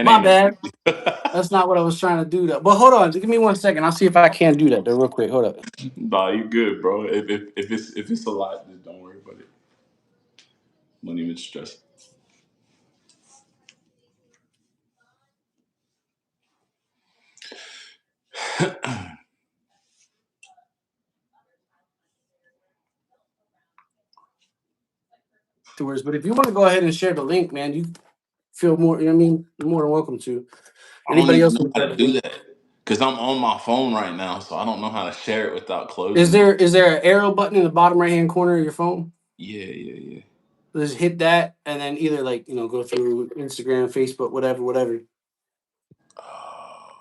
It My ain't bad. no. That's not what I was trying to do, though. But hold on, give me 1 second. I'll see if I can do that, though, real quick. Hold up. Nah, you good, bro. If it's a lot, just don't worry about it. Don't even stress. Afterwards, but if you want to go ahead and share the link, man, you feel more. You know what I mean, you're more than welcome to. I don't Anybody even else know want to how share to the do link? that because I'm on my phone right now, so I don't know how to share it without Is closing it. there is there an arrow button in the bottom right hand corner of your phone? Yeah, yeah, yeah. Just hit that, and then either go through Instagram, Facebook, whatever. Oh,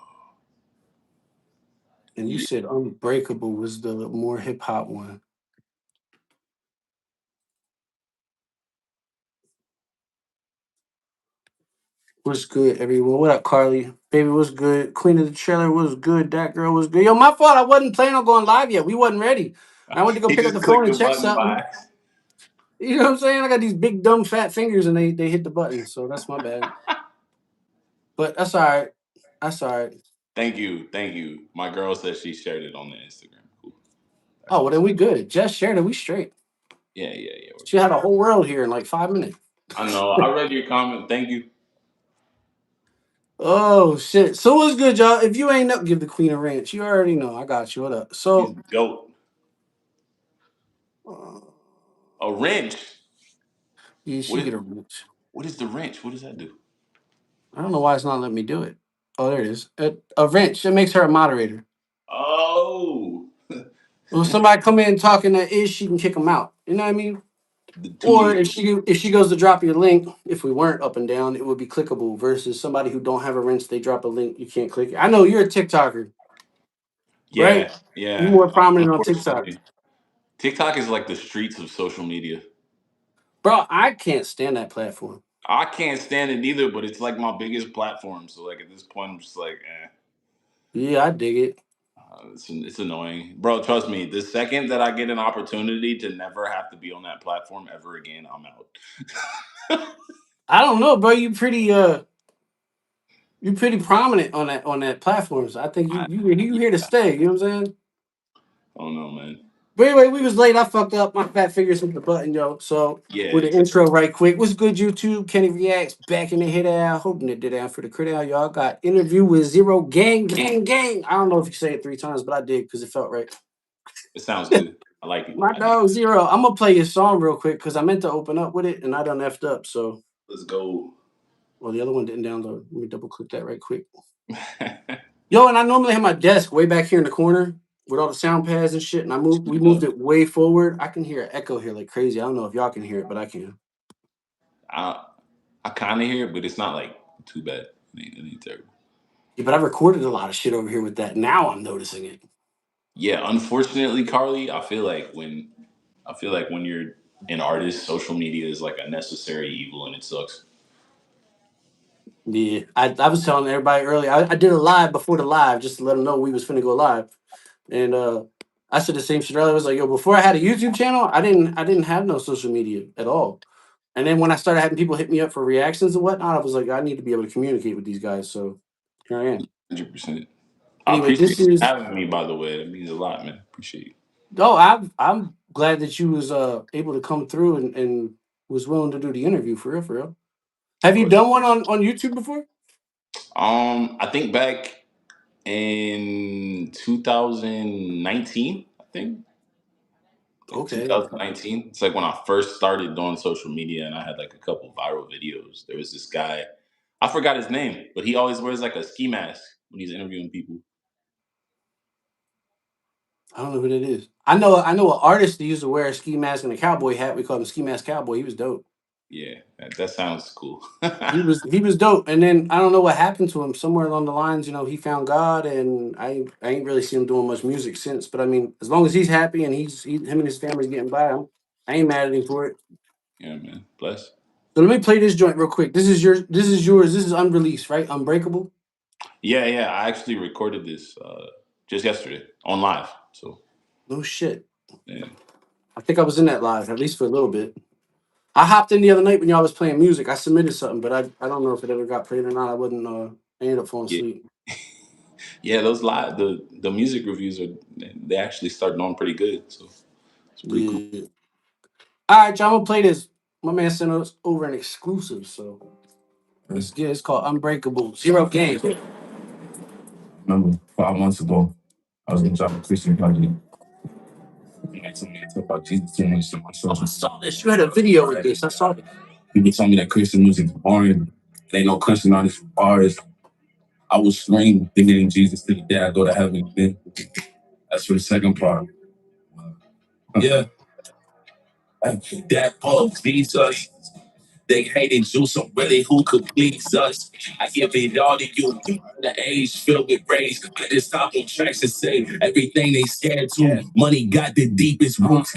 And you yeah. said Unbreakable was the more hip hop one. What's good, everyone? What up, Carly? Baby, what's good? Queen of the Trailer was good. That girl was good. Yo, my fault. I wasn't planning on going live yet. We wasn't ready. I went to go He pick up just the phone clicked and the check button something. by accident. You know what I'm saying? I got these big dumb fat fingers and they hit the button, so that's my bad. But that's all right. That's all right. Thank you, thank you. My girl said she shared it on the Instagram. Cool. That's Oh well, what's then up. we good. Just shared it. We straight. Yeah, yeah, yeah. We're She had good. a whole world here in like 5 minutes. I know. I read your comment. Thank you. Oh shit. So what's good, y'all? If you ain't up, give the queen a ranch. You already know. I got you. What up? He's So dope. uh, A wrench. yeah, What she is? get a ranch. What is the wrench? What does that do? I don't know why it's not letting me do it. Oh, there it is. A wrench. It makes her a moderator. Oh, When somebody come in talking that ish, she can kick them out. You know what I mean? the two Or leaders. if she goes to drop your link, if we weren't up and down, it would be clickable. Versus somebody who don't have a wrench, they drop a link, you can't click it. I know you're a TikToker, right? Yeah, You yeah. more prominent on TikTok, Unfortunately, TikTok is like the streets of social media. bro. I can't stand that platform. I can't stand it either, but it's like my biggest platform. So like at this point, I'm just like, Yeah, I dig it. it's annoying, bro. Trust me. The second that I get an opportunity to never have to be on that platform ever again, I'm out. I don't know, bro. You pretty prominent on that platform. So I think I, you here to yeah, stay. You know what I'm saying? I don't know, man. But anyway, we was late. I fucked up. My fat fingers hit the button, yo. So Yeah, with the intro right quick. What's good, YouTube? Kenny Reactz back in the hit out. Hoping it did out for the crit out, y'all. Got interview with Xerogangg. I don't know if you say it 3 times, but I did because it felt right. it sounds good. I like it. My I dig it. dog Zero. I'm gonna play your song real quick because I meant to open up with it and I done effed up. So Let's go. well, the other one didn't download. Let me double click that right quick. Yo, and I normally have my desk way back here in the corner with all the sound pads and shit, and we moved it way forward. I can hear an echo here like crazy. I don't know if y'all can hear it, but I can. I I kind of hear it, but it's not like too bad. It ain't terrible. Yeah, but I've recorded a lot of shit over here with that. Now I'm noticing it. Yeah, unfortunately, Carly, I feel like when you're an artist, social media is like a necessary evil, and it sucks. Yeah, I was telling everybody earlier. I did a live before the live just to let them know we was finna go live, and I said the same shit earlier. I was like, yo, before I had a YouTube channel, I didn't have no social media at all. And then when I started having people hit me up for reactions and whatnot, I was like, I need to be able to communicate with these guys. So here I am. 100%. I Anyway, appreciate this you is having me. By the way, it means a lot, man. Appreciate you. oh, I'm glad that you was able to come through and was willing to do the interview for real, for real. Of Have you course. done one on YouTube before? I think back in 2019. I think like Okay, okay. 2019. It's like when I first started doing social media, and I had like a couple viral videos. There was this guy. I forgot his name, but he always wears like a ski mask when he's interviewing people. I don't know who that is. I know an artist that used to wear a ski mask and a cowboy hat. We call him Ski Mask Cowboy. He was dope. Yeah, that sounds cool. He was dope. And then I don't know what happened to him. Somewhere along the lines, he found God, and I ain't really seen him doing much music since. But I mean, as long as he's happy and him and his family's getting by, I ain't mad at him for it. Yeah, man. Bless. So let me play this joint real quick. This is yours. This is yours. This is unreleased, right? Unbreakable. Yeah, yeah. I actually recorded this just yesterday on live. So No shit. yeah, I think I was in that live at least for a little bit. I hopped in the other night when y'all was playing music. I submitted something, but I don't know if it ever got played or not. I wasn't. I ended up falling Yeah, asleep. yeah. Those live the music reviews are they actually start doing pretty good. So it's pretty cool. Yeah. All right, y'all. I'm gonna play this. My man sent us over an exclusive, so let's get. It's called Unbreakable Xerogangg. Remember 5 months ago, I was gonna drop a Christian project. And told me to talk about Jesus too much on my social. I saw this. You had a video with this. I saw it. People told me that Christian music is boring. There ain't no Christian artists for artists. I was screaming, thinking in Jesus to the day I go to heaven. Then that's for the second part. Yeah, that Paul Jesus. They hated you, so really who could please us? I give it all to you. The age filled with rage. I just stop on tracks and say everything they scared to. Money got the deepest roots.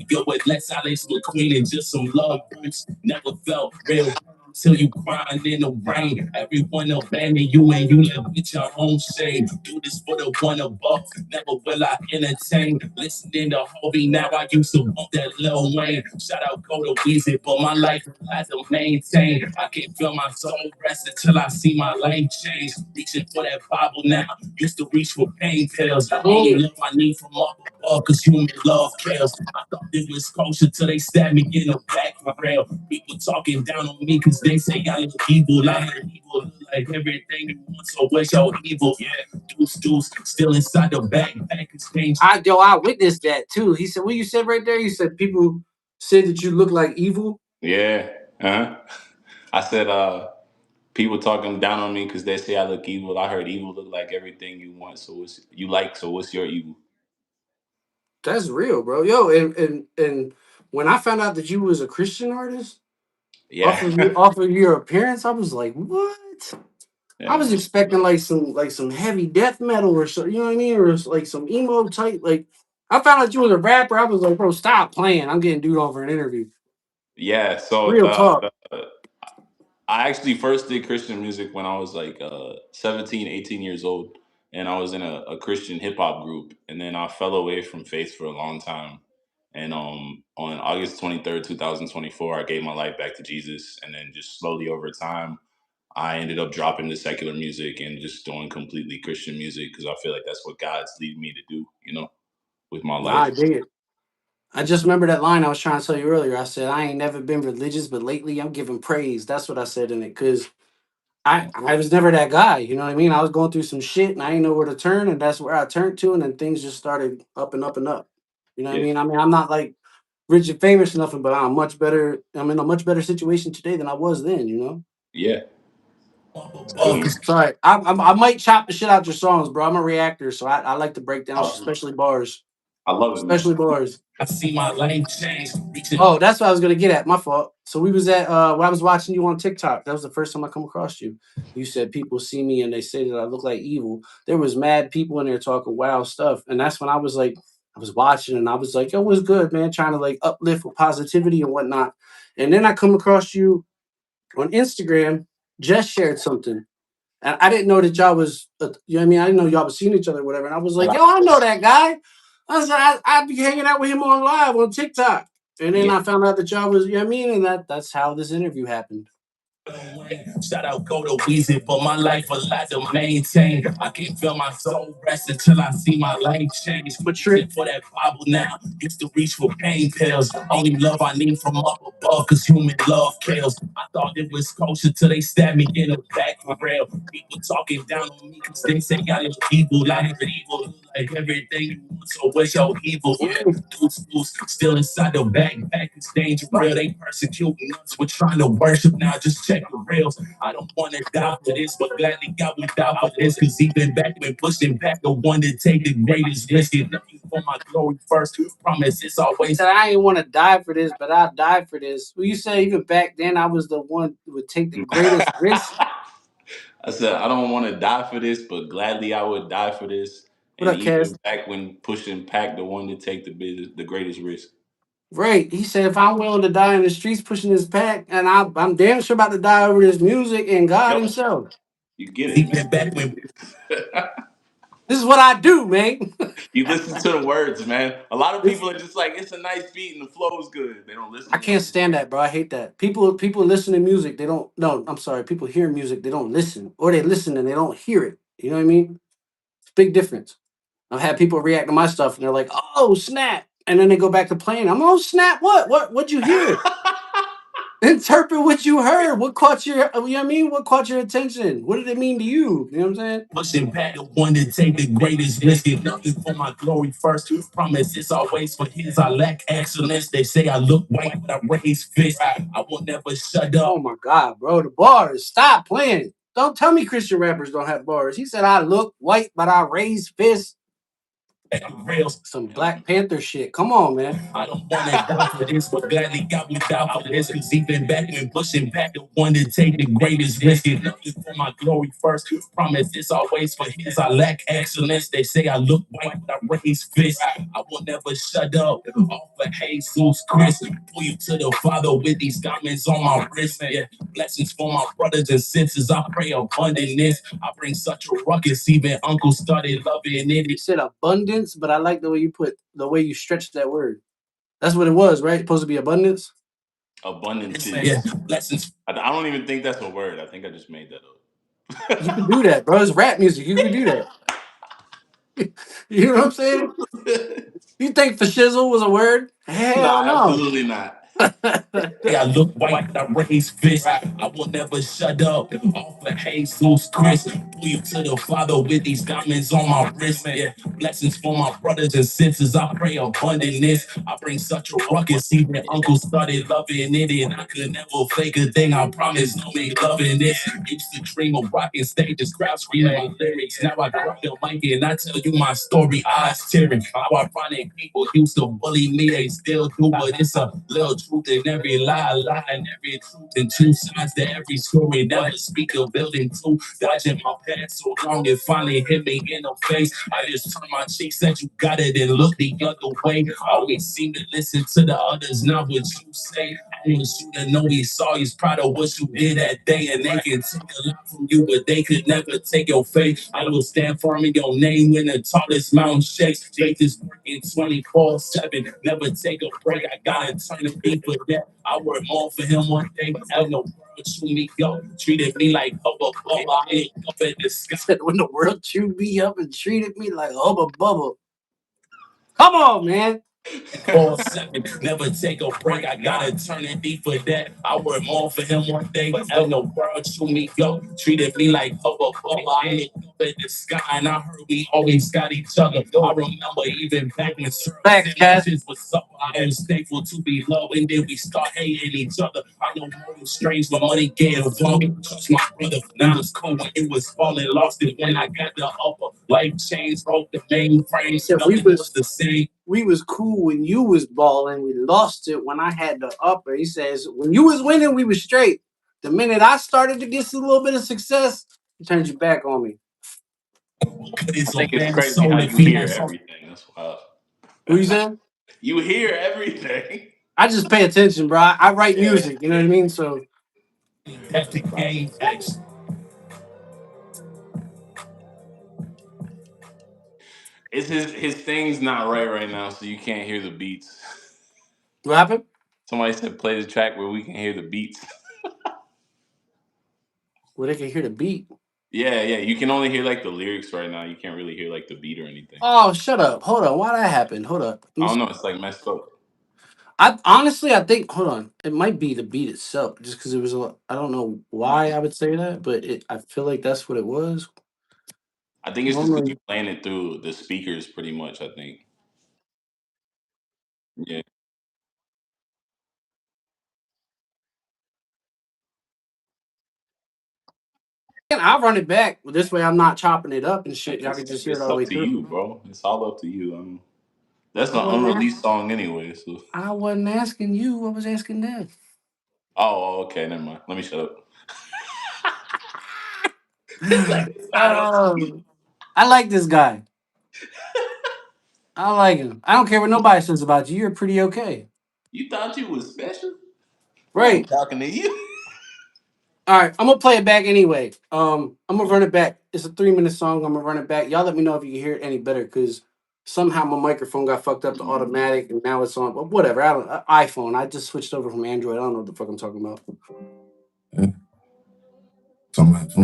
Yo, with less silence, with queen and just some love roots. Never felt real. Till you crying in the rain. Everyone abandon you and you live with your own shame. Do this for the one above. Never will I entertain. Listening to Hobie, now I used to want that Lil Wayne. Shout out Go to Weezy, but my life has to maintain. I can feel my soul rest until I see my life change. Reaching for that Bible now. Used to reach for pain pills. Only love I need from up above, cause human love kills. I thought it was kosher till they stabbed me in the back for real. People talking down on me cause they say I look evil. I look evil, like everything you want, so where's your evil? Yeah, deuce, still inside the backpack is dangerous. I witnessed that too. He said, what you said right there? You said people said that you look like evil. Yeah. I said people talking down on me because they say I look evil. I heard evil look like everything you want. So what's you like? So what's your evil? That's real, bro. Yo, and when I found out that you was a Christian artist Yeah. off of your appearance, I was like, what? I Yeah. was expecting like some heavy death metal or so, you know what I mean, or like some emo type. Like I found out you was a rapper. I was like, bro, stop playing. I'm getting dude on for an interview. Yeah. So Real talk. I actually first did Christian music when I was like 17, 18 years old. And I was in a Christian hip hop group. And then I fell away from faith for a long time. And on August 23rd, 2024, I gave my life back to Jesus. And then just slowly over time, I ended up dropping the secular music and just doing completely Christian music because I feel like that's what God's leading me to do, with my Nah, I life. dig it. I just remember that line I was trying to tell you earlier. I said I ain't never been religious, but lately I'm giving praise. That's what I said in it because I was never that guy. You know what I mean? I was going through some shit and I didn't know where to turn, and that's where I turned to, and then things just started up and up and up. You know what I Yeah. mean? I mean, I'm not like rich and famous or nothing, but I'm much better. I'm in a much better situation today than I was then. You know? Yeah. Sorry, I might chop the shit out your songs, bro. I'm a reactor, so I like to break down, I, especially bars. I love it, man. Especially bars. I see my life change. Oh, that's what I was gonna get at. My fault. So we was at when I was watching you on TikTok. That was the first time I come across you. You said people see me and they say that I look like evil. There was mad people in there talking wild stuff, and that's when I was like, I was watching and I was like, yo, what's good, man? Trying to like uplift with positivity and whatnot. And then I come across you on Instagram. Just shared something. And I didn't know that y'all was, you know what I mean? I didn't know y'all was seeing each other or whatever. And I was like, yo, I know that guy. I said, I'd be hanging out with him on live on TikTok. And then Yeah. I found out that y'all was, you know what I mean? And that's how this interview happened. Shout out Go to Weezy, but my life a lot to maintain. I can feel my soul rest until I see my life change. But trip for that Bible now. Used to reach for pain pills. Only love I need from up above, cause human love kills. I thought it was kosher till they stabbed me in the back for real. People talking down on me cause they say I look evil. I look evil, like everything you want, so where's your evil? Yeah, deuce, still inside the backpack, it's dangerous. Real, they persecuting us. We're trying to worship now, just check the rails. I don't want to die for this, but gladly God would die for this. Cause even back when pushing back, the one to take the greatest risk. And looking for my glory first. Promise it's always that I ain't want to die for this, but I died for this. Well, you say even back then I was the one who would take the greatest risk. I said, I don't want to die for this, but gladly I would die for this. What And up, Cass? even back when pushing pack, the one to take the greatest risk. Right. He said, if I'm willing to die in the streets pushing this pack, and I'm damn sure about to die over this music and God Yep, Himself. you get it, Even man. back when This is what I do, man. You listen to the words, man. A lot of This, people are just like, it's a nice beat and the flow is good. They don't listen I to the can't words. stand that, bro. I hate that. People listen to music. They don't. No, I'm sorry. People hear music. They don't listen, or they listen and they don't hear it. You know what I mean? It's a big difference. I've had people react to my stuff and they're like, "Oh snap!" and then they go back to playing. I'm, "Oh snap! What? What'd you hear? Interpret what you heard. What caught your? You know what I mean? What caught your attention? What did it mean to you? You know what I'm saying?" Pushing back the one to take the greatest risk. Get nothing for my glory first. Promise it's always for his. I lack excellence. They say I look white, but I raise fists. I will never shut Oh up. my god, bro, the bars. Stop playing. Don't tell me Christian rappers don't have bars. He said I look white, but I raise fists. Real. Some Black Panther shit. Come on, man. I don't want to die for this, but gladly got me down for this. Cause even back when pushing back the one to take the greatest risk. Get nothing for my glory first. Promise it's always for his. I lack excellence. They say I look white, but I raise fists. I will never shut up. Off of Jesus Christ. Pull you to the Father with these diamonds on my wrist. Yeah. Blessings for my brothers and sisters. I pray abundance. I bring such a ruckus. Even uncle started loving it. You said abundance, but I like the way you put the way you stretched that word. That's what it was, right? Supposed to be abundance. Abundances. Yeah. Blessings. I don't even think that's a word. I think I just made that You can do that, bro. It's rap music. You can do that. You know what I'm saying? up. You think for shizzle was a word? Hell Nah, no. absolutely not. Hey, I look white, I raise fists. I will never shut up. Off of Jesus Christ. Pull you to the Father with these diamonds on my wrist. Yeah. Blessings for my brothers and sisters. I pray abundance. I bring such a ruckus. Even uncle started loving it. And I could never fake a thing. I promise no me loving it. Used to dream of rocking stages, crowds screaming my lyrics. Now I grab the mic and I tell you my story. Eyes tearing. How ironic people used to bully me. They still do, but it's a little truth in every lie, and every truth and two sides to every story. Never speak of building two, dodging my past so long it finally hit me in the face. I just turned my cheek, said you got it, and looked the other way. Always seem to listen to the others, not what you say. I want you to know he saw he's proud of what you did that day, and they can take a lot from you, but they could never take your faith. I will stand firm in your name when the tallest mountain shakes. Faith is working 24/7, never take a break. I gotta turn to be for that. I work more for him one day. Hell no world chew me up, treated me like Hubba Bubba. I ain't up at the sky. Said when the world chewed me up and treated me like hubba bubba. Come on, man. Call 7, never take a break. I gotta turn and be for that. I work more for him one day. Hell no world chew me up, treated me like Hubba Bubba. I ain't up at the sky, and I heard we always got each other. I remember even back when Facts, Cat. services was up. I was thankful to be loved, and then we start hating each other. I know more strange when money getting flung. Trust my brother. Now it's cool when it was falling, lost it when I got the upper. Life changed, broke the mainframe. Said Nothing was the same. we was cool when you was balling. We lost it when I had the upper. He says when you was winning, we was straight. The minute I started to get a little bit of success, he turned you back on me. I think it's crazy how you hear everything. That's wild. Who you saying? You hear everything. I just pay attention, bro. I write Yeah. music. You know what I mean? So That's the game. It's his thing's not right now, so you can't hear the beats. what happened? Somebody said play the track where we can hear the beats. Well, they can hear the beat. Yeah. You can only hear like the lyrics right now. You can't really hear like the beat or anything. Oh, shut up. Hold on. Why that happened? Hold up. I don't know. It's like messed up. I honestly, I think. Hold on. It might be the beat itself, just because it was a lot. I don't know why I would say that, but I feel like that's what it was. I think it's just because Normally, you're playing it through the speakers pretty much. I think. Yeah. I'll run it back. This way, I'm not chopping it up and shit. Y'all can It's, just hear it it's all the up way to through. you, bro. It's all up to you. That's I an wasn't. unreleased song anyway. So. I wasn't asking you. I was asking them. Okay. Never mind. Let me shut up. It's like it's not up to you. I like this guy. I like him. I don't care what nobody says about you. You're pretty okay. You thought you was special? Well, I'm Right. talking to you. All right, I'm gonna play it back anyway. I'm gonna run it back. It's a 3-minute song. I'm gonna run it back. Y'all let me know if you can hear it any better, because somehow my microphone got fucked up to automatic, and now it's on. But whatever. I don't iPhone. I just switched over from Android. I don't know what the fuck I'm talking about.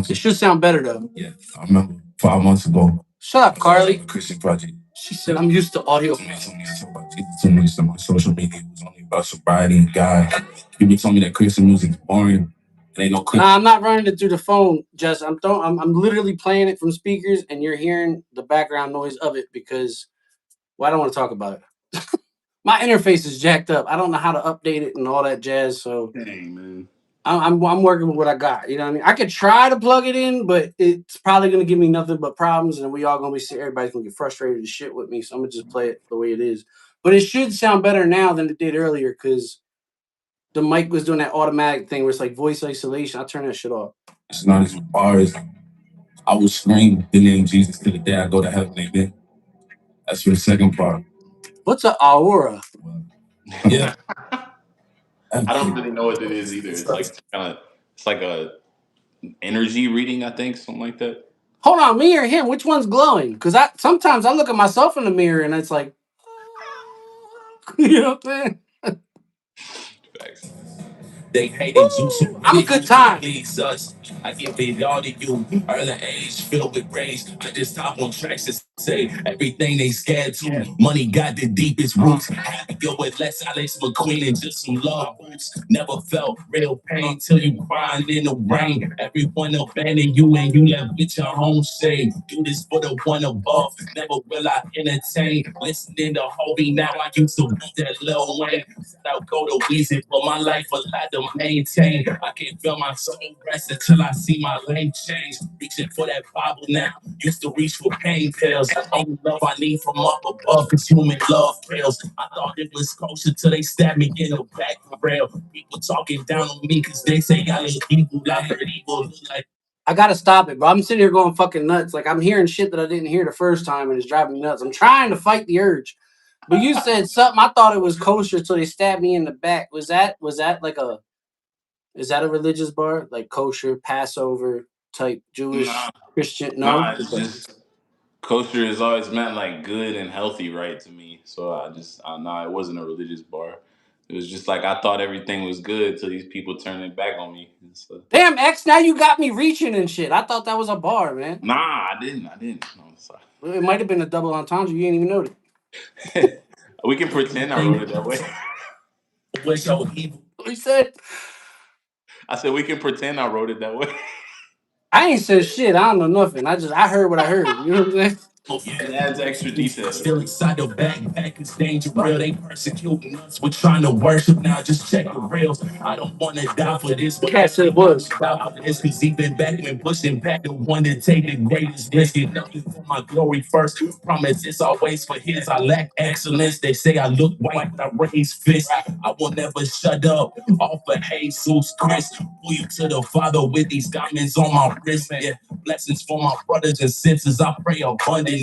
It should sound better though. Yeah, I remember 5 months ago. Shut up, Carly. Christian project. She said I'm used to audio. Too much on my social media. It was only about sobriety and God. People told me that Christian music's boring. It ain't no Christian. Nah, I'm not running it through the phone, Jess. I'm literally playing it from speakers, and you're hearing the background noise of it because, well, I don't want to talk about it. My interface is jacked up. I don't know how to update it and all that jazz. So, Dang, man. I'm working with what I got. You know what I mean? I could try to plug it in, but it's probably gonna give me nothing but problems, and we all gonna be everybody's gonna get frustrated as shit with me. So I'm gonna just play it the way it is. But it should sound better now than it did earlier because the mic was doing that automatic thing where it's like voice isolation. I turn that shit off. It's not as far as I would scream the name Jesus to the day I go to heaven. Amen. That's for the second part. What's an aura? Yeah. I don't really know what it is either. It's like it's like a energy reading, I think, something like that. Hold on, me or him? Which one's glowing? Because sometimes I look at myself in the mirror and it's like, you know what I'm saying? Facts. They hated you, so I'm a good time. Us. I give it all to you. Early age filled with rage. I just top on tracks to say everything they scared to. Money got the deepest roots. Happy go with less Alex McQueen and just some love boots. Never felt real pain till you crying in the rain. Everyone abandoned you and you left with your own shame. Do this for the one above. Never will I entertain. Listening to Hobie now. I used to be that Lil Wayne. I'll go to Weezy, but my life a lot to maintain. I can't feel my soul rest until I see my life change. Reaching for that Bible now. Used to reach for pain pills. Only love I need from up above, cause human love kills. I thought it was kosher till they stabbed me in the back for real. People talking down on me cause they say I look evil. I heard evil look like. I gotta stop it, bro. I'm sitting here going fucking nuts. Like I'm hearing shit that I didn't hear the first time and it's driving me nuts. I'm trying to fight the urge. But you said something. I thought it was kosher, so they stabbed me in the back. Was that like is that a religious bar, like kosher, Passover type Jewish, Christian? No, Nah, it's just kosher has always meant like good and healthy, right, to me. So nah, it wasn't a religious bar. It was just like I thought everything was good till these people turned it back on me. So, damn, X, now you got me reaching and shit. I thought that was a bar, man. nah, I didn't. No, sorry. It might have been a double entendre. You ain't even know it. We can pretend I wrote it that way. What's your evil? What you said? I said we can pretend I wrote it that way. I ain't said shit. I don't know nothing. I heard what I heard. You know what I'm saying? It adds extra detail. Still inside the back is danger real. They persecuting us. We're trying to worship now. Just check the rails. I don't want to die for this. But Cat said it was. This cause even back when pushing back the one to take the greatest risk. Get nothing for my glory first. Promise it's always for his. I lack excellence. They say I look white, but I raise fists. I will never shut up. Off of Jesus Christ. Pull you to the Father with these diamonds on my wrist. Yeah. Blessings for my brothers and sisters. I pray abundantness.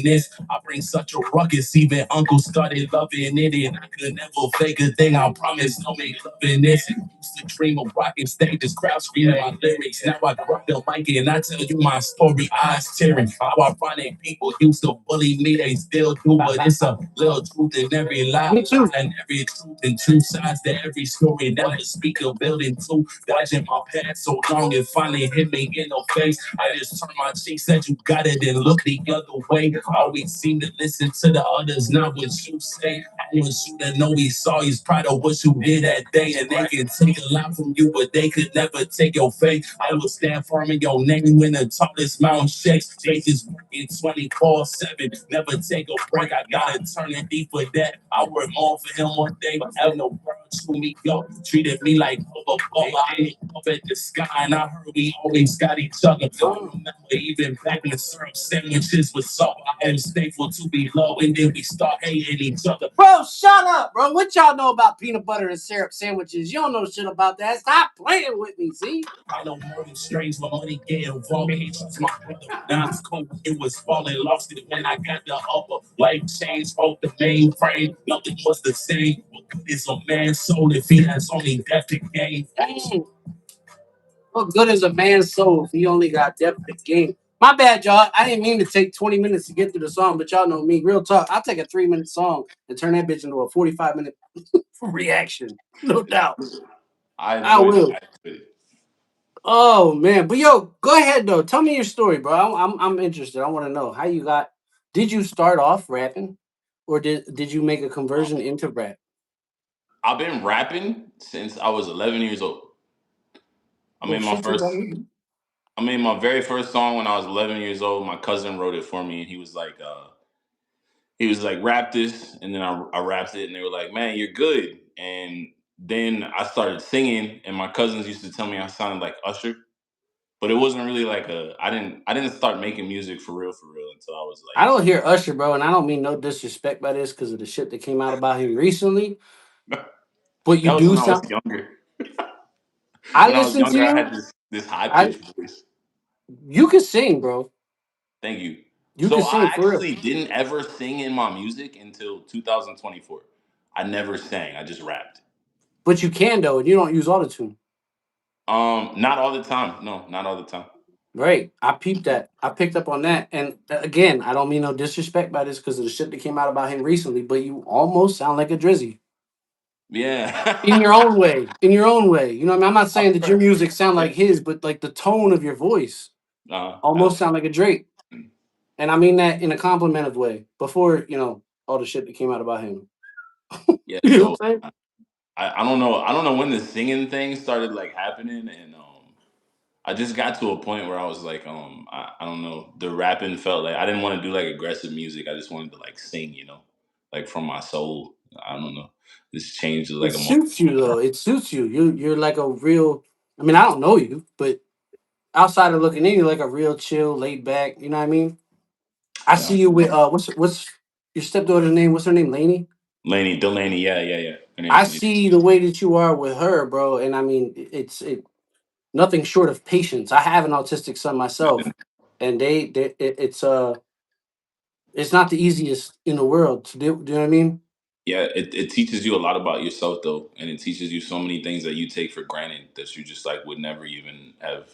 I bring such a ruckus. Even uncle started loving it, and I could never fake a thing. I promise no make loving this. Used to dream of rocking stages, crowd screaming my lyrics. Now I grab the mic and I tell you my story. Eyes tearing. How ironic people used to bully me, they still do. But it's a little truth in every lie, and every truth and two sides to every story. Never speak of building two. Dodging my path so long it finally hit me in the face. I just turned my cheek, said you got it, and look the other way. Always seem to listen to the others, not what you say. I want you to know he's sorry, he's proud of what you did that day. And they can take a lot from you, but they could never take your faith. I will stand firm in your name when the tallest mountain shakes. Faith is working 24/7, never take a break. I gotta turn it deep for that. I work more for him one day, but have no world to me go. Treated me like I ain't up at the sky, and I heard we always got each other. Don't remember even back in the syrup sandwiches with salt. I am thankful to be low, and then we start hating each other. Bro, shut up, bro. What y'all know about peanut butter and syrup sandwiches? You don't know shit about that. Stop playing with me, see? I know more than strange when money get involved. He trust my brother. Now it's cool. It was falling, lost it when I got the upper. Life changed, broke the mainframe. Nothing was the same. What good is a man's soul if he has only death to gain? What good is a man's soul if he only got depth of game? My bad, y'all. I didn't mean to take 20 minutes to get through the song, but y'all know me. Real talk. I'll take a 3-minute song and turn that bitch into a 45-minute reaction. No doubt. I I enjoyed it. will. I enjoyed it. Oh man. But yo, go ahead though. Tell me your story, bro. I'm interested. I want to know how you got. Did you start off rapping? Or did you make a conversion into rap? I've been rapping since I was 11 years old. I Oh made my shit, you got first me. I made my very first song when I was 11 years old. My cousin wrote it for me, and he was like, rap this, and then I rapped it, and they were like, man, you're good. And then I started singing, and my cousins used to tell me I sounded like Usher, but it wasn't really like I didn't start making music for real until I was I don't hear Usher, bro, and I don't mean no disrespect by this because of the shit that came out about him recently. like But you that was do when I was sound. younger. I When I was listen to younger, I you. had this high I pitched voice. You can sing, bro. Thank you. You can So I sing for real. actually didn't ever sing in my music until 2024. I never sang. I just rapped. But you can though, and you don't use autotune. Not all the time. No, not all the time. Right. I peeped that. I picked up on that. And again, I don't mean no disrespect by this because of the shit that came out about him recently, but you almost sound like a Drizzy. In your Yeah. own way. In your own way. You know what I mean? I'm not saying that your music sound Yeah. like his, but like the tone of your voice almost sound Absolutely. like a Drake. And I mean that in a complimentive way. Before, all the shit that came out about him. Yeah. You know what So I'm saying? I don't know. I don't know when the singing thing started like happening, and I just got to a point where I was like, I don't know. The rapping felt like I didn't want to do like aggressive music. I just wanted to like sing, like from my soul. I don't know. This changed to It like a more. suits you though. It suits you. You're like a real. I mean, I don't know you, but outside of looking in, you're like a real chill, laid back. You know what I mean? I Yeah. see you with what's your stepdaughter's name? What's her name? Lainey. Laney, Delaney, yeah, yeah, yeah. Her I name's Laney. see the way that you are with her, bro, and I mean, it's nothing short of patience. I have an autistic son myself, and it's not the easiest in the world to do. Do you know what I mean? Yeah, it teaches you a lot about yourself though, and it teaches you so many things that you take for granted that you just like would never even have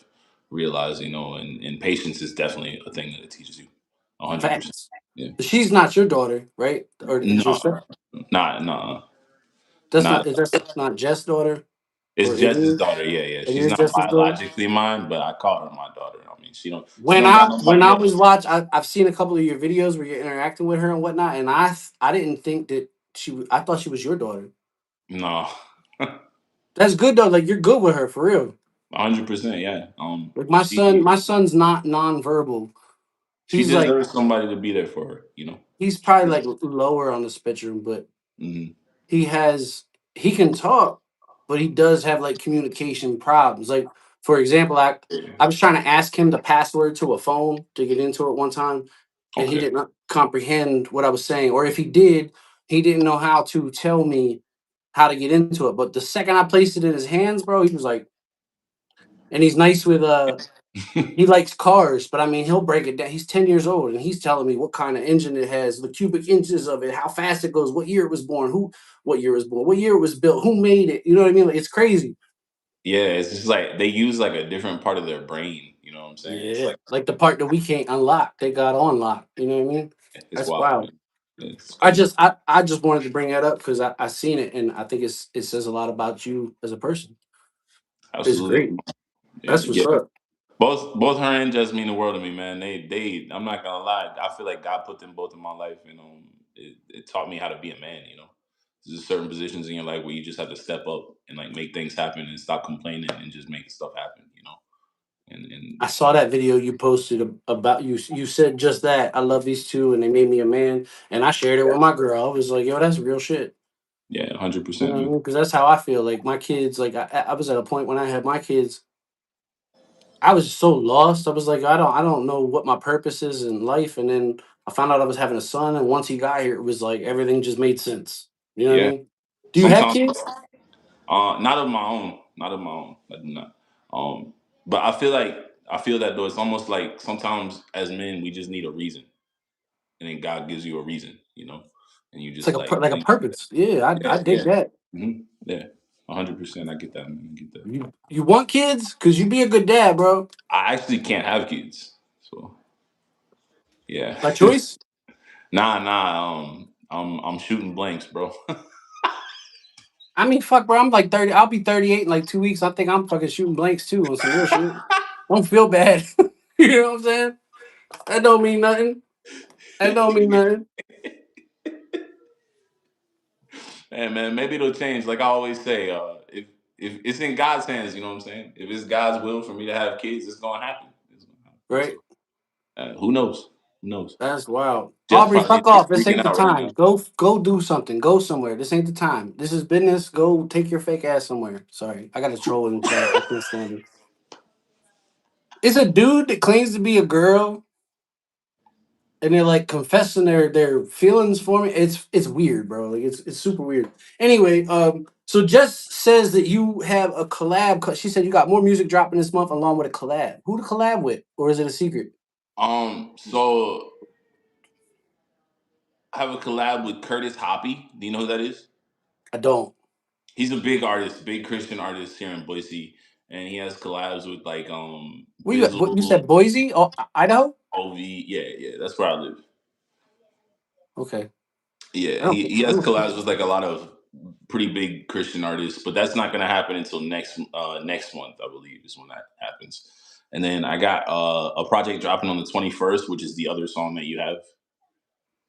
realized, and patience is definitely a thing that it teaches you. 100%. Facts. Yeah. She's not your daughter, right? Or is your No, step? not no, not. That's not Jess' daughter, It's or is Jess's it? daughter. Yeah, yeah. And She's you're not Jess's daughter. biologically mine, but I call her my daughter. I mean, she When don't I got when nobody I was else. I've seen a couple of your videos where you're interacting with her and whatnot, and I didn't think that I thought she was your daughter. No, That's good though. Like you're good with her for real. 100%. Yeah. Like She my son's not nonverbal. she He's like deserves somebody to be there for her. he's probably like lower on the spectrum, but Hmm. he has he can talk, but he does have like communication problems. Like for example, I was trying to ask him the password to a phone to get into it one time, and he Okay. didn't comprehend what I was saying, or if he did, he didn't know how to tell me how to get into it. But the second I placed it in his hands, bro, he was like, and he's nice with he likes cars, but I mean, he'll break it down. He's 10 years old and he's telling me what kind of engine it has, the cubic inches of it, how fast it goes, what year it was born, what year it was born, what year it was built, who made it. You know what I mean? Like, it's crazy. Yeah, it's just like they use like a different part of their brain. You know what I'm saying? It's Yeah. like Like the part that we can't unlock, they got on lock. You know what I mean? it's That's wild, wild. man. It's crazy. I just wanted to bring that up because I seen it and I think it says a lot about you as a person. It's Absolutely. great. Yeah, That's what's yeah. up. Both her and Jess mean the world to me, man. They. I'm not gonna lie. I feel like God put them both in my life, and it taught me how to be a man. There's certain positions in your life where you just have to step up and like make things happen and stop complaining and just make stuff happen. And I saw that video you posted about you. You said just that. I love these two, and they made me a man. And I shared it with my girl. I was like, "Yo, that's real shit." yeah, hundred You know percent, what I man. mean? Because that's how I feel. Like my kids. Like I was at a point when I had my kids. I was so lost. I was like, I don't know what my purpose is in life. And then I found out I was having a son. And once he got here, it was like everything just made sense. You know what I Yeah. mean? Do you have Sometimes, kids? not of my own, not of my own. I do not. But I feel that though it's almost like sometimes as men we just need a reason, and then God gives you a reason, and you It's just like like a think, purpose. Yeah, yeah, I dig yeah, that. yeah. 100%. I get that, man. I get that. You want kids? Cause you be a good dad, bro. I actually can't have kids, so yeah. By choice. Nah. I'm shooting blanks, bro. I mean, fuck, bro. I'm like 30. I'll be 38 in like 2 weeks. I think I'm fucking shooting blanks too on some real shit. Don't feel bad. You know what I'm saying? That don't mean nothing. That don't mean nothing. Hey, man, maybe it'll change. Like I always say, if it's in God's hands, you know what I'm saying. If it's God's will for me to have kids, it's gonna happen. It's gonna happen. Right? So, who knows? Who knows? That's wild. Jess Aubrey, probably fuck off. This freaking ain't the out right now. time. Go do something. Go somewhere. This ain't the time. This is business. Go take your fake ass somewhere. Sorry. I got a troll in the chat. I can't stand it. It's a dude that claims to be a girl and they're like confessing their feelings for me. It's weird, bro. Like it's super weird. Anyway, so Jess says that you have a collab. She said you got more music dropping this month along with a collab. Who to collab with, or is it a secret? So I have a collab with Curtis Hoppy. Do you know who that is? I don't. He's a big artist, big Christian artist here in Boise, and he has collabs with like Where you at? What, you Bizzle, said Boise, oh, Idaho? Ov. Yeah, that's where I live. Okay. Yeah, I don't. he I has don't. collabs with like a lot of pretty big Christian artists, but that's not gonna happen until next month, I believe, is when that happens. And then I got a project dropping on the 21st, which is the other song that you have.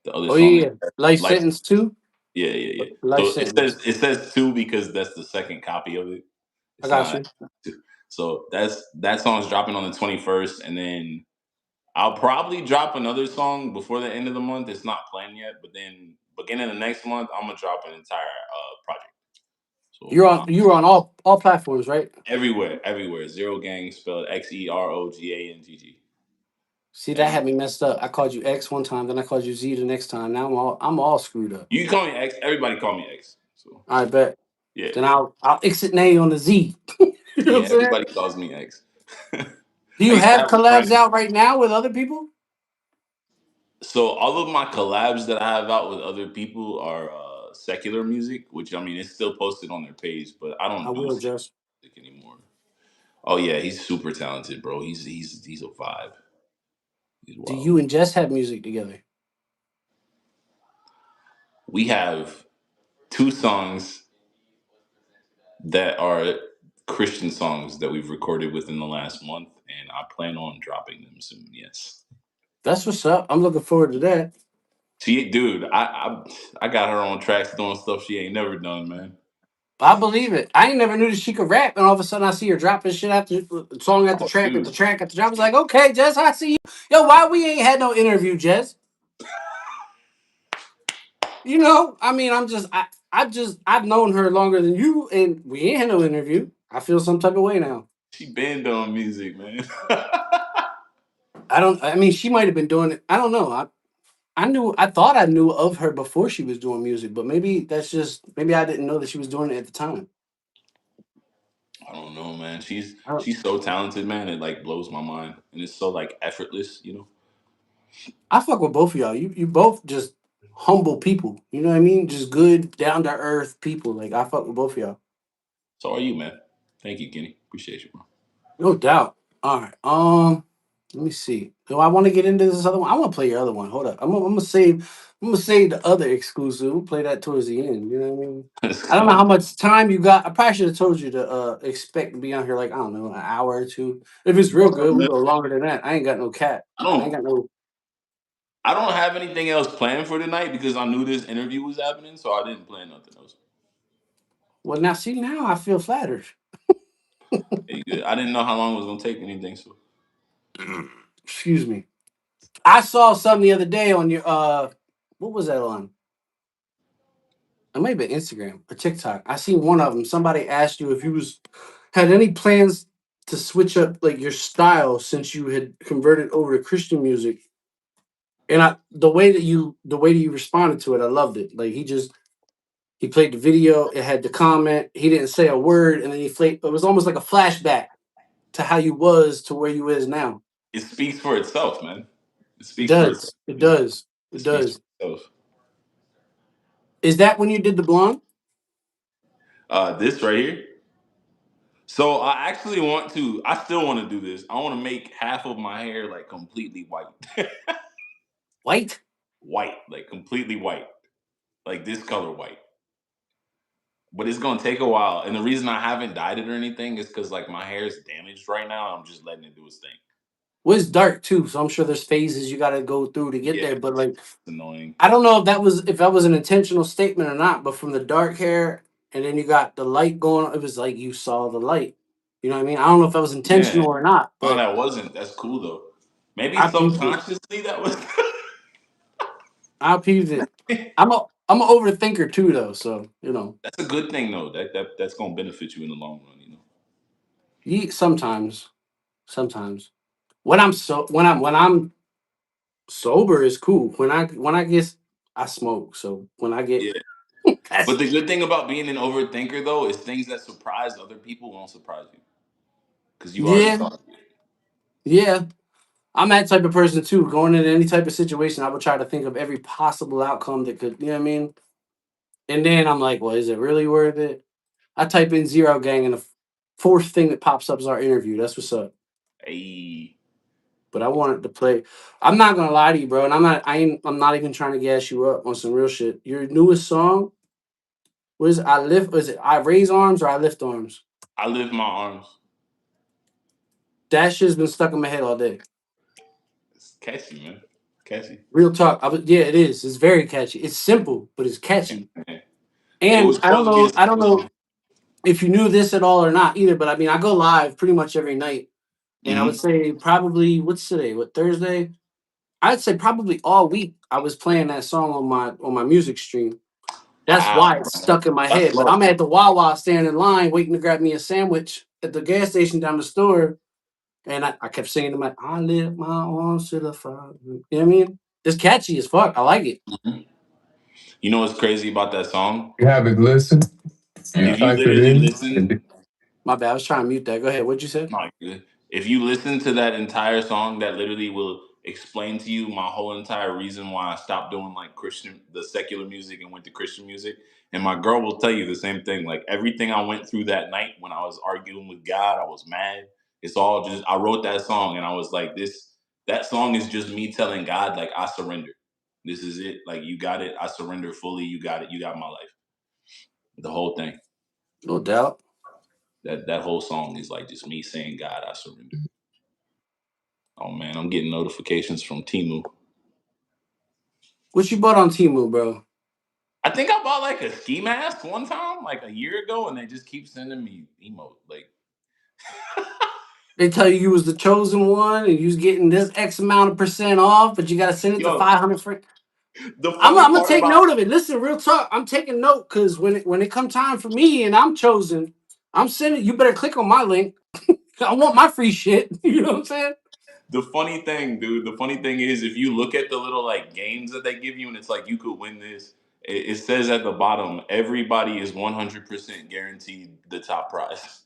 The other Oh song that yeah, you have. life Life. sentence two. Yeah. Life So sentence. it says two because that's the second copy of it. I It's got not you. two. So that song's dropping on the 21st, and then I'll probably drop another song before the end of the month. It's not planned yet, but then beginning of next month, I'm gonna drop an entire project. So You're on all platforms, right? everywhere. Xerogangg spelled Xerogangg. See, that And had me messed up. I called you X one time, then I called you Z the next time. Now I'm all screwed up. you can call me X. Everybody call me X. So I bet. yeah, Then I'll exit nay on the Z. You know what I'm yeah. saying? Everybody calls me X. Do I you used to have have a collabs friend. out right now with other people? So all of my collabs that I have out with other people are secular music, which I mean it's still posted on their page, but I I don't do will secular just. music anymore. Oh yeah, he's super talented, bro. He's a vibe. He's Do wild. you and Jess have music together? We have two songs that are Christian songs that we've recorded within the last month, and I plan on dropping them soon. Yes. That's what's up. I'm looking forward to that. Dude, I got her on tracks doing stuff she ain't never done, man. I believe it. I ain't never knew that she could rap, and all of a sudden I see her dropping shit after song after Oh, track after dude, track after track. I was like, okay, Jess, I see you. Yo, why we ain't had no interview, Jess? You know, I mean, I've known her longer than you, and we ain't had no interview. I feel some type of way now. she been doing music, man. I don't. I mean, she might have been doing it. I don't know. I thought I knew of her before she was doing music, but maybe that's just maybe I didn't know that she was doing it at the time. I don't know, man. She's I, don't- she's so talented, man. It like blows my mind, and it's so like effortless, you know. I fuck with both of y'all. You both just humble people. You know what I mean? Just good, down to earth people. Like I fuck with both of y'all. So are you, man. Thank you, Kenny. Appreciate you, bro. No doubt. All right. Let me see. Do I want to get into this other one? I want to play your other one. Hold up. I'm gonna save. I'm gonna save the other exclusive. We'll play that towards the end. You know what I mean? Let's I don't know go. how much time you got. I probably should have told you to expect to be on here like I don't know an hour or two. If it's real good, we go longer than that. I ain't got no cat. I I ain't don't got no. I don't have anything else planned for tonight because I knew this interview was happening, so I didn't plan nothing else. Well, now see now I feel flattered. Hey, you good? I didn't know how long it was gonna take anything, so Excuse me. I saw something the other day on your what was that on? It might be Instagram or TikTok. I seen one of them. Somebody asked you if you was had any plans to switch up like your style since you had converted over to Christian music. And the way that you responded to it, I loved it. Like he played the video, it had the comment, he didn't say a word, and then he played it was almost like a flashback to how you was to where you is now. it speaks for itself, man. It It speaks for itself. does. It You know, does. it It speaks does. for itself. Is that when you did the blonde? This right here. So I actually want to. I still want to do this. I want to make half of my hair like completely white, White? white, like completely white, like this color white. But it's gonna take a while, and the reason I haven't dyed it or anything is because like my hair is damaged right now. I'm just letting it do its thing. Well, it's dark too, so I'm sure there's phases you got to go through to get Yeah, there. But like, it's annoying. I don't know if that was an intentional statement or not. But from the dark hair, and then you got the light going, it was like you saw the light. You know what I mean? I don't know if that was Yeah, intentional or not, no, but that wasn't. That's cool though. Maybe I peeped it. subconsciously that was. I peeped it. I'm a overthinker too, though. So you know, That's a good thing though. That's gonna benefit you in the long run. You know. sometimes, sometimes when I'm sober is cool. When I get I smoke. So when I get Yeah. that's But the good thing about being an overthinker though is things that surprise other people won't surprise you because you already yeah thought of it. yeah. I'm that type of person too. Going into any type of situation, I would try to think of every possible outcome that could, you know what I mean? And then I'm like, well, is it really worth it? I type in Xerogangg and the fourth thing that pops up is our interview. That's what's up. Hey, But I wanted to play. I'm not gonna lie to you, bro, and I'm not even trying to gas you up on some real shit. Your newest song, what is it? I lift was it I raise arms or I lift arms? I lift my arms. That shit's been stuck in my head all day. It's catchy, man. Catchy. Real talk. Yeah, it is. It's very catchy. It's simple, but it's catchy. It And was supposed to be a I don't simple know song. if you knew this at all or not either, but I mean, I go live pretty much every night, and I would Hmm. say probably what's today? What Thursday? I'd say probably all week I was playing that song on my music stream. That's Wow, why it's stuck in my that's head. But love. I'm at the Wawa standing in line waiting to grab me a sandwich at the gas station down the store, and I kept singing to my I lift my arms to the fire. You know what I mean? It's catchy as fuck. I like it. Mhm. You know what's crazy about that song? You haven't listened, you If you type it literally in, listen, My bad. I was trying to mute that. Go ahead. What'd you say? not good. If you listen to that entire song, that literally will explain to you my whole entire reason why I stopped doing like the secular music and went to Christian music. And my girl will tell you the same thing. Like everything I went through that night when I was arguing with God, I was mad. It's all just I wrote that song and I was like, that song is just me telling God, like, I surrender. This is it. Like you got it. I surrender fully. You got it. You got my life. The whole thing. No doubt. That whole song is like just me saying, God, I surrender. Oh man, I'm getting notifications from Timu. What you bought on Temu, bro? I think I bought like a ski mask one time, like a year ago, and they just keep sending me emote. Like, They tell you was the chosen one and you was getting this X amount of percent off, but you got to send it to yo, 500 friends. the funny I'm gonna part take about note of it. Listen, real talk. I'm taking note because when it come time for me and I'm chosen, I'm sending. You better click on my link. I want my free shit. You know what I'm saying? the funny thing, dude. The funny thing is, if you look at the little like games that they give you, and it's like you could win this. It says at the bottom, everybody is 100% guaranteed the top prize.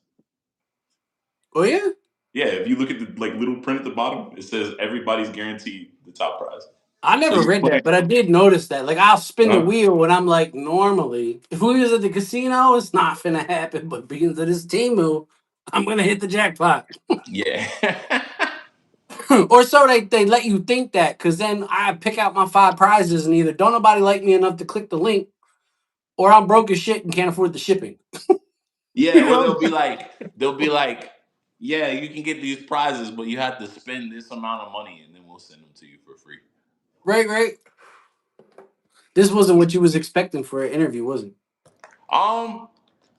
Oh yeah. Yeah, if you look at the like little print at the bottom, it says everybody's guaranteed the top prize. I So never you read play, that, but I did notice that. Like I'll spin the huh? wheel and I'm like, normally, if we was at the casino, it's not finna happen. But being that it's Temu, I'm gonna hit the jackpot. Yeah. Or so they let you think that, because then I pick out my five prizes and either don't nobody like me enough to click the link, or I'm broke as shit and can't afford the shipping. Yeah, You or know? they'll be like, yeah, you can get these prizes, but you have to spend this amount of money, and then we'll send them to you for free. Right, right. This wasn't what you was expecting for an interview, was it? Um,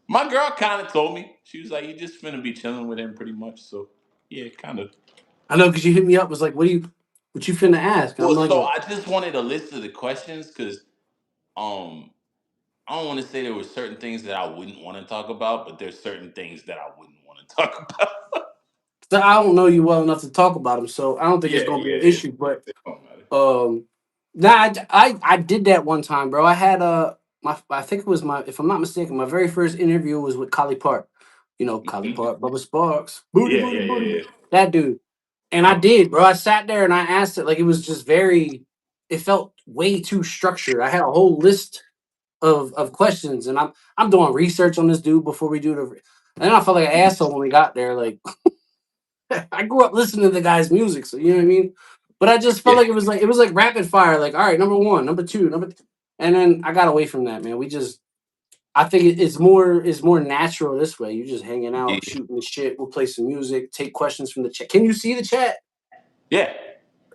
my girl kind of told me she was like, you just finna be chilling with him pretty much. So yeah, kind of. I know because you hit me up, was like, what you finna ask? And I'm Well, like, so I just wanted a list of the questions because um, I don't want to say there were certain things that I wouldn't want to talk about, but there's certain things that I wouldn't want to talk about. so I don't know you well enough to talk about them, so I don't think it's Yeah, gonna be yeah, an it, issue. But it don't matter. um, nah, I did that one time, bro. I had I think it was my, if I'm not mistaken, my very first interview was with Collie Park. You know, Collie Mhm. Park, Bubba Sparks, booty, Yeah, booty, yeah, yeah, booty. yeah. That dude. And I Uh-huh. did, bro. I sat there and I asked it like it was just very. It felt way too structured. I had a whole list of questions, and I'm doing research on this dude before we do the. And then I felt like an asshole when we got there. Like I grew up listening to the guy's music, so you know what I mean. But I just felt Yeah. like it was like rapid fire. Like all right, number one, number two, and then I got away from that, man. I think it's more natural this way. You're just hanging Yeah. out, shooting the shit. We'll play some music, take questions from the chat. Can you see the chat? Yeah.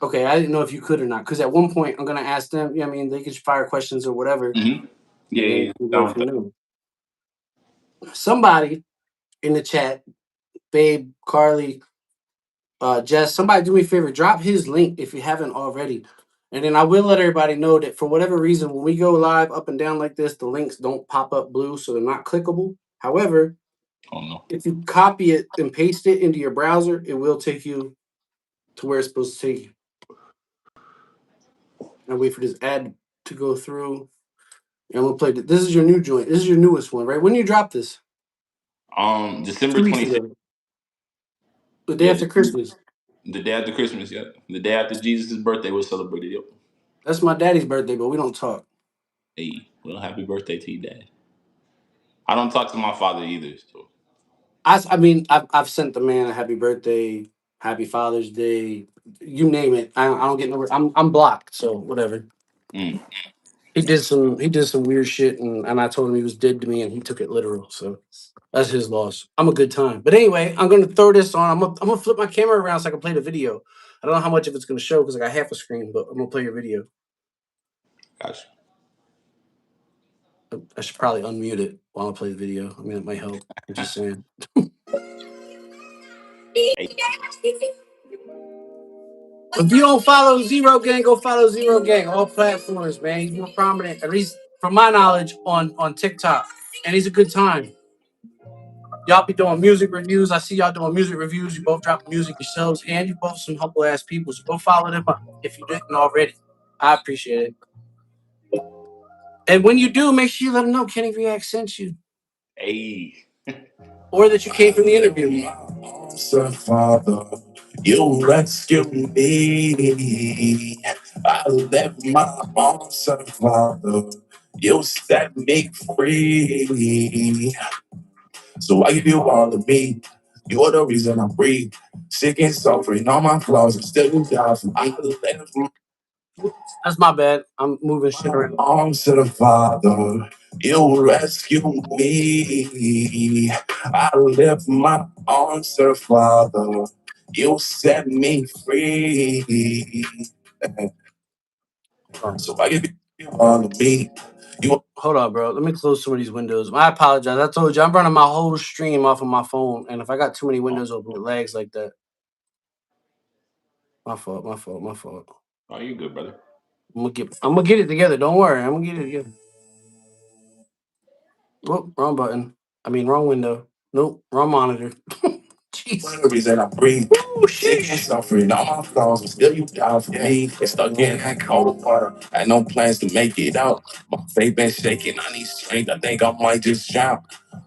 Okay, I didn't know if you could or not. Because at one point I'm gonna ask them. Yeah, I mean they could fire questions or whatever, Mm-hmm. Yeah. and then Yeah. we go Down with from that. there. Somebody in the chat, Babe, Carly, Jess, somebody do me a favor, drop his link if you haven't already. And then I will let everybody know that for whatever reason, when we go live up and down like this, the links don't pop up blue, so they're not clickable. However, Oh no. if you copy it and paste it into your browser, it will take you to where it's supposed to take you. And wait for this ad to go through. And we'll play. This is your new joint. This is your newest one, right? When you drop this? December 2 weeks 26th. ago. The day Yeah. after Christmas. The day after Christmas. Yeah. The day after Jesus' birthday was celebrated. Yep. That's my daddy's birthday, but we don't talk. Hey, well, happy birthday to you, Dad. I don't talk to my father either. So. I mean, I've sent the man a happy birthday, happy Father's Day, you name it. I don't get no. I'm blocked, so whatever. Mm. He did some weird shit, and I told him he was dead to me, and he took it literal. So that's his loss. I'm a good time. But anyway, I'm gonna throw this on. I'm gonna flip my camera around so I can play the video. I don't know how much of it's gonna show because I got half a screen, but I'm gonna play your video. Gotcha. I should probably unmute it while I play the video. I mean, it might help. I'm just saying. Hey. If you don't follow Xerogangg, go follow Xerogangg. All platforms, man. He's more prominent, at least from my knowledge, on TikTok. And he's a good time. Y'all be doing music reviews. I see y'all doing music reviews. You both dropping music yourselves, and you both some humble ass people. So go follow them up if you didn't already. I appreciate it. And when you do, make sure you let them know Kenny Reactz sent you. Hey. Or that you came from the interview. So, Father, you rescue me. I left my arms, so, Father, you set me free. So I give you all of me. You're the reason I breathe. Sick and suffering, all my flaws, I'm still down. I left my That's my bad. I'm moving shit around. arms to the Father. You rescue me. I lift my arms to the Father. You set me free. So I give you all of me. You Hold on, bro. Let me close some of these windows. I apologize. I told you I'm running my whole stream off of my phone, and if I got too many windows open, it lags like that. My fault. My fault. My fault. Oh, you good, brother. I'm gonna get it together. Don't worry. I'm gonna get it together. Oh, wrong button. I mean, wrong window. Nope, wrong monitor. Jeez. the reason I breathe. Oh, Sick and suffering, all my flaws, but still you died for me. Stuck in that cold water, had no plans to make it out. My faith been shaking, I need strength, I think I might just drown.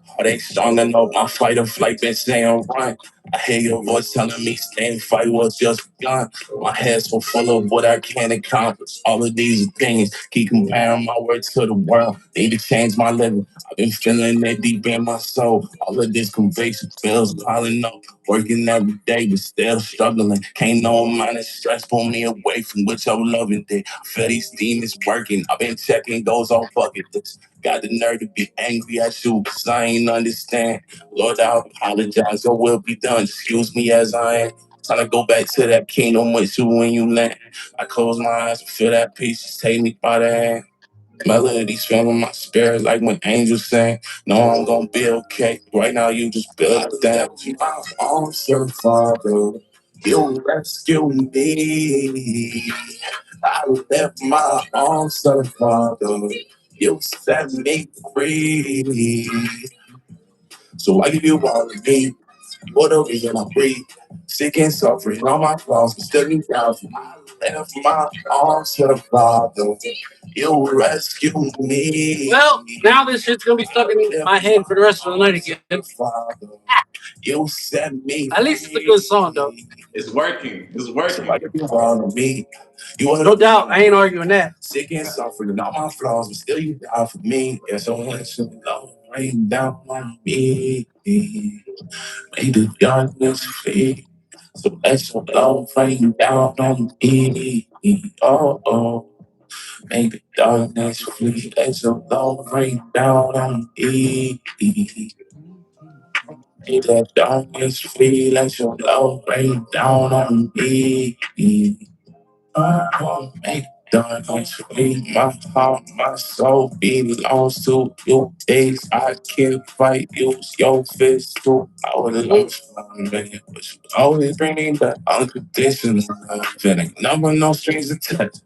Heartache strong enough, my fight or flight been saying run. I hear your voice telling me stay and fight was just begun. My head's so full of what I can't accomplish. All of these opinions keep comparing my words to the world. Need to change my living. I've been feeling that deep in my soul. All of this conviction feels piling up. Working every day, but still struggling. Can't no amount of stress pull me away from what your loving did. I feel these demons working. I've been checking those on bucket lists. Got the nerve to be angry at you, cause I ain't understand. Lord, I apologize, your will be done. Excuse me as I am. Trying to go back to that kingdom with you when you land. I close my eyes and feel that peace just take me by the hand. Melodies filling my spirit like when angels sing. No, I'm gonna be okay. Right now, you just build that. My arms, your Father. You rescue me. I left my arms, your Father. You set me free. So I give you all of me. You're the reason I breathe. Sick and suffering, all my flaws, but still you down. I left my arms to the Father. You rescue me. Well, now this shit's gonna be stuck in my head for the rest of the night again. Father, You set me At least it's a good song, though. It's working. It's working. Like if you want me, you want No doubt. I ain't arguing that. sick and suffering all my flaws, but still you die for me. Yeah, so let your love rain down on me. Make the darkness fade. So let your love rain down on me. Oh, oh. Make the darkness flee. Let your love rain down on me. Make the darkness flee. Let your love rain down on me. Make darkness flee. My heart, my soul belongs to you. Days I can't fight. Use your fist to. I would have lost my man, but you always bring me back unconditional love. And ain't number no strings attached.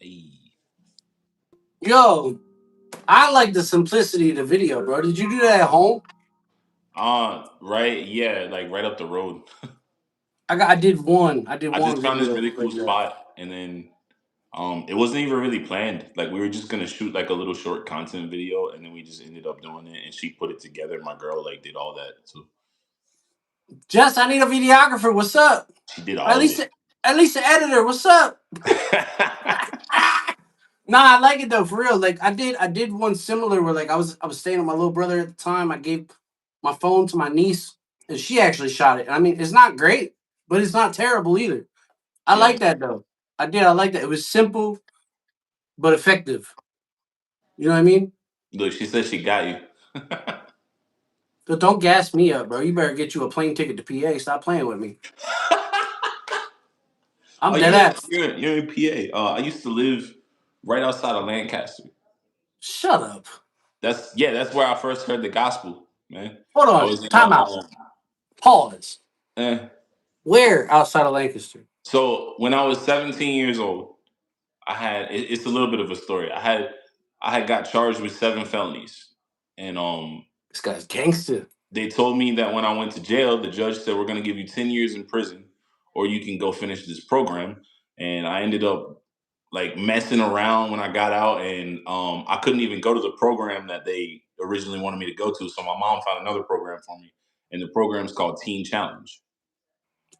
Hey. Yo, I like the simplicity of the video, bro. Did you do that at home? Right, yeah, like right up the road. I did one. I did I just one found this video really cool like that. spot, and then it wasn't even really planned. Like we were just gonna shoot like a little short content video, and then we just ended up doing it. And she put it together. My girl like did all that, so Jess, I need a videographer. What's up? she did At all of least, at least the editor. What's up? it. Nah, I like it though, for real. Like I did one similar where like I was staying with my little brother at the time. I gave my phone to my niece, and she actually shot it. I mean, it's not great, but it's not terrible either. I Yeah, like that though. I did. I like that. It was simple but effective. You know what I mean? look, she said she got you. But don't gas me up, bro. You better get you a plane ticket to PA. Stop playing with me. I'm Oh, dead ass. you're in PA. I used to live right outside of Lancaster. Shut up. That's where I first heard the gospel, man. Hold I on. was in Time out. Pause. eh. Where outside of Lancaster? So when I was 17 years old, it's a little bit of a story. I had got charged with 7 felonies, and This guy's gangster. they told me that when I went to jail, the judge said we're going to give you 10 years in prison, or you can go finish this program. And I ended up like messing around when I got out, and I couldn't even go to the program that they originally wanted me to go to. So my mom found another program for me, and the program's called Teen Challenge.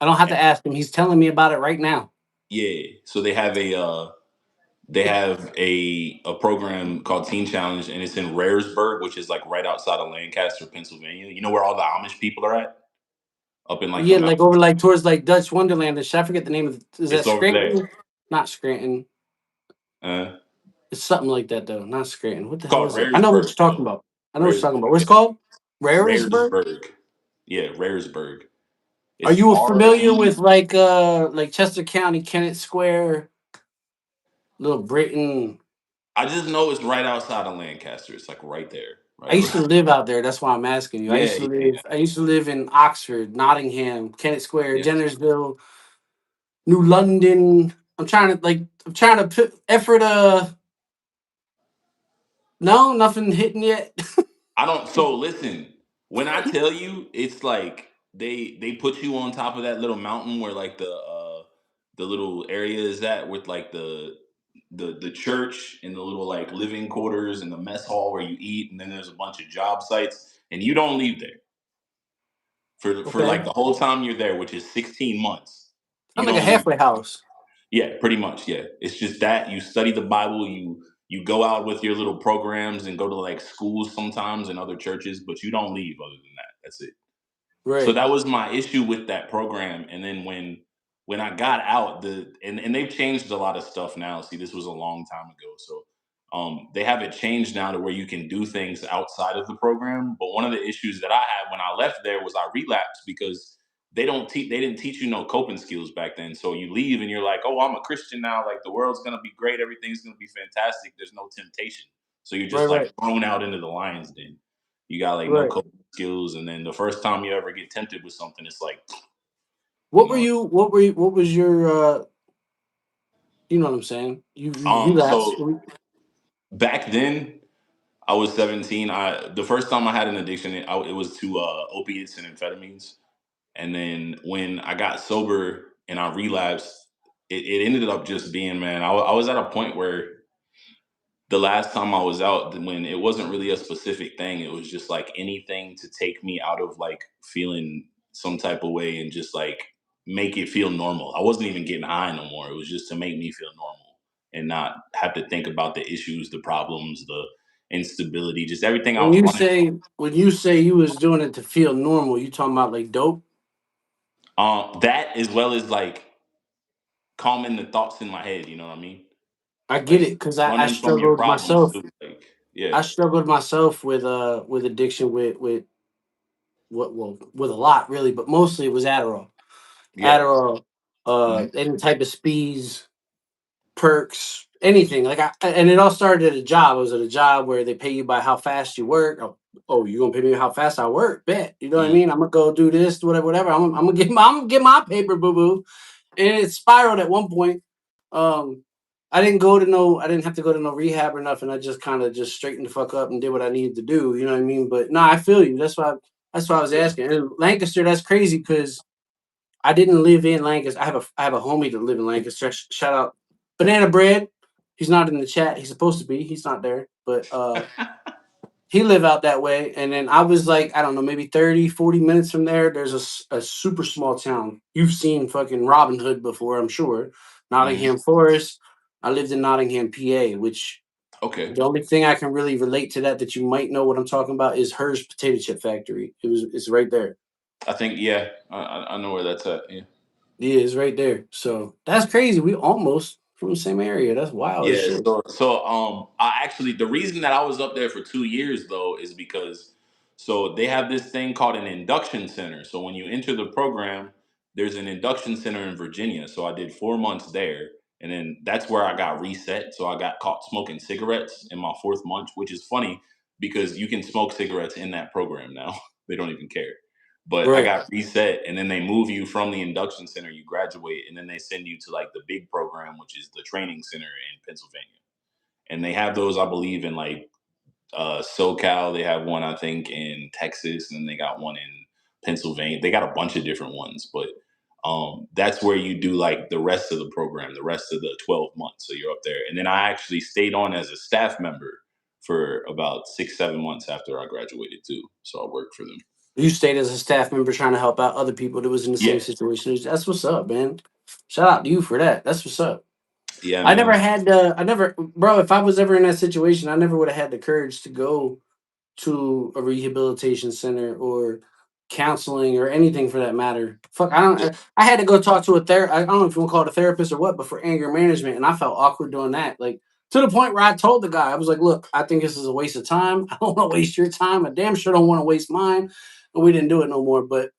I don't have to ask him. He's telling me about it right now. Yeah, so they have a program called Teen Challenge, and it's in Raresburg, which is like right outside of Lancaster, Pennsylvania. You know where all the Amish people are at? Up in like the Yeah, like over mountains. like towards like Dutch Wonderland. I forget the name of it. Is that It's over there. Scranton? Not Scranton. Uh, It's something like that though. Not Scranton. What the it's hell called is it? I know what you're Raresburg, talking though. about. I know what you're talking about. Raresburg. What's it called? Raresburg? Raresburg. Yeah, Raresburg. Are It's you R familiar E. with like Chester County, Kennett Square, Little Britain? I just know it's right outside of Lancaster. It's like right there. I Right. used to live out there. That's why I'm asking you. Yeah, yeah, I used to live in Oxford, Nottingham, Kennett Square, yeah. Jennersville, New London. I'm trying to put effort. No, nothing hitting yet. I don't. So listen, when I tell you, it's like they put you on top of that little mountain where like the little area is at with like the church and the little like living quarters and the mess hall where you eat, and then there's a bunch of job sites, and you don't leave there for Okay, like the whole time you're there, which is 16 months. You sounds like a don't leave. halfway house. Yeah, pretty much. Yeah, it's just that you study the Bible, you go out with your little programs and go to like schools sometimes and other churches, but you don't leave other than that. That's it. So Right. that was my issue with that program. And then when I got out, and they've changed a lot of stuff now. See, this was a long time ago. So they have it changed now to where you can do things outside of the program. But one of the issues that I had when I left there was I relapsed because they didn't teach you no coping skills back then. So you leave and you're like, oh, I'm a Christian now. Like the world's gonna be great, everything's gonna be fantastic. There's no temptation. So you're Right. just like Right. thrown out into the lion's den. You got like no Right. coping skills, and then the first time you ever get tempted with something, it's like, you What were know. you? What were you? What was your? You know what I'm saying? You relapsed. So back then, I was 17. The first time I had an addiction, it was to opiates and amphetamines. And then when I got sober and I relapsed, it ended up just being, man, I was at a point where the last time I was out, when it wasn't really a specific thing, it was just like anything to take me out of like feeling some type of way and just like make it feel normal. I wasn't even getting high no more. It was just to make me feel normal and not have to think about the issues, the problems, the instability, just everything I When was you running. say you was doing it to feel normal, you talking about like dope? That as well as like calming the thoughts in my head. You know what I mean? I get Like it because I running from your struggled problems myself. too. Like, yeah, I struggled myself with addiction with what well with a lot really, but mostly it was Adderall. yeah. Adderall, Mhm. any type of speeds, perks, anything. Like and it all started at a job. I was at a job where they pay you by how fast you work. Oh, you gonna pay me how fast I work? Bet. You know what I Mm. mean? I'm gonna go do this, whatever, whatever. I'm gonna get my paper, boo boo. And it spiraled at one point. Um, I didn't have to go to no rehab or nothing. I just kind of just straightened the fuck up and did what I needed to do. You know what I mean? But no, I feel you. That's why I was asking. And Lancaster, that's crazy because I didn't live in Lancaster. I have a homie that live in Lancaster. Shout out Banana Bread. He's not in the chat. He's supposed to be. He's not there. But he live out that way. And then I was like, I don't know, maybe 30, 40 minutes from there. There's a super small town. You've seen fucking Robin Hood before, I'm sure. Mhm. Nottingham Forest. I lived in Nottingham, PA, which Okay. the only thing I can really relate to that you might know what I'm talking about is Hers Potato Chip Factory. It's right there. I think, yeah, I know where that's at. Yeah. Yeah, it's right there. So that's crazy. We almost from the same area. That's wild as Yeah, shit. I actually, the reason that I was up there for 2 years though is because so they have this thing called an induction center. So when you enter the program, there's an induction center in Virginia. So I did 4 months there, and then that's where I got reset. So I got caught smoking cigarettes in my fourth month, which is funny because you can smoke cigarettes in that program now. They don't even care. But I Right. got reset, and then they move you from the induction center, you graduate, and then they send you to like the big program, which is the training center in Pennsylvania. And they have those, I believe, in like SoCal. They have one, I think, in Texas, and then they got one in Pennsylvania. They got a bunch of different ones, but that's where you do like the rest of the program, the rest of the 12 months. So you're up there. And then I actually stayed on as a staff member for about 6, 7 months after I graduated too. So I worked for them. You stayed as a staff member trying to help out other people that was in the Yeah. same situation. That's what's up, man. Shout out to you for that. That's what's up. Yeah, man. Bro, if I was ever in that situation, I never would have had the courage to go to a rehabilitation center or counseling or anything for that matter. Fuck, I had to go talk to I don't know if you want to call it a therapist or what, but for anger management, and I felt awkward doing that. Like to the point where I told the guy, I was like, "Look, I think this is a waste of time. I don't want to waste your time. I damn sure don't want to waste mine." And we didn't do it no more. But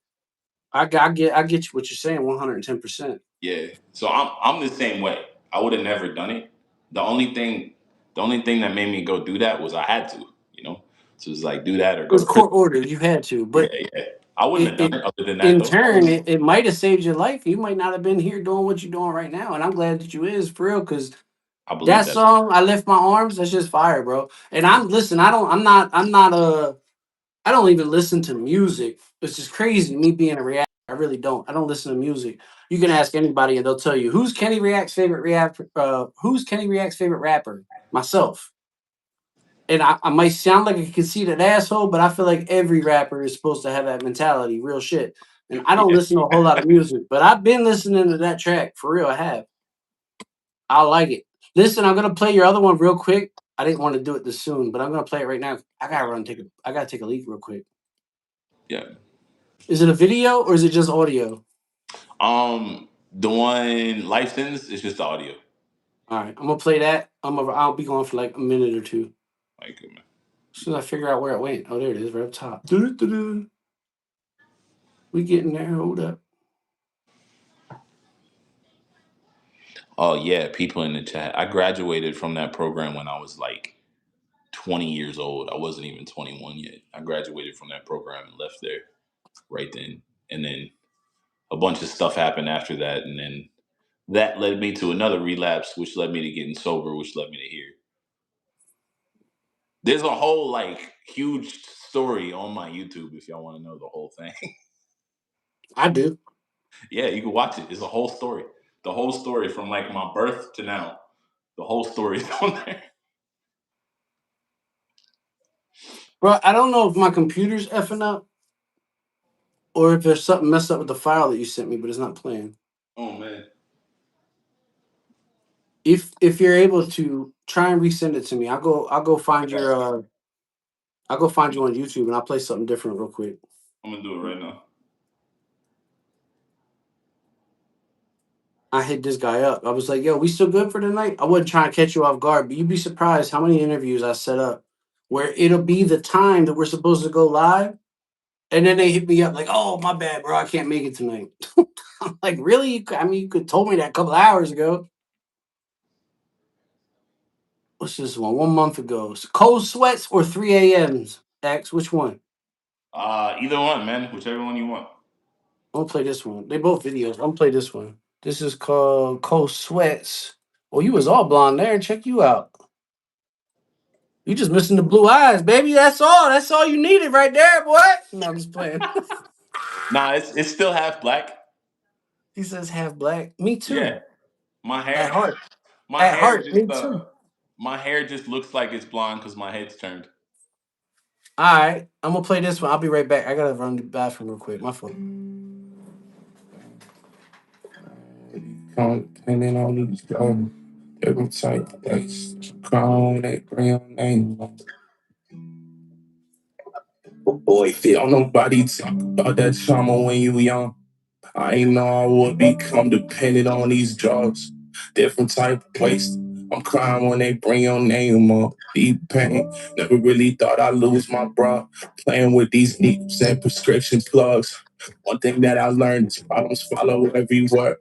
I get you what you're saying, 110%. Yeah. So I'm the same way. I would have never done it. The only thing the only thing that made me go do that was I had to, you know. So it's like do that or It go was to prison. court ordered. You had to, Yeah, but yeah. I wouldn't have it done it other than that in though. turn, it might have saved your life. You might not have been here doing what you're doing right now. And I'm glad that you is for real, because I believe that that. song, I Lift My Arms, that's just fire, bro. And I don't even listen to music. It's just crazy me being a reactor. I really don't. I don't listen to music. You can ask anybody and they'll tell you who's Kenny React's favorite rapper? Myself. And I might sound like a conceited asshole, but I feel like every rapper is supposed to have that mentality, real shit. And I don't Yeah. listen to a whole lot of music, but I've been listening to that track for real. I have. I like it. Listen, I'm gonna play your other one real quick. I didn't want to do it this soon, but I'm gonna play it right now. I gotta take a leak real quick. Yeah. Is it a video or is it just audio? The one Life Sentence is just the audio. All right, I'm gonna play that. I'll be going for like a minute or two. Like As soon as I figure out where it went. Oh, there it is, right up top. Doo-doo-doo-doo. We getting there. Hold up. oh yeah, people in the chat. I graduated from that program when I was like 20 years old. I wasn't even 21 yet. I graduated from that program and left there right then. And then a bunch of stuff happened after that. And then that led me to another relapse, which led me to getting sober, which led me to here. There's a whole like huge story on my YouTube if y'all want to know the whole thing. I do. Yeah, you can watch it. It's a whole story. The whole story from like my birth to now. The whole story is on there. Bro, I don't know if my computer's effing up or if there's something messed up with the file that you sent me, but it's not playing. Oh man. If you're able to try and resend it to me, I'll go find your I'll go find you on YouTube and I'll play something different real quick. I'm gonna do it right now. I hit this guy up. I was like, yo, we still good for tonight? I wasn't trying to catch you off guard, but you'd be surprised how many interviews I set up where it'll be the time that we're supposed to go live. And then they hit me up like, oh, my bad, bro. I can't make it tonight. I'm like, really? I mean, you could told me that a couple hours ago. What's this one? 1 month ago. Cold sweats or 3 a.m.s? X, which one? Either one, man. Whichever one you want. I'm gonna play this one. They both videos. I'm gonna play this one. This is called Cold Sweats. Oh, you was all blonde there. Check you out. You just missing the blue eyes, baby. That's all. That's all you needed right there, boy. No, I'm just playing. Nah, it's still half black. He says half black. Me Yeah. too. My At hair heart. my At hair heart, me just too. my hair just looks like it's blonde because my head's turned. All right, I'm gonna play this one. I'll be right back. I gotta run to the bathroom real quick. My phone. Depending on these every type of place. Crown that real name. Oh boy, feel nobody talk about that trauma when you young. I ain't know I would become dependent on these drugs. Different type of place. I'm crying when they bring your name up. Deep pain. Never really thought I'd lose my bro. Playing with these needles and prescription plugs. One thing that I learned is problems follow every word.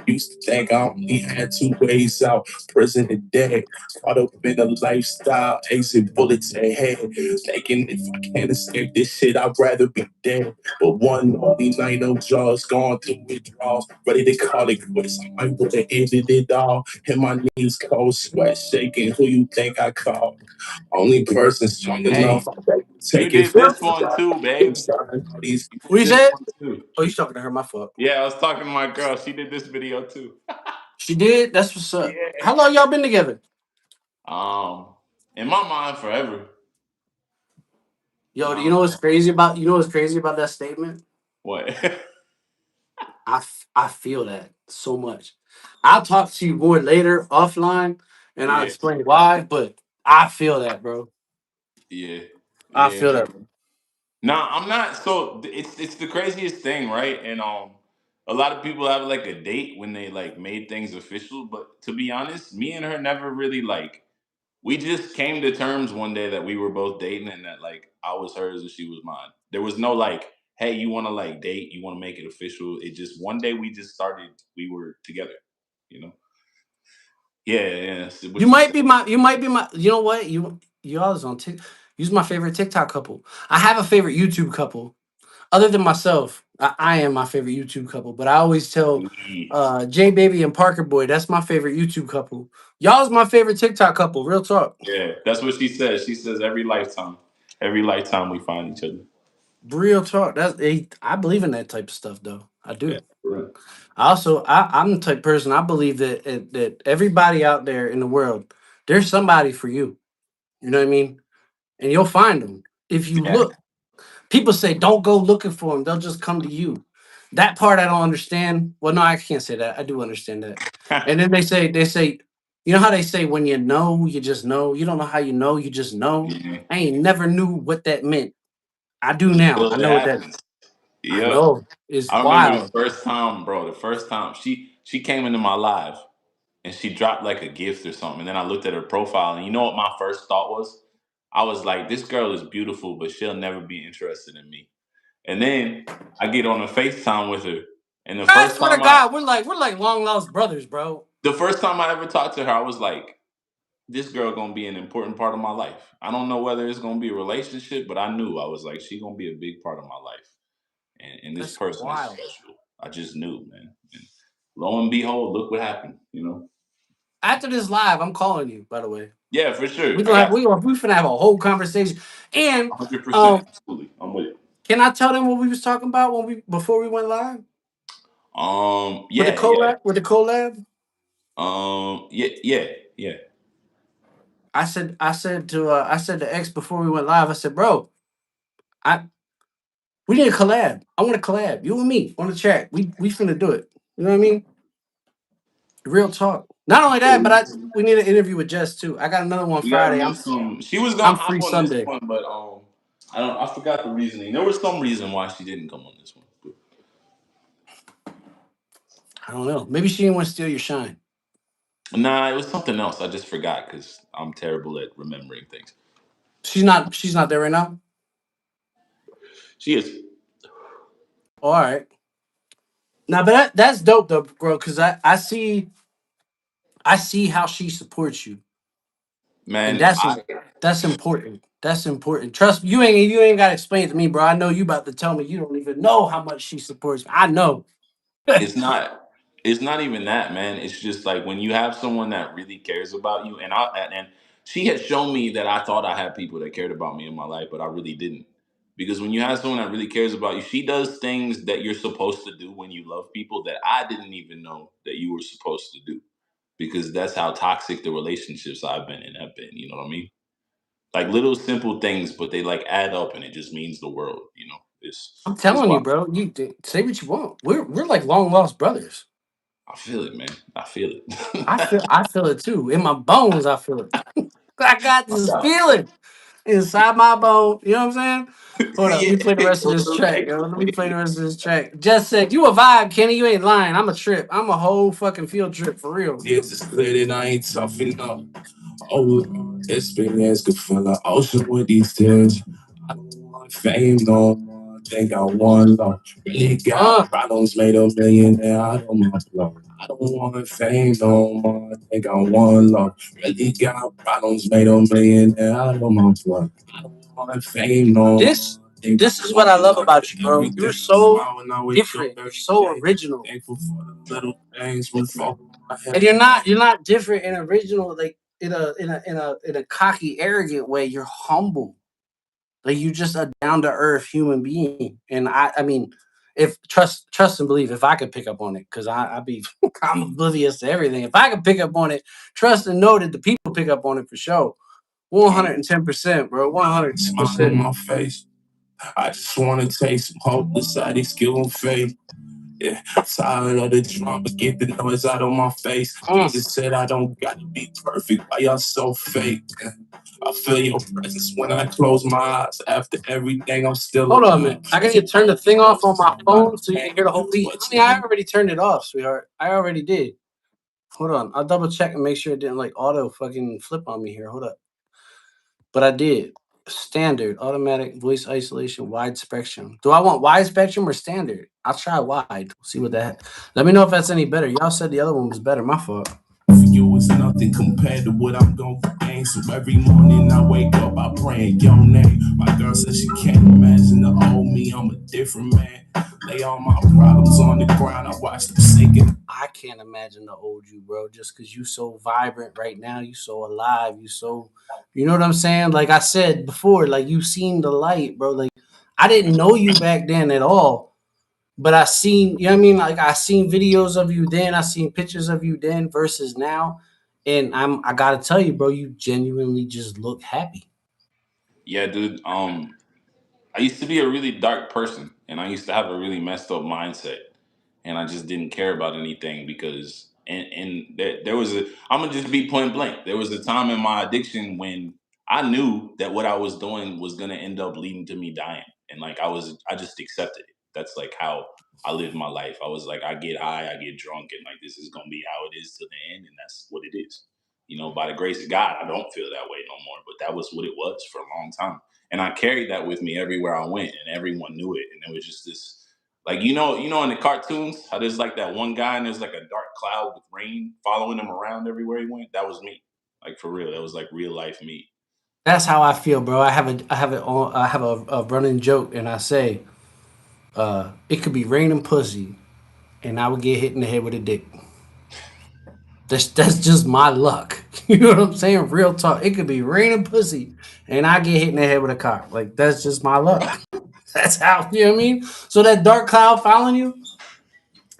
Used to think I only had two ways out, prison and dead. Caught up in a lifestyle, exit bullets ahead. Thinking if I can't escape this shit, I'd rather be dead. But one only night of jaws, gone through withdrawals, ready to call it quits. I might would have ended it all. And my knees cold, sweat shaking. Who you think I called? Only person strong Hey, enough. I you take it did from this one too, babe. these. You What did you this said? one too. Oh, you talking to her? My fault. Yeah, I was talking to my girl. She did this video too. She did. That's what's up. Yeah. How long y'all been together? Um, in my mind, forever. Yo, do you Um, know what's crazy about that statement? what? I feel that so much. I'll talk to you more later offline, and I'll Yeah, explain why. But I feel that, bro. yeah, I yeah. feel that, bro. Nah, I'm not. So it's the craziest thing, right? And a lot of people have like a date when they like made things official. But to be honest, me and her never really like. We just came to terms one day that we were both dating and that like I was hers and she was mine. There was no like, hey, you want to like date? You want to make it official? It just one day we just started. We were together, you know. Yeah, yeah. You Which is might be my. You might be my. You know what? You all is on Tik. You's my favorite TikTok couple. I have a favorite YouTube couple. Other than myself, I am my favorite YouTube couple. But I always tell yeah, J Baby and Parker Boy, that's my favorite YouTube couple. Y'all's my favorite TikTok couple. Real talk. yeah. That's what she says. She says every lifetime we find each other. Real talk. I believe in that type of stuff though. I Yeah, do. for real. I'm the type of person I believe that everybody out there in the world, there's somebody for you. You know what I mean? And you'll find them if you Yeah. look. People say don't go looking for them; they'll just come to you. That part I don't understand. Well, no, I can't say that. I do understand that. And then they say, you know how they say when you know, you just know. You don't know how you know, you just know. Yeah. I ain't never knew what that meant. I do now. Until I it know what that. happens. I Yep. know. It's I remember the wild. first time, bro. The first time she came into my live and she dropped like a gift or something. And then I looked at her profile, and you know what my first thought was? I was like, this girl is beautiful, but she'll never be interested in me. And then I get on a FaceTime with her, and I swear to God, we're like long lost brothers, bro. the first time I ever talked to her, I was like, this girl gonna be an important part of my life. I don't know whether it's gonna be a relationship, but I knew I was like, she gonna be a big part of my life. And this That's person is wild. special. I just knew, man. And lo and behold, look what happened. You know? After this live, I'm calling you. By the way, Yeah, for sure. we I gonna have got we gonna have a whole conversation. And 100%. Absolutely, I'm with it. Can I tell them what we was talking about before we went live? With the Yeah, yeah. collab? With the collab? Yeah. I said to X before we went live, I said, bro, we need a collab. I want a collab. You and me on the track. We finna do it. You know what I mean? Real talk. Not only that, but we need an interview with Jess too. I got another one We gotta Friday. make some. She was I'm gonna free hop on this Sunday. one, but I forgot the reasoning. There was some reason why she didn't come on this one. I don't know. Maybe she didn't want to steal your shine. Nah, it was something else. I just forgot because I'm terrible at remembering things. She's not there right now. She is. Oh, all right. Now, but that's dope though, bro. Because I see how she supports you, and Man, that's important. That's important. Trust me, you ain't got to explain to me, bro. I know you about to tell me you don't even know how much she supports me. I know. it's not even that, man. It's just like when you have someone that really cares about you, and she had shown me that I thought I had people that cared about me in my life, but I really didn't. Because when you have someone that really cares about you, she does things that you're supposed to do when you love people that I didn't even know that you were supposed to do. Because that's how toxic the relationships I've been in have been. You know what I mean? Like little simple things, but they like add up, and it just means the world. You know, I'm it's telling you, wild. bro. You say what you want. We're like long lost brothers. I feel it, man. I feel it. I feel it too. In my bones, I feel it. I got this Yeah. feeling inside my bone. You know what I'm saying? Hold up, let Yeah, me play the rest of this track, yo. Let me play the rest of this track. Just said, you a vibe, Kenny. You ain't lying. I'm a trip. I'm a whole fucking field trip for real. Yes, it's clear that I ain't toughen up. Oh, experience could fill an ocean with these tears. I don't want fame no more. Think I want love. Really got problems, made a millionaire out of my blood. I don't want fame no more. Think I want love. Really got problems, made a millionaire out of my blood. I don't want fame no more. This is what I love about you, bro. You're so different. You're so original. Thankful for the little things from folk. And you're not different and original like in a cocky, arrogant way. You're humble. Like you just a down to earth human being. And I mean, if trust and believe, if I could pick up on it, because I be I'm oblivious to everything. If I could pick up on it, trust and know that the people pick up on it for sure. 110%, bro. Smile on 110%. my face. I just wanna take some hope beside these skill and faith. Yeah, tired of the drama, get the noise out of my face. Jesus said I don't gotta be perfect. Why y'all so fake? Yeah. I feel your presence when I close my eyes. After everything, I'm still. Hold on, man. I gotta turn the thing off on my phone so you can hear the whole beat. I mean, I already turned it off, sweetheart. I already did. Hold on. I'll double check and make sure it didn't like auto fucking flip on me here. Hold up. But I did. Standard, automatic voice isolation, wide spectrum. Do I want wide spectrum or standard? I'll try wide. See what that. Let me know if that's any better. Y'all said the other one was better. My fault. For you, it's nothing compared to what I'm going to gain. So every morning I wake up, I praying your name. My girl says she can't imagine the old me. I'm a different man. Lay all my problems on the ground. I watch them sinking. I can't imagine the old you, bro. Just because you so vibrant right now, you so alive, you know what I'm saying? Like I said before, like you seen the light, bro. Like I didn't know you back then at all, but I seen, you know what I mean? Like I seen videos of you then, I seen pictures of you then versus now, and I gotta tell you, bro, you genuinely just look happy. Yeah, dude. I used to be a really dark person, and I used to have a really messed up mindset, and I just didn't care about anything because, there was a. I'm gonna just be point blank. There was a time in my addiction when I knew that what I was doing was gonna end up leading to me dying, and like I just accepted it. That's like how I lived my life. I was like, I get high, I get drunk, and like this is gonna be how it is to the end, and that's what it is. You know, by the grace of God, I don't feel that way no more. But that was what it was for a long time, and I carried that with me everywhere I went, and everyone knew it, and it was just this. Like in the cartoons, how there's like that one guy and there's like a dark cloud with rain following him around everywhere he went. That was me, like for real. That was like real life me. That's how I feel, bro. I have a running joke, and I say, it could be raining pussy, and I would get hit in the head with a dick. That's just my luck. You know what I'm saying? Real talk. It could be raining pussy, and I get hit in the head with a cock. Like that's just my luck. That's how, you know what I mean? So that dark cloud following you,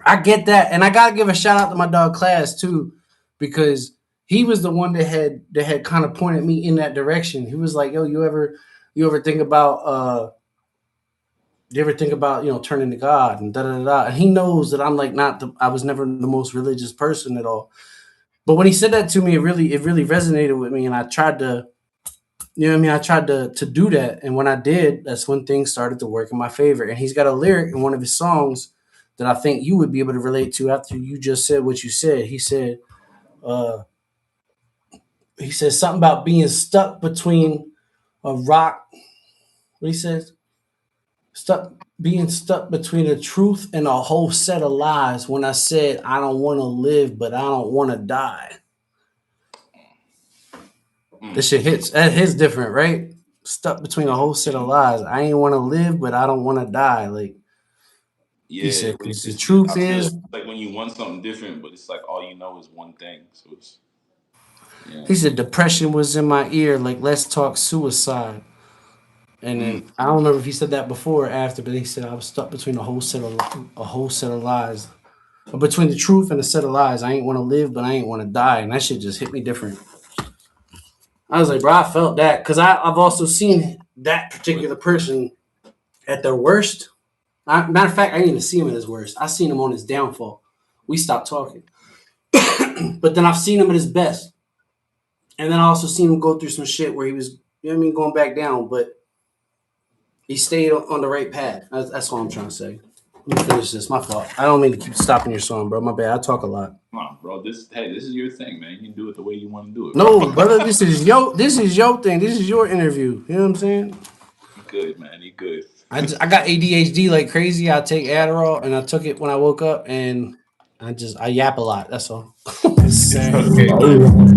I get that. And I gotta give a shout out to my dog Class too, because he was the one that had kind of pointed me in that direction. He was like, yo, you ever think about you ever think about, you know, turning to God and da da da. And he knows that I'm like not the I was never the most religious person at all. But when he said that to me, it really resonated with me, and I tried to, you know what I mean? I tried to do that. And when I did, that's when things started to work in my favor. And he's got a lyric in one of his songs that I think you would be able to relate to after you just said what you said. Uh, he says something about being stuck between a rock. What he says? Being stuck between the truth and a whole set of lies when I said I don't want to live, but I don't want to die. This shit hits. That hits different, right? Stuck between a whole set of lies. I ain't want to live, but I don't want to die. Like he Yeah, said, because the I truth feel is, like when you want something different, but it's like all you know is one thing. So it's yeah. he said depression was in my ear. Like let's talk suicide. And Mm, then I don't remember if he said that before or after, but he said I was stuck between a whole set of lies. Or between the truth and a set of lies. I ain't want to live, but I ain't want to die. And that shit just hit me different. I was like, bro, I felt that because I've also seen that particular person at their worst. Matter of fact, I didn't even see him at his worst. I seen him on his downfall. We stopped talking. But then I've seen him at his best. And then I also seen him go through some shit where he was, you know what I mean, going back down. But he stayed on the right path. That's all I'm trying to say. Let me finish this. My fault. I don't mean to keep stopping your song, bro. My bad. I talk a lot. come on, bro. This is your thing, man. You can do it the way you want to do it, bro. No, brother, this is your thing. This is your interview. You know what I'm saying? You good, man. You good. I got ADHD like crazy. I take Adderall, and I took it when I woke up, and I yap a lot. That's all. Okay,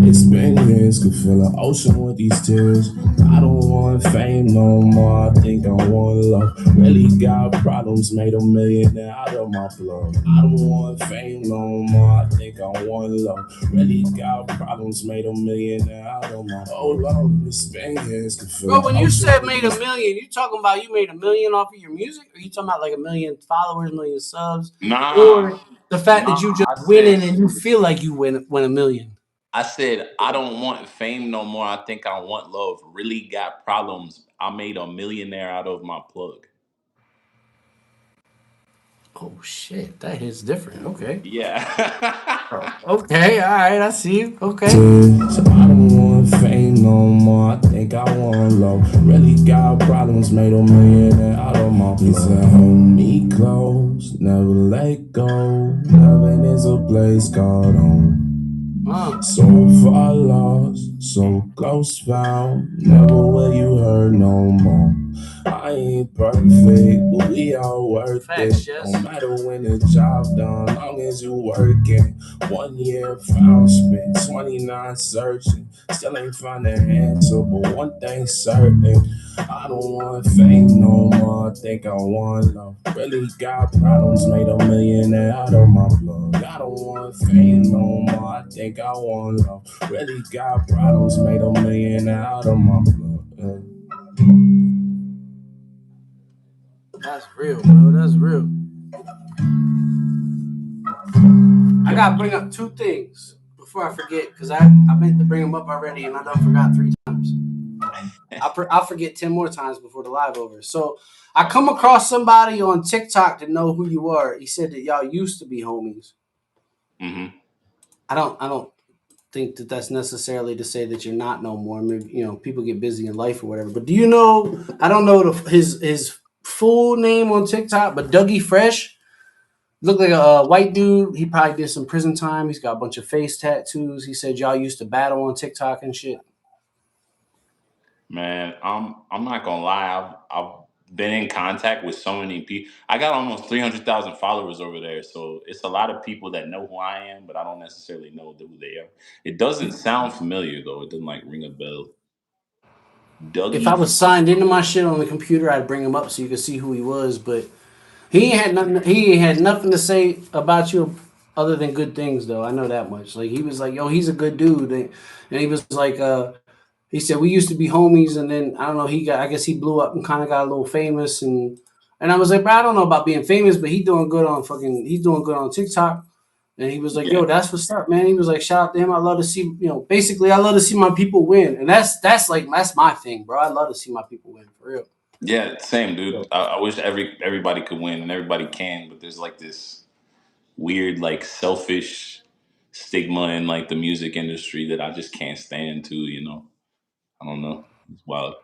It's been years, could fill an ocean with these tears. I don't want fame no more, I think I want love. Really got problems, made a millionaire out of my blood. I don't want fame no more, I think I want love. Really got problems, made a millionaire out of my love. It's been years, could fill Bro, when you said made $1 million, you talking about you made $1 million off of your music, or you talking about like 1 million followers, 1 million subs, nah, or the fact that you just I winning said and you feel like you win $1 million? I don't want fame no more. I think I want love. Really got problems. I made a millionaire out of my plug. Oh shit, that hits different. Okay. Yeah. Okay, all right, I see you. Okay. So I don't want fame no more, I think I want love. Really got problems, made a millionaire out of my blood. He said, hold me close, never let go. Heaven is a place called home. So far lost, so close found. Never will you hurt no more. I ain't perfect, but we all worth Facts, it. yes. No matter when the job done, long as you working. 1 year found, spent 29 searching. Still ain't found an answer, but one thing's certain. I don't want fame no more, I think I want love. Really got problems, made a millionaire out of my blood. I don't want fame no more, I think I want love. Really got problems, made a millionaire out of my blood. That's real, bro. That's real. I gotta bring up 2 things before I forget, because I meant to bring them up already, and I done forgot 3 times. I'll forget 10 more times before the live over. So I come across somebody on TikTok to know who you are. He said that y'all used to be homies. Mm-hmm. I don't think that that's necessarily to say that you're not no more. Maybe, you know, people get busy in life or whatever. But do you know? I don't know his full name on TikTok, but Dougie Fresh looked like a white dude. He probably did some prison time. He's got a bunch of face tattoos. He said y'all used to battle on TikTok and shit. Man, I'm not gonna lie. I've been in contact with so many people. I got almost 300,000 followers over there, so it's a lot of people that know who I am, but I don't necessarily know who they are. It doesn't sound familiar though. It doesn't like ring a bell. If I Dougie. was signed into my shit on the computer, I'd bring him up so you could see who he was. But he ain't had nothing. He ain't had nothing to say about you other than good things, though. I know that much. Like he was like, "Yo, he's a good dude," and he was like, he said we used to be homies, and then I don't know. I guess he blew up and kind of got a little famous, and And I was like, bro, I don't know about being famous, but he's doing good on TikTok. And he was like, Yeah. yo, that's what's up, man. He was like, shout out to him. I love to see, basically I love to see my people win. And that's my thing, bro. I love to see my people win for real. Yeah, same, dude. So, I wish everybody could win, and everybody can, but there's like this weird, like selfish stigma in like the music industry that I just can't stand too, I don't know. It's wild.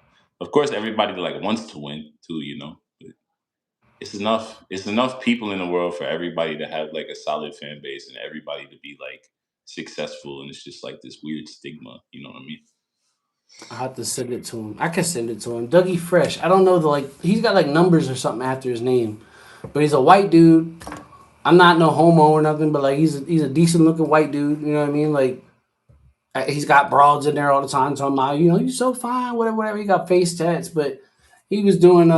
Of course everybody like wants to win too, But it's enough people in the world for everybody to have like a solid fan base and everybody to be like successful, and it's just like this weird stigma, you know what I mean? I have to send it to him. I can send it to him. Dougie Fresh. I don't know he's got like numbers or something after his name. But he's a white dude. I'm not no homo or nothing, but like he's a decent looking white dude. You know what I mean? Like he's got broads in there all the time talking about, you're so fine, whatever. He got face tats, but he was doing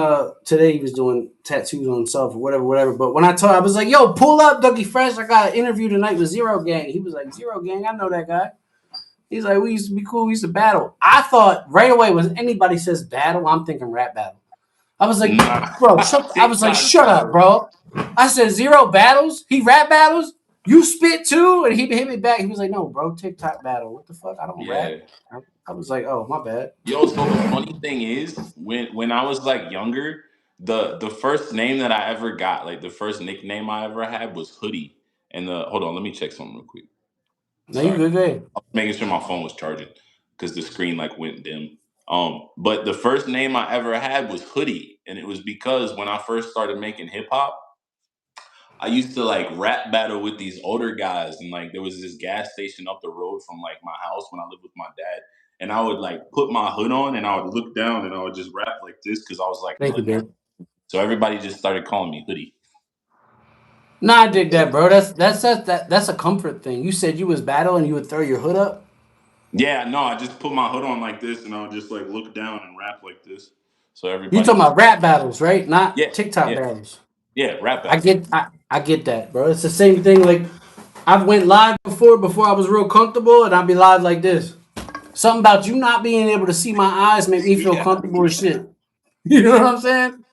today he was doing tattoos on himself or whatever. But when I was like, yo, pull up Dougie Fresh. I got an interview tonight with Xerogangg. He was like, Xerogangg, I know that guy. He's like, we used to be cool, we used to battle. I thought right away when anybody says battle, I'm thinking rap battle. I was like, Nah. bro, shut up, bro. I said, Zero battles? He rap battles? You spit too? And he hit me back. He was like, no, bro, TikTok battle. What the fuck? I don't Yeah. rap. I was like, oh, my bad. Yo, so the funny thing is, when I was like younger, the first name that I ever got, like the first nickname I ever had was Hoodie. And hold on, let me check something real quick. No, you good, I was making sure my phone was charging because the screen like went dim. But the first name I ever had was Hoodie, and it was because when I first started making hip hop, I used to like rap battle with these older guys, and like there was this gas station up the road from like my house when I lived with my dad, and I would like put my hood on and I would look down and I would just rap like this because I was like, Thank you, babe. so everybody just started calling me Hoodie. Nah, I dig that, bro. That's a comfort thing. You said you was battle and you would throw your hood up. Yeah, no, I just put my hood on like this and I would just like look down and rap like this. So You everybody talking just about rap battles, right? Not yeah, TikTok yeah, battles. yeah, rap I battle. get that, bro. It's the same thing. Like I've went live before I was real comfortable, and I'd be live like this. Something about you not being able to see my eyes make me feel Yeah. comfortable as shit. You know what I'm saying?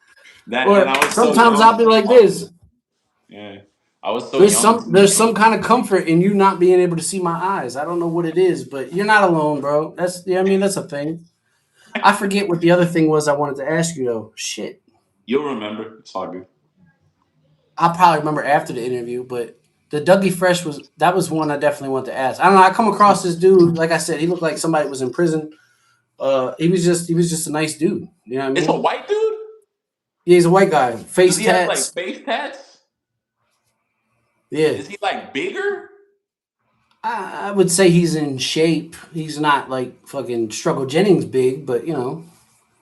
That and Or I was so sometimes young. I'll be like this. Yeah, I was so There's young some too, there's some kind of comfort in you not being able to see my eyes. I don't know what it is, but you're not alone, bro. I mean that's a thing. I forget what the other thing was I wanted to ask you though. Shit. You'll remember. It's all good. I'll probably remember after the interview, but the Dougie Fresh was one I definitely want to ask. I don't know. I come across this dude, like I said, he looked like somebody was in prison. He was just a nice dude. You know what I It's a mean? white dude. Yeah, he's a white guy, Does face he have like tats. face tats? Yeah, Is he like bigger? I would say he's in shape. He's not like fucking Struggle Jennings big, but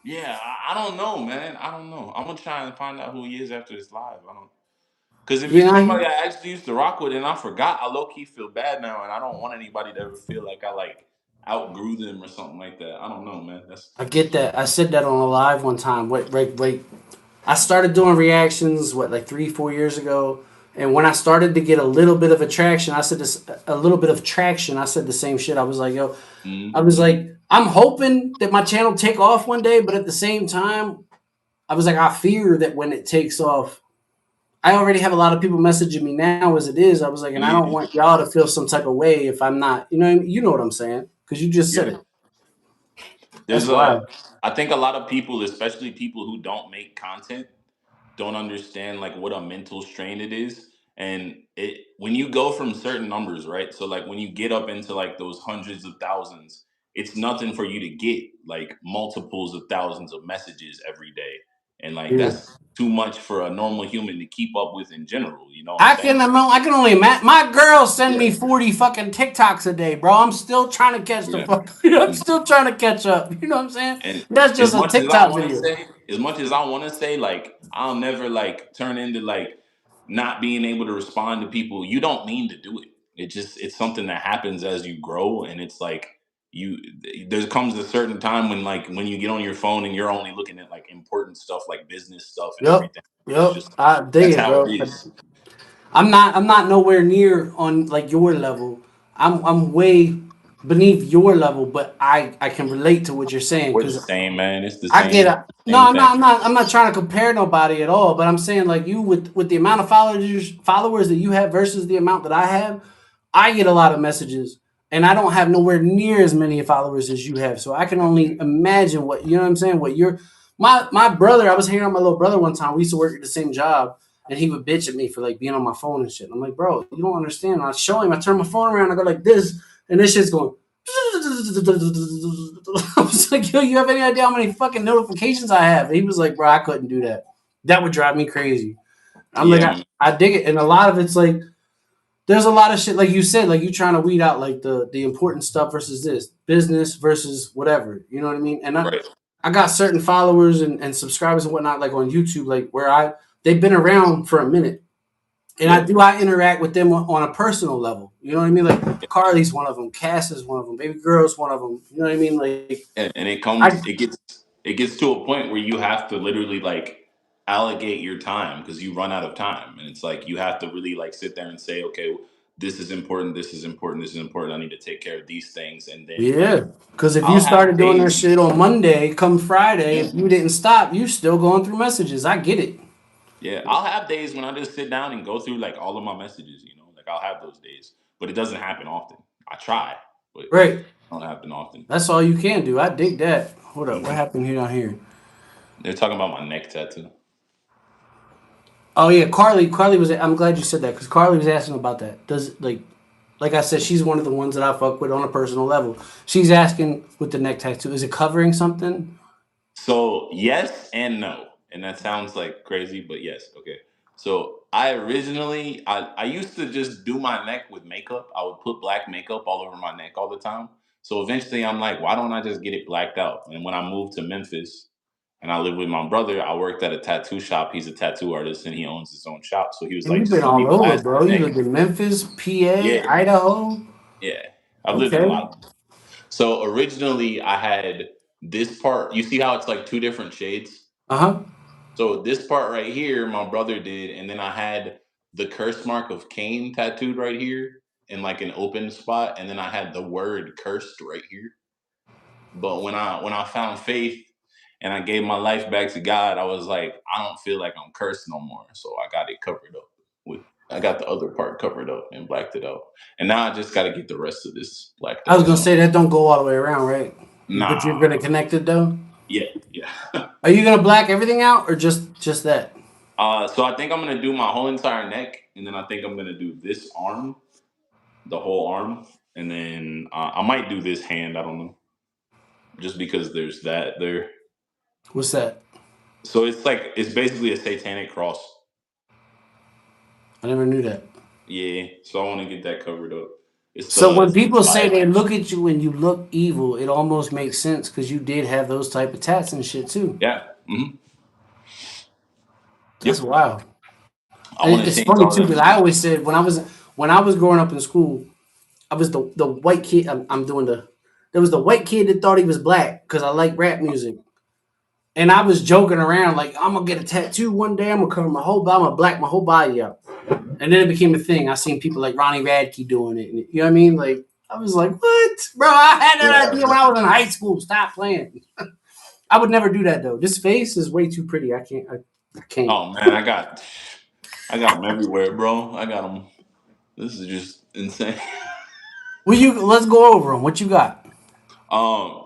Yeah, I don't know, man. I don't know. I'm gonna try and find out who he is after this live. I don't, because if you it's somebody know, I actually used to rock with and I forgot, I low key feel bad now, and I don't want anybody to ever feel like I like outgrew them or something like that. I don't know, man. That's I get that. I said that on a live one time. Wait. I started doing reactions like 3-4 years ago, and when I started to get a little bit of attraction, I said this a little bit of traction. I said the same shit. I was like, yo, I mm, was like, I'm hoping that my channel take off one day, but at the same time, I was like, I fear that when it takes off, I already have a lot of people messaging me now as it is. I was like, and I don't believe want y'all to feel some type of way if I'm not, you know what I'm saying? Because you just said yeah. it. That's There's why. I think a lot of people, especially people who don't make content, don't understand like what a mental strain it is. And it when you go from certain numbers, right? So like when you get up into like those hundreds of thousands, it's nothing for you to get like multiples of thousands of messages every day. And like Yeah. that's too much for a normal human to keep up with in general. You know what I'm saying? I can only imagine. My girls send Yeah. me 40 fucking TikToks a day, bro. I'm still trying to catch the Yeah. fuck. I'm still trying to catch up. You know what I'm saying? And That's as just a much as I TikTok want to video. say, like I'll never like turn into like not being able to respond to people. You don't mean to do it. It's something that happens as you grow, and it's like you there comes a certain time when like when you get on your phone and you're only looking at like important stuff like business stuff and Yep. everything. It's Yep. just I dig that's it, how it bro. is. I'm not nowhere near on like your level. I'm way. beneath your level, but I can relate to what you're saying We're the because same, man. It's the I get same it. No, same I'm thing. not. I'm not trying to compare nobody at all. But I'm saying like you with the amount of followers that you have versus the amount that I have, I get a lot of messages, and I don't have nowhere near as many followers as you have. So I can only imagine what you know what I'm saying. What you're my brother. I was hanging out with my little brother one time. We used to work at the same job, and he would bitch at me for like being on my phone and shit. I'm like, bro, you don't understand. I show him. I turn my phone around. I go like this, and this shit's going. I was like, yo, you have any idea how many fucking notifications I have? And he was like, bro, I couldn't do that. That would drive me crazy. I'm like, Yeah, I dig it. And a lot of it's like, there's a lot of shit, like you said, like you trying to weed out like the important stuff versus this business versus whatever. You know what I mean? And right. I got certain followers and subscribers and whatnot, like on YouTube, like where they've been around for a minute. And Yep. I interact with them on a personal level. You know what I mean? Like Carly's one of them, Cass is one of them, Baby Girl's one of them. You know what I mean? Like And I it gets to a point where you have to literally like allocate your time because you run out of time, and it's like you have to really like sit there and say, okay, this is important, this is important, this is important. I need to take care of these things, and then yeah, like because if you I'll have started doing that days. shit on Monday, come Friday, Yeah, if you didn't stop, you still going through messages. I get it. yeah. I'll have days when I just sit down and go through like all of my messages. Like I'll have those days, but it doesn't happen often. I try, but it Right. don't happen often. That's all you can do. I dig that. Hold up. What Mhm. happened here down here? They're talking about my neck tattoo. Oh yeah, Carly was. I'm glad you said that because Carly was asking about that. Does like I said, she's one of the ones that I fuck with on a personal level. She's asking with the neck tattoo, is it covering something? So yes and no, and that sounds like crazy, but yes. Okay. So I used to just do my neck with makeup. I would put black makeup all over my neck all the time. So eventually I'm like, why don't I just get it blacked out? And when I moved to Memphis and I lived with my brother, I worked at a tattoo shop. He's a tattoo artist and he owns his own shop. So he was And like, you've been just let me all over, blast bro. your You neck. lived in Memphis, PA, Yeah, Idaho. yeah. I've lived in a Okay. lot. So originally I had this part. You see how it's like two different shades? Uh huh. So this part right here, my brother did, and then I had the curse mark of Cain tattooed right here in like an open spot, and then I had the word cursed right here. But when I found faith and I gave my life back to God, I was like, I don't feel like I'm cursed no more. So I got it covered up with I got the other part covered up and blacked it out. And now I just gotta get the rest of this blacked I was out. gonna So say that don't go all the way around, right? But you're nah. gonna connect it though. Yeah, yeah. Are you gonna black everything out or just that? So I think I'm gonna do my whole entire neck, and then I think I'm gonna do this arm, the whole arm, and then I might do this hand. I don't know, just because there's that there. What's that? So it's basically a satanic cross. I never knew that. Yeah. So I want to get that covered up. So when It's the people say Bible. they look at you and you look evil, it almost makes sense because you did have those type of tats and shit too. Yeah. Hmm. That's Yep. wild. I And want to it's change funny all too that because I shit. always said when I was growing up in school, I was the white kid. I'm doing the there was the white kid that thought he was black because I like rap music. And I was joking around like I'm gonna get a tattoo one day. I'm gonna cover my whole body. I'm gonna black my whole body up. And then it became a thing. I seen people like Ronnie Radke doing it. And, you know what I mean? Like I was like, what, bro? I had that Yeah. idea when I was in high school. Stop playing. I would never do that though. This face is way too pretty. I can't. I can't. Oh man, I got them everywhere, bro. I got them. This is just insane. Well, you let's go over them. What you got?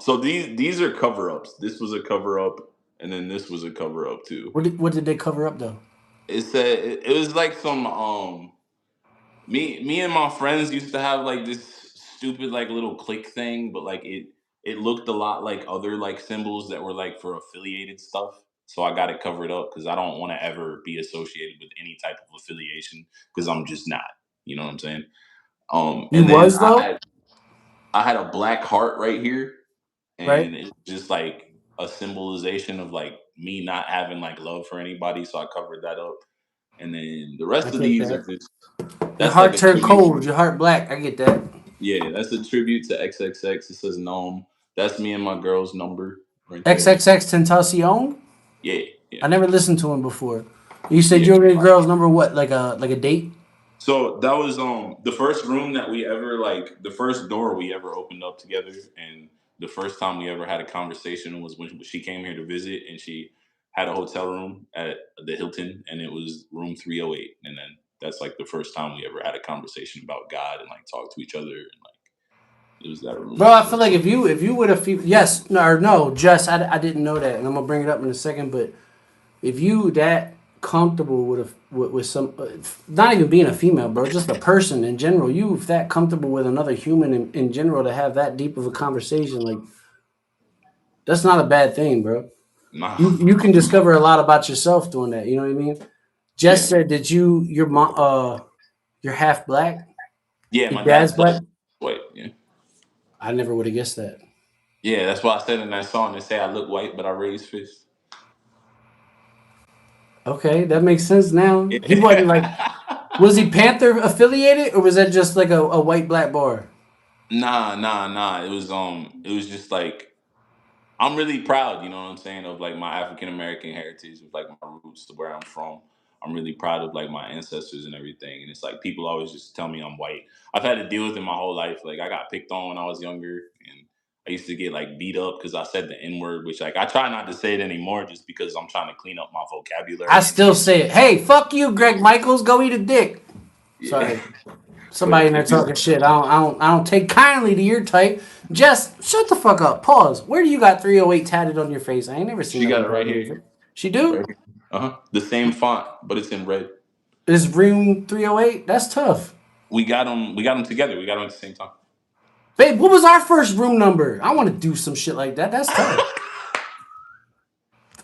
So these are cover ups. This was a cover up, and then this was a cover up too. What did they cover up though? It said it was like some me and my friends used to have like this stupid like little click thing, but like it looked a lot like other like symbols that were like for affiliated stuff. So I got it covered up because I don't want to ever be associated with any type of affiliation because I'm just not. You know what I'm saying? You And then was though, I had a black heart right here, right? and it's just like a symbolization of like me not having like love for anybody. So I covered that up, and then the I rest of get these that. are just Your that's like heart a turned tribute. cold. Your heart black. I get that. Yeah, that's a tribute to XXX. It says Gnome. That's me and my girl's number right there. XXX Tentacion. Yeah, yeah, I never listened to him before. You said yeah. you were your girl's number. What like a date? So that was the first room that we ever like the first door we ever opened up together, and the first time we ever had a conversation was when she came here to visit, and she had a hotel room at the Hilton, and it was room 308, and then that's like the first time we ever had a conversation about God and like talk to each other, and like it was that room. Bro, I So feel like if you would have yes no, or no, just I didn't know that, and I'm gonna bring it up in a second. But if you that comfortable with some, not even being a female, bro, just a person in general, you that comfortable with another human in general to have that deep of a conversation, like that's not a bad thing, bro. nah, You can discover a lot about yourself doing that. You know what I mean? Jess yeah, said, "Did your mom you're half black? yeah. Your My dad's dad's black?" white. Yeah, I never would have guessed that. yeah. That's why I said in that song they say I look white, but I raise fists. Okay, that makes sense now. He wasn't like, Yeah. was he Panther affiliated or was that just like a white black bar? Nah. It was just like I'm really proud, you know what I'm saying, of like my African American heritage, of like my roots to where I'm from. I'm really proud of like my ancestors and everything. And it's like people always just tell me I'm white. I've had to deal with it my whole life. Like I got picked on when I was younger, and I used to get like beat up because I said the N word, which like I try not to say it anymore just because I'm trying to clean up my I vocabulary and still shit. say it. Hey, fuck you, Greg Michaels. Go eat a dick. Yeah. Sorry, But somebody in there if you talking shit. I don't take kindly to your type. Jess, shut the fuck up. Pause. Where do you got 308 tatted on your face? I ain't never seen she got nothing it right tatted on your here. face. She do? Right here. Uh-huh. The same font, but it's in red. Is room 308? That's tough. We got them together. We got them at the same time. Babe, what was our first room number? I want to do some shit like that. That's tough.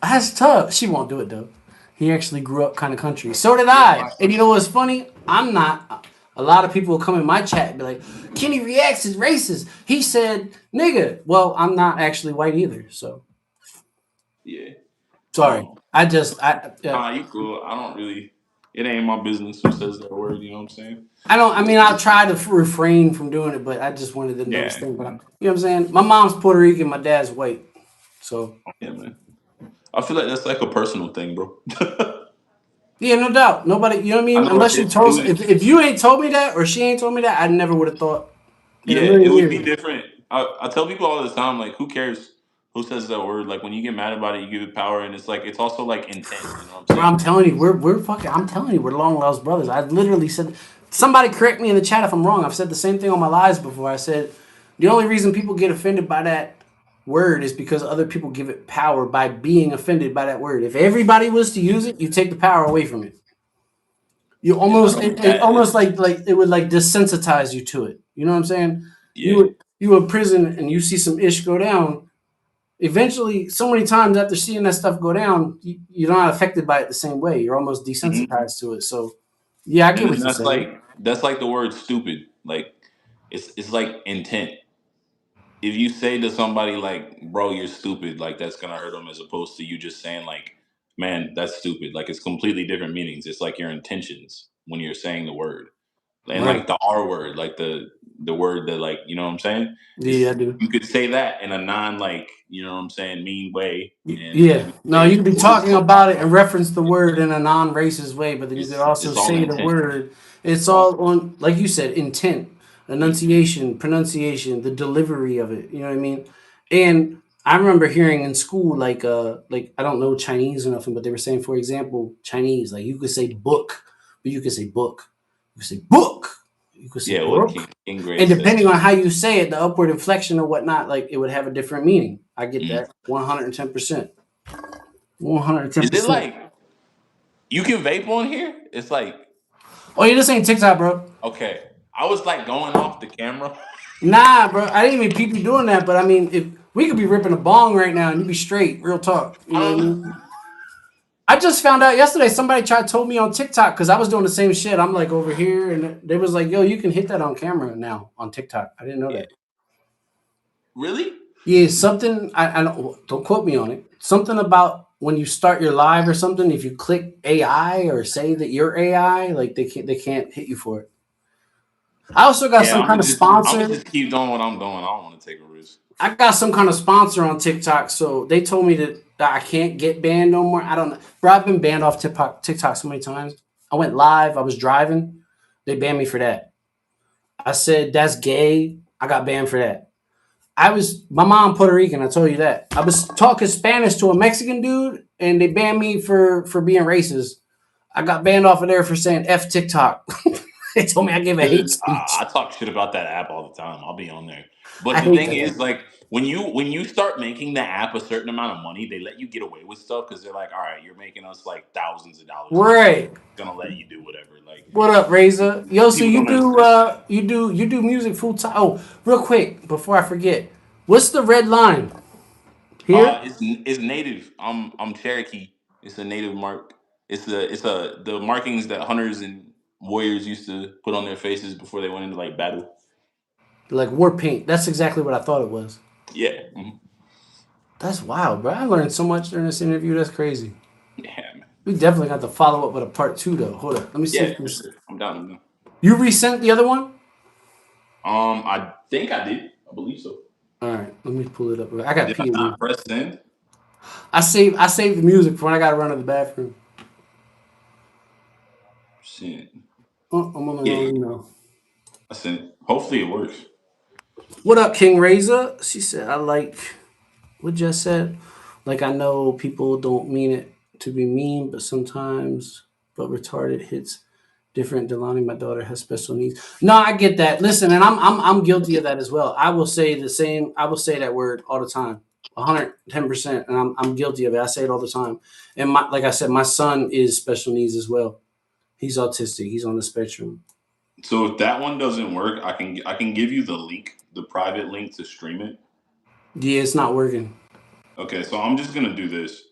That's tough. She won't do it though. He actually grew up kind of country. So did Yeah, I. And you know what's funny? I'm not. A lot of people will come in my chat and be like, Kenny Reactz is racist. He said, nigga. Well, I'm not actually white either. So yeah. sorry. Nah, you cool. I don't really. It ain't my business who says that word. You know what I'm saying? I don't. I mean, I'll try to refrain from doing it, but I just wanted to know this Yeah, thing. But you know what I'm saying? My mom's Puerto Rican. My dad's white. So yeah, man. I feel like that's like a personal thing, bro. yeah, no doubt. Nobody. You know what I I mean? know Unless you it told. was. If you ain't told me that or she ain't told me that, I never would have thought in a Yeah, it million would be years. different. I tell people all the time, like, who cares who says that word? Like, when you get mad about it, you give it power, and it's like it's also like intent. You know what I'm Bro, I'm saying? telling you, we're fucking. I'm telling you, we're long lost brothers. I literally said, somebody correct me in the chat if I'm wrong. I've said the same thing on my lives before. I said the only reason people get offended by that word is because other people give it power by being offended by that word. If everybody was to use it, you take the power away from it. You Yeah, I almost don't. it almost like it would like desensitize you to it. You know what I'm saying? Yeah. You in prison and you see some ish go down. Eventually, so many times after seeing that stuff go down, you're not affected by it the same way. You're almost Hmm. desensitized to it. So, yeah, I And get then what you're saying. that's like the word stupid. Like, it's like intent. If you say to somebody like, "Bro, you're stupid," like that's gonna hurt them, as opposed to you just saying like, "Man, that's stupid." Like it's completely different meanings. It's like your intentions when you're saying the word, and Right. like the R word, like the word that like you know what I'm saying. Yeah, I It's do. you could say that in a non like you know what I'm saying mean way, and Yeah. you could No, say you it could be totally talking wrong. about it and reference the word in a non-racist way, but then you could also It's all say the intent. word. It's It's all all on, like you said, intent, mhm. enunciation, pronunciation, the delivery of it. You know what I mean? And I remember hearing in school, like I don't know Chinese or nothing, but they were saying, for example, Chinese, like you could say book, but you could say book. You could say book. You could say Yeah. What book. King Gray And said. depending on how you say it, the upward inflection or whatnot, like it would have a different meaning. I get Mhm. that 110%. 110 Is it percent. like you can vape on here? It's like Oh, yeah, this ain't TikTok, bro. okay. I was like going off the camera. Nah, bro. I didn't even peep you doing that, but I mean, if we could be ripping a bong right now and you be straight, real talk. You I know what I don't know. mean? I just found out yesterday somebody tried told me on TikTok because I was doing the same shit. I'm like over here, and they was like, "Yo, you can hit that on camera now on TikTok." I didn't know Yeah. that. Really? Yeah, something I don't quote me on it. Something about when you start your live or something, if you click AI or say that you're AI, like they can't hit you for it. I also got Yeah, some kind of I'm gonna sponsor. just keep doing what I'm doing. I don't want to take a risk. I got some kind of sponsor on TikTok, so they told me that I can't get banned no more. I don't know, bro. I've been banned off TikTok so many times. I went live. I was driving. They banned me for that. I said that's gay. I got banned for that. My mom Puerto Rican. I told you that. I was talking Spanish to a Mexican dude, and they banned me for being racist. I got banned off of there for saying F TikTok. They told me I gave a hate Dude, speech. I talk shit about that app all the time. I'll be on there. But I the hate thing that is, app. like, when you start making the app a certain amount of money, they let you get away with stuff because they're like, all right, you're making us like thousands of dollars a month. Right. We're gonna let you do whatever. Like, What up, Razor? Yo, so people you don't do understand that. you do music full time? Oh, real quick before I forget, what's the red line here? It's native. I'm Cherokee. It's a native mark. It's the markings that hunters and warriors used to put on their faces before they went into like battle. Like war paint. That's exactly what I thought it was. Yeah. Mhm. That's wild, bro. I learned so much during this interview. That's crazy. Yeah, man. We definitely got to follow up with a part two, though. Hold up. Let me see Yeah, if for there's. sure. I'm down. I'm down. You resent the other one? I think I did. I believe so. All right. Let me pull it up. I got Did I P in me. not press send? I saved the music for when I got to run to the bathroom. Shit. Oh, I'm on the Yeah, wrong email. I sent it. Hopefully it works. What up, King Razor? She said, I like what Jess said. Like, I know people don't mean it to be mean, but retarded hits different. Delani, my daughter, has special needs. No, I get that. Listen, and I'm guilty of that as well. I will say the same. I will say that word all the time, 110%, and I'm guilty of it. I say it all the time. And like I said, my son is special needs as well. He's autistic. He's on the spectrum. So if that one doesn't work, I can give you the link, the private link to stream it. Yeah, it's not working. Okay, so I'm just gonna do this.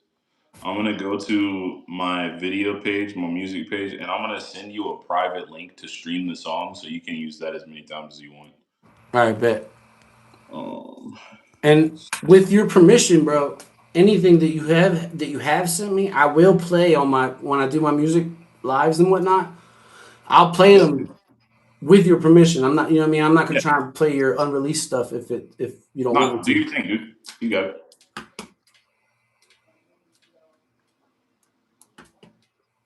I'm gonna go to my video page, my music page, and I'm gonna send you a private link to stream the song, so you can use that as many times as you want. All right, bet. Um, And with your permission, bro, anything that you have sent me, I will play on my when I do my music lives and whatnot. I'll play them with your permission. I'm not, you know what I mean. I'm not gonna yeah, try and play your unreleased stuff if you don't want nah, me do to. your thing, dude. You got it.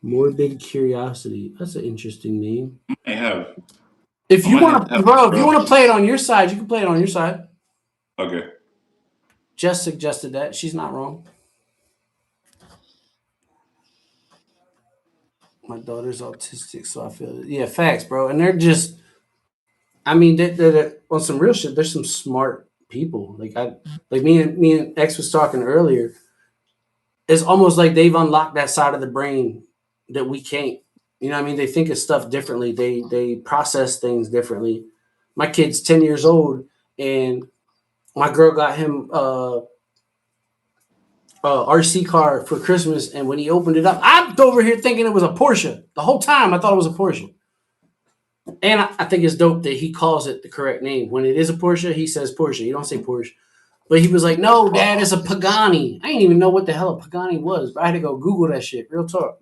Morbid Curiosity. That's an interesting name. I have. If I you might want to, have to bro, if you scrub. want to play it on your side, you can play it on your side. Okay. Jess suggested that. She's not wrong. My daughter's autistic, so I feel it. Yeah, facts, bro. And they're just, I mean, they're on some real shit. There's some smart people. Like me and X was talking earlier. It's almost like they've unlocked that side of the brain that we can't. You know what I mean? They think of stuff differently. They process things differently. My kid's 10 years old, and my girl got him RC car for Christmas, and when he opened it up, I'm over here thinking it was a Porsche. The whole time I thought it was a Porsche. And I think it's dope that he calls it the correct name. When it is a Porsche, he says Porsche. He don't say Porsche. But he was like, "No, Dad, it's a Pagani." I didn't even know what the hell a Pagani was, but I had to go Google that shit. Real talk.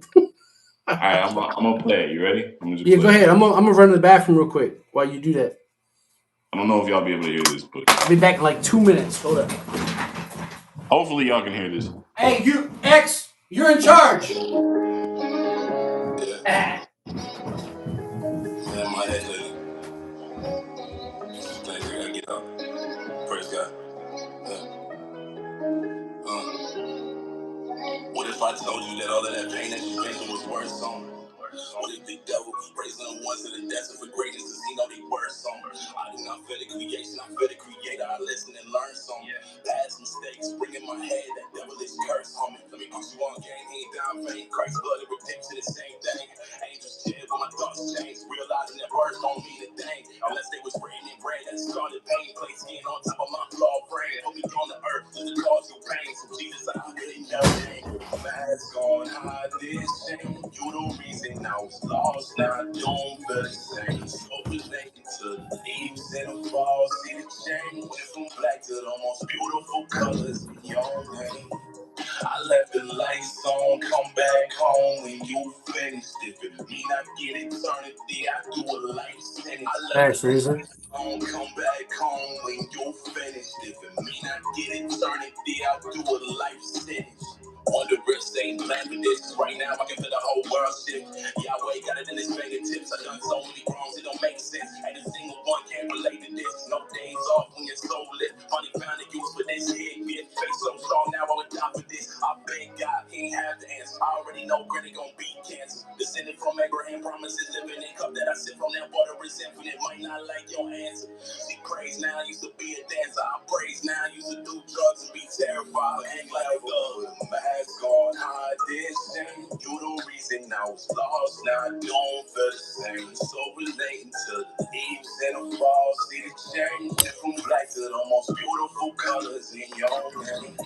All right, I'm gonna play it. You ready? I'm gonna just Yeah, go play ahead. it. I'm gonna run to the bathroom real quick while you do that. I don't know if y'all be able to hear this, but I'll be back in like 2 minutes. Hold up. hopefully y'all can hear this. Hey, you X, you're in charge. Yeah. Yeah, my head lady. Thank you. I get up. Praise God. What if I told you that all of that pain that you facing was worth something? What if the devil praising the ones that are destined for greatness does he know they worth something? I do not fear the creation, I fear the creator. I listen and learn something. Past mistakes, bring in my head that devilish curse on me. Let me put you on game, he ain't down vain. Christ's blood, it repents to the same thing. Angels chill, but my thoughts change. Realizing that words don't mean a thing. Unless they was written in bread that started pain. Place skin on top of my flawed brain. Put me on the earth to the cause of pain. So Jesus, I really know name. Mask on, hide this shame. You the reason I was lost, now I don't feel the same. So related to the leaves in the fall, see the change. Went from black to the most beautiful colors beyond pain. I left the lights on, come back home when you finished. If it mean I get eternity, I do a life sentence. I left Thanks, the Razor. lights on, come back home when you finished. If it mean I get eternity, I do a life sentence. Wonder if they planning this. Right now, I can feel the whole world shift. Yahweh got it in his fingertips. I done so many wrongs, it don't make sense. Ain't a single one can relate to this. No days off when you're so lit. Funny found the use for this head. Get face so strong, now I would die for this. I beg God, he ain't have the answer. I already know Granny gon' beat cancer. Descended from Abraham promises, living in cup that I sip from that water is infinite. Might not like your answer. She prays now, used to be a dancer. I praise now, used to do drugs and be terrified. Act like with a mask on, hide this shame. You the reason I was lost, now I don't feel the same. So relating to the leaves and the fall, see the change. Different black to the most beautiful colors in your name.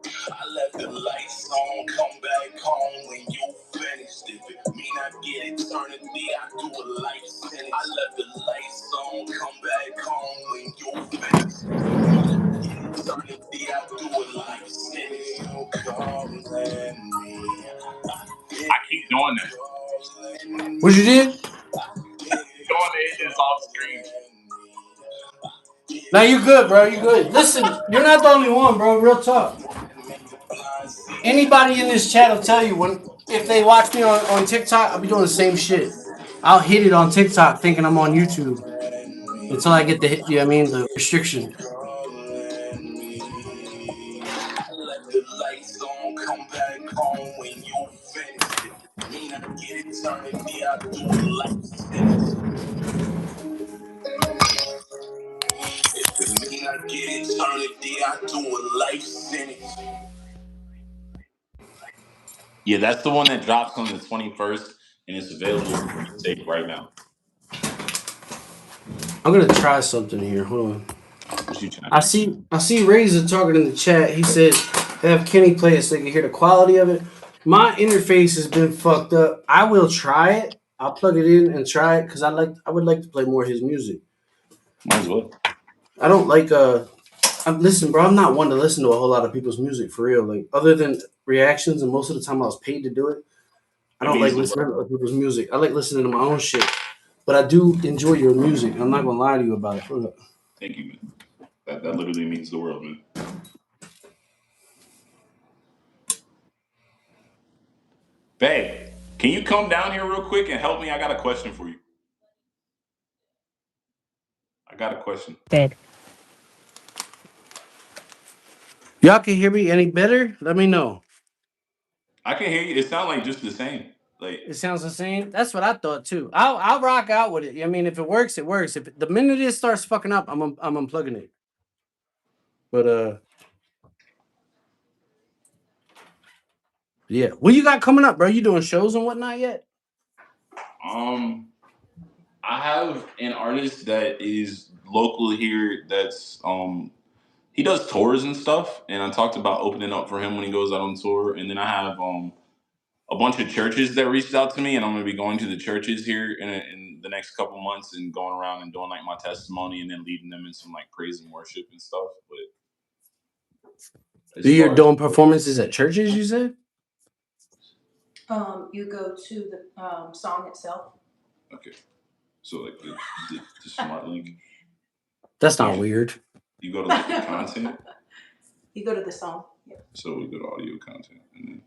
I left the lights on, come back home when you finished. If it mean I get eternity, I do a life sentence. I left the lights on, come back home when you finished. Eternity, I do a life sentence. You calling me. I keep doing that. What you did? Doing it is off screen. Now you good, bro. You good. Listen, you're not the only one, bro. Real talk. Anybody in this chat will tell you if they watch me on TikTok, I'll be doing the same shit. I'll hit it on TikTok thinking I'm on YouTube until I get the restriction. The lights on, come back home when you finish it. Mean I get eternity, I do a life sentence. If it mean I get eternity, I do a life sentence. Yeah, that's the one that drops on the 21st, and it's available for pre-save right now. I'm gonna try something here. Hold on. What you trying? I see Razor talking in the chat. He said have Kenny play it so they can hear the quality of it. My interface has been fucked up. I will try it. I'll plug it in and try it because I would like to play more of his music. Might as well. I don't like listen, bro. I'm not one to listen to a whole lot of people's music for real. Like other than reactions, and most of the time I was paid to do it. I don't like listening to other people's music. I like listening to my own shit. But I do enjoy your music. I'm not gonna lie to you about it. Hold up. Thank you, man. That literally means the world, man. Babe, can you come down here real quick and help me? I got a question for you. I got a question. Good. Y'all can hear me any better? Let me know. I can hear you. It sounds like just the same. Like It sounds the same. That's what I thought too. I'll rock out with it. I mean, if it works, it works. If the minute it starts fucking up, I'm unplugging it. But yeah. What you got coming up, bro? You doing shows and whatnot yet? I have an artist that is local here that's he does tours and stuff, and I talked about opening up for him when he goes out on tour. And then I have a bunch of churches that reached out to me, and I'm going to be going to the churches here in the next couple months and going around and doing like my testimony and then leading them in some like praise and worship and stuff. But You're doing performances at churches, you said? You go to the song itself. Okay. So like the smart link. That's not weird. You go to like the content. You go to the song. Yeah. So we go to audio content and then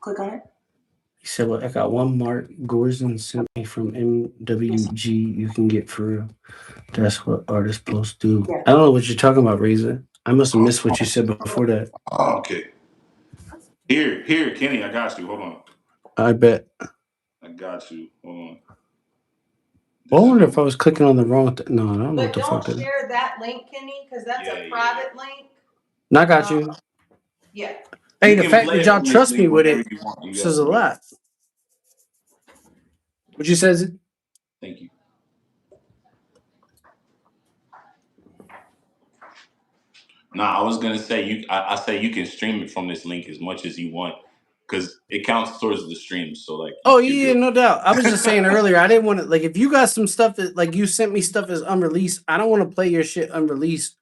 Click on it. He said, "Well, I got one Mark Gorson sent me from MWG. You can get for real. That's what artists supposed to do." Yeah. I don't know what you're talking about, Razor. I must have missed what you said before that. Okay. Here, Kenny, I got you. Hold on. I bet. I got you. Hold on. I wonder if I was clicking on the wrong. No, I don't know But what the fuck don't that is. share that link, Kenny, because that's a private link. No, I got you. Yeah. Hey, You the can fact play that it y'all on this trust me link with whenever it you want. You says got a it. lot. What you says? Thank you. Nah, I was gonna say I say you can stream it from this link as much as you want because it counts towards the streams. So like, Oh you're yeah, good. no doubt. I was just saying earlier, I didn't want to like if you got some stuff that like you sent me stuff as unreleased. I don't want to play your shit unreleased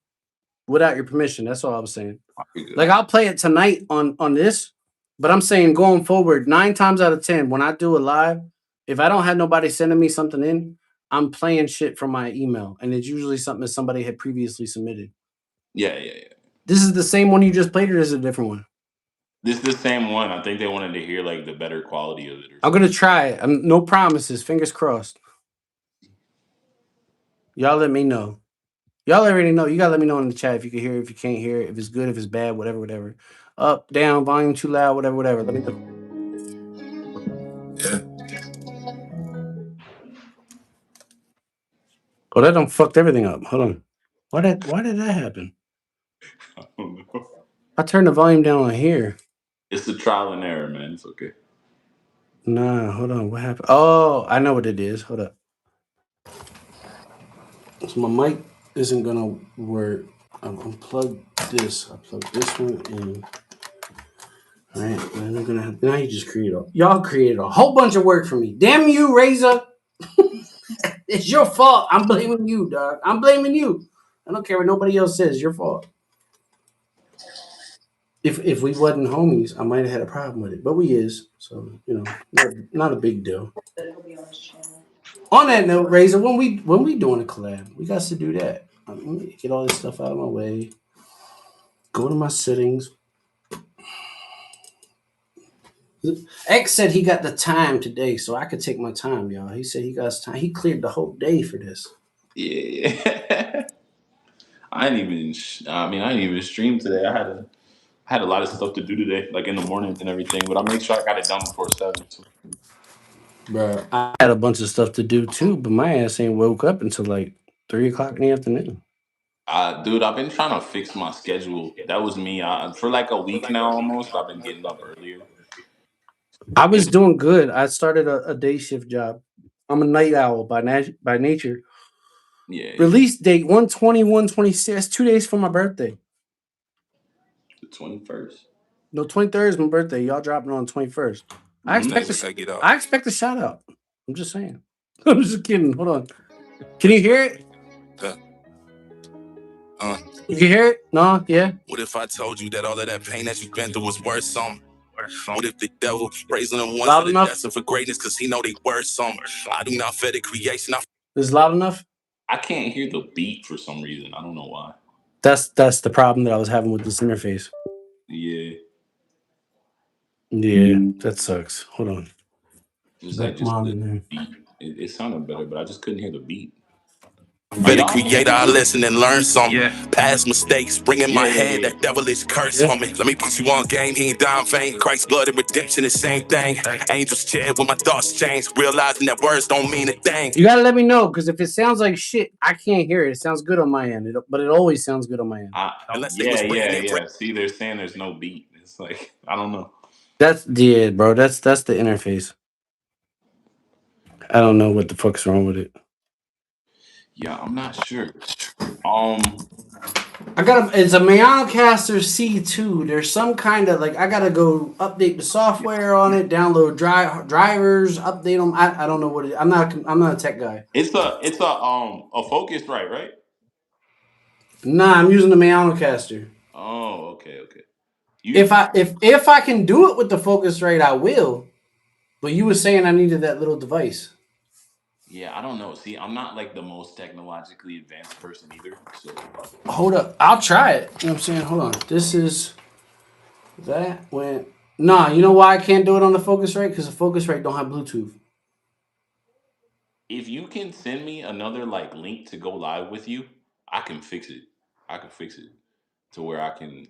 without your permission. That's all I was saying. You're good. Like I'll play it tonight on this, but I'm saying going forward, 9 times out of 10, when I do a live, if I don't have nobody sending me something in, I'm playing shit from my email, and it's usually something that somebody had previously submitted. Yeah. This is the same one you just played, or is it a different one? This is the same one. I think they wanted to hear like the better quality of it or I'm something. gonna try it. No promises. Fingers crossed. Y'all let me know. Y'all already know. You gotta let me know in the chat if you can hear it, if you can't hear it, if it's good, if it's bad, whatever. Up, down, volume too loud, whatever. Let me know. Yeah. Oh, that done fucked everything up. Hold on. Why did that happen? I don't know. I turned the volume down on here. It's a trial and error, man. It's okay. Nah, hold on. What happened? Oh, I know what it is. Hold up. So my mic isn't gonna work. I'm unplug this. I plug this one in. All right, and I'm gonna have, now you just y'all created a whole bunch of work for me. Damn you, Razor! It's your fault. I'm blaming you, dog. I'm blaming you. I don't care what nobody else says. Your fault. If we wasn't homies, I might have had a problem with it, but we is, so not a big deal. But it'll be on his channel. On that note, Razor, when we doing a collab, we got to do that. Let me get all this stuff out of my way. Go to my settings. X said he got the time today, so I could take my time, y'all. He said he got his time. He cleared the whole day for this. Yeah. I didn't even stream today. I had a lot of stuff to do today, like in the mornings and everything. But I make sure I got it done before 7. So. Bro, I had a bunch of stuff to do too, but my ass ain't woke up until like 3:00 in the afternoon. Dude, I've been trying to fix my schedule. That was me. For like a week now, almost. I've been getting up earlier. I was doing good. I started a day shift job. I'm a night owl by nature. Yeah. Release date 1/20/126. 2 days for my birthday. The 21st. No, 23rd is my birthday. Y'all dropping on 21st. I expect a shout out. I'm just saying. I'm just kidding. Hold on. Can you hear it? You can hear it? No? Yeah? What if I told you that all of that pain that you've been through was worth something? What if the devil praising them one for the destined for greatness because he know they worth something? I do not fear the creation. Is it loud enough? I can't hear the beat for some reason. I don't know why. That's the problem that I was having with this interface. Yeah. Yeah, that sucks. Hold on. Just like the beat. It sounded better, but I just couldn't hear the beat. For the creator, I listen and learn something. Past mistakes, bring in my head that devilish curse from me. Let me put you on game, he ain't down vain. Christ's blood and redemption, the same thing. Angels chair when my thoughts change, realizing that words don't mean a thing. You gotta let me know, because if it sounds like shit, I can't hear it. It sounds good on my end, but it always sounds good on my end. Yeah. See, they're saying there's no beat. It's like, I don't know. That's bro. That's the interface. I don't know what the fuck's wrong with it. Yeah, I'm not sure. It's a Meowcaster C2. There's some kind of like I gotta go update the software on it, download drivers, update them. I don't know what it. I'm not a tech guy. It's a Focusrite, right? Nah, I'm using the Meowcaster. Oh, okay. If I can do it with the Focusrite, I will. But you were saying I needed that little device. Yeah, I don't know. See, I'm not like the most technologically advanced person either. So hold up, I'll try it. You know what I'm saying? Hold on. Nah, you know why I can't do it on the Focusrite? Because the Focusrite don't have Bluetooth. If you can send me another like link to go live with you, I can fix it. To where I can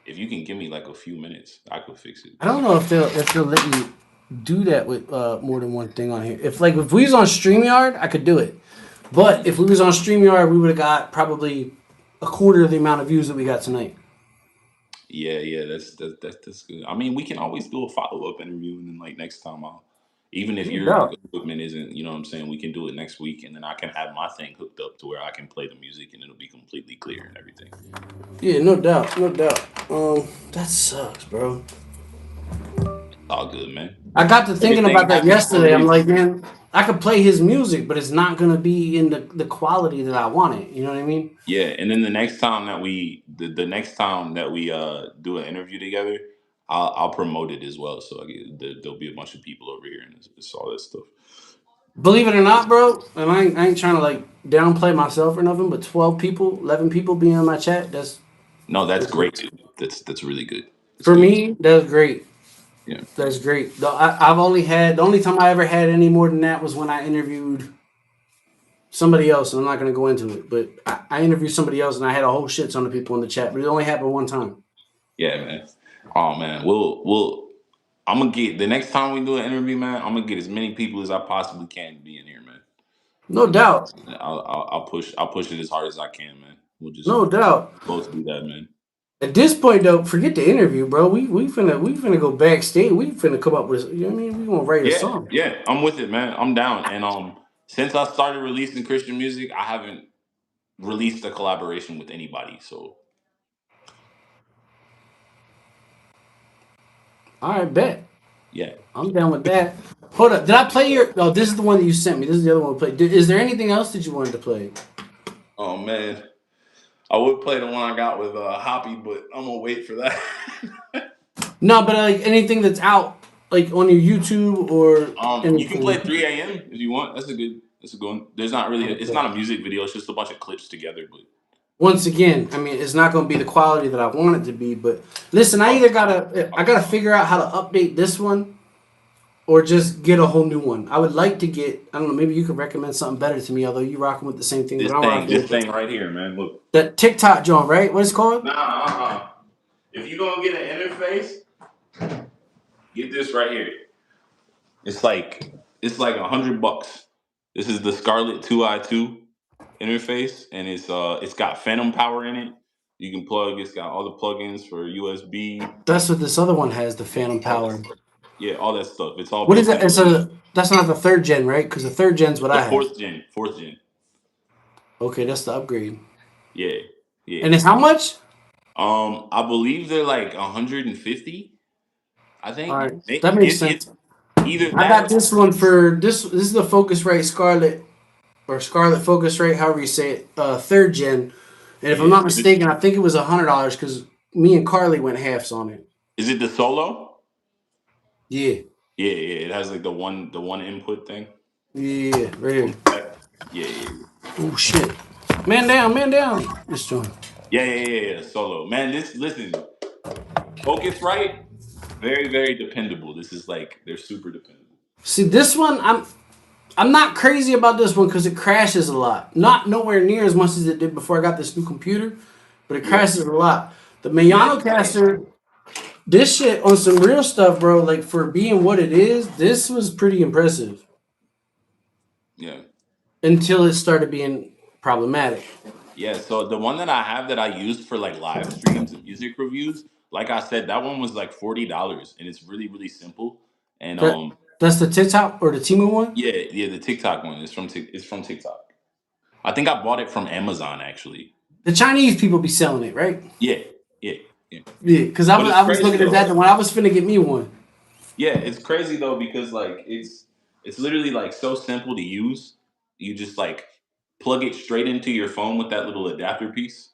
if you can give me like a few minutes, I could fix it. I don't know if they'll let you do that with more than one thing on here. If we was on StreamYard, I could do it. But if we was on StreamYard, we would have got probably a quarter of the amount of views that we got tonight. Yeah, that's good. I mean, we can always do a follow-up interview, and then like next time even if your equipment isn't, you know what I'm saying, we can do it next week, and then I can have my thing hooked up to where I can play the music and it'll be completely clear and everything. Yeah, no doubt. That sucks, bro. All good, man. I got to thinking about that yesterday. I'm like, man, I could play his music, but it's not gonna be in the quality that I want it. You know what I mean? Yeah, and then the next time that we do an interview together, I'll promote it as well. So there'll be a bunch of people over here and it's all that stuff. Believe it or not, bro, and I ain't trying to like downplay myself or nothing, but 12 people, 11 people being in my chat, that's great, dude. That's really good. For me, that's great. Yeah. That's great. I've only had the only time I ever had any more than that was when I interviewed somebody else, and I'm not going to go into it, but I interviewed somebody else, and I had a whole shit ton of people in the chat, but it only happened one time. Yeah, man. Oh man, we'll. I'm gonna get the next time we do an interview, man. I'm gonna get as many people as I possibly can to be in here, man. No doubt. I'll push it as hard as I can, man. We'll just No doubt. both do that, man. At this point, though, forget the interview, bro. We finna go backstage. We finna come up with, you know what I mean? We gonna write a song. Yeah, I'm with it, man. I'm down. And since I started releasing Christian music, I haven't released a collaboration with anybody. So All right, bet. yeah. I'm down with that. Hold up. Did I play your? Oh, this is the one that you sent me. This is the other one we played. Is there anything else that you wanted to play? Oh man, I would play the one I got with Hoppy, but I'm gonna wait for that. No, but like anything that's out, like on your YouTube or You can play 3 a.m. if you want. That's a good one. There's not really. It's not a music video. It's just a bunch of clips together. But once again, I mean, it's not going to be the quality that I want it to be. But listen, I gotta figure out how to update this one, or just get a whole new one. I would like to get. I don't know. Maybe you could recommend something better to me. Although you rocking with the same thing. This thing right here, man. Look. That TikTok joint, right? What it's called? Nah. If you gonna get an interface, get this right here. It's like $100. This is the Scarlett 2i2 interface, and it's got phantom power in it. You can plug. It's got all the plugins for USB. That's what this other one has. The phantom power. Yeah, all that stuff. It's all. What is that? That's not the 3rd gen, right? Because the 3rd gen's what I have. 4th gen. Okay, that's the upgrade. Yeah. And it's how much? I believe they're like 150. I think. All right, that makes sense. Either I got this one for this. This is the Focusrite Scarlett or Scarlett Focusrite, however you say it, 3rd gen. And if I'm not mistaken, I think it was $100 because me and Carly went halves on it. Is it the Solo? Yeah. Yeah. It has like the one input thing. Yeah, right here. Yeah. Oh shit! Man down. This joint. Yeah. Solo, man. Listen, Focusrite, very, very dependable. This is like they're super dependable. See, this one, I'm not crazy about this one because it crashes a lot. Not nowhere near as much as it did before I got this new computer, but it crashes a lot. The Mayanocaster, this shit on some real stuff, bro. Like for being what it is, this was pretty impressive. Yeah. Until it started being problematic. Yeah. So the one that I have that I used for like live streams and music reviews, like I said, that one was like $40, and it's really, really simple. And that's the TikTok or the Temu one? Yeah, the TikTok one. It's from TikTok. I think I bought it from Amazon actually. The Chinese people be selling it, right? Yeah. Because I was looking at that when I was finna get me one. Yeah, it's crazy though because like it's literally like so simple to use. You just like plug it straight into your phone with that little adapter piece,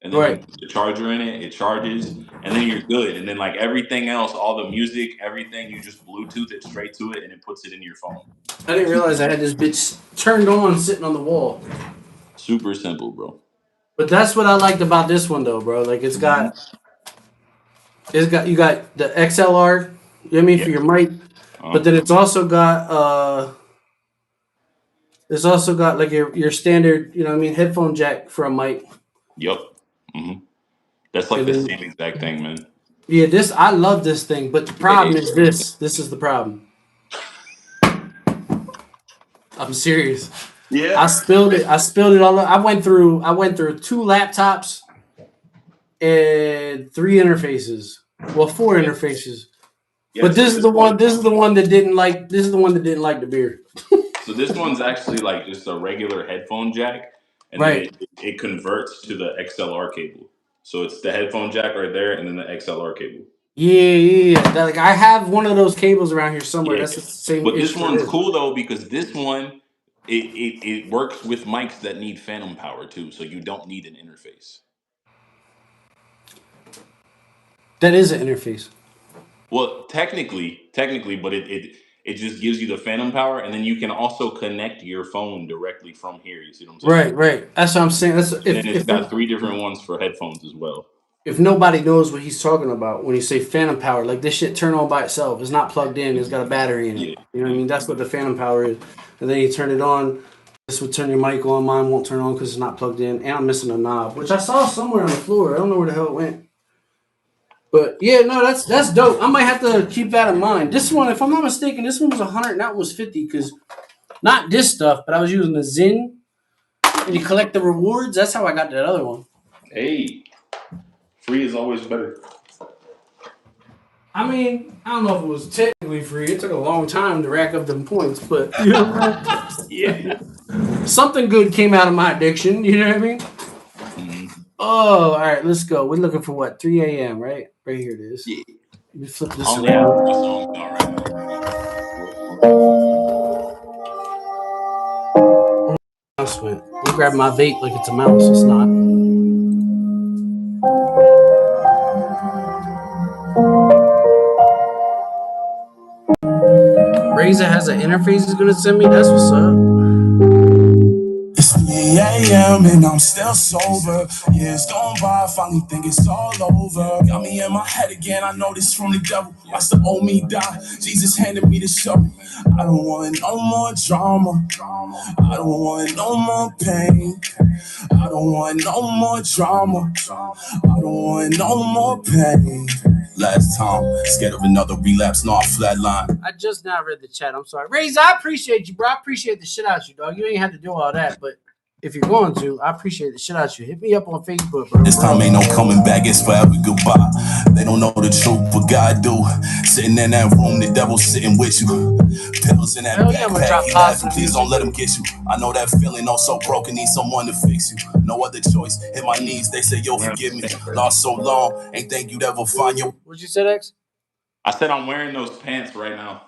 and then you put the charger in it. It charges, and then you're good. And then like everything else, all the music, everything, you just Bluetooth it straight to it, and it puts it in your phone. I didn't realize I had this bitch turned on sitting on the wall. Super simple, bro. But that's what I liked about this one though, bro. Like you got the XLR, you know what I mean, for your mic. But then it's also got like your standard, you know what I mean, headphone jack for a mic. Yep. Mm-hmm. That's like the same exact thing, man. Yeah, I love this thing, but the problem is this. This is the problem. I'm serious. Yeah. I spilled it all. I went through 2 laptops and 3 interfaces. Well, 4 interfaces. Yeah, but this is the one that didn't like the beer. So this one's actually like just a regular headphone jack, and then it converts to the XLR cable. So it's the headphone jack right there, and then the XLR cable. Yeah. Like I have one of those cables around here somewhere. Yeah. That's the same. But this one's cool though because this one it works with mics that need phantom power too, so you don't need an interface. That is an interface. Well, technically, but it just gives you the phantom power, and then you can also connect your phone directly from here. You see what I'm saying? Right. That's what I'm saying. It's got 3 different ones for headphones as well. if nobody knows what he's talking about when he say phantom power, like this shit turn on by itself. It's not plugged in. It's got a battery in it. Yeah. You know what I mean? That's what the phantom power is. And then you turn it on. This would turn your mic on. Mine won't turn on because it's not plugged in. And I'm missing a knob, which I saw somewhere on the floor. I don't know where the hell it went. But yeah, no, that's dope. I might have to keep that in mind. This one, if I'm not mistaken, this one was 100 and that one was 50 because not this stuff, but I was using the Zin and you collect the rewards. That's how I got that other one. Hey, free is always better. I mean, I don't know if it was technically free. It took a long time to rack up them points, but you know, Yeah. something good came out of my addiction. You know what I mean? Mm-hmm. Oh, all right, let's go. We're looking for what? 3 a.m. Right? Right here it is. Yeah. Let me flip I this only have around. 3 songs on right now. Mouse went. I'm grabbing my vape like it's a mouse. It's not. Razer has an interface he's gonna send me. That's what's up. It's 3 a.m. and I'm still sober. Years gone by, finally think it's all over. Got me in my head again, I know this from the devil. Watch the old me die, Jesus handed me the shovel. I don't want no more drama. I don't want no more pain. I don't want no more drama. I don't want no more pain. Last time, scared of another relapse, no, I flatline. I just now read the chat. I'm sorry. Razer, I appreciate you, bro. I appreciate the shit out of you, dog. You ain't have to do all that, but if you're going to, I appreciate the shit out of you. Hit me up on Facebook, bro. This time ain't no coming back, it's forever goodbye. They don't know the truth, but God do. Sitting in that room, the devil's sitting with you. Pills in that Hell yeah, I'm gonna backpack, drop he positive laughing, please don't let him get you. I know that feeling, oh so broken, need someone to fix you. No other choice, hit my knees, they say you'll forgive me. Lost so long, ain't think you'd ever find your... What'd you say, X? I said I'm wearing those pants right now.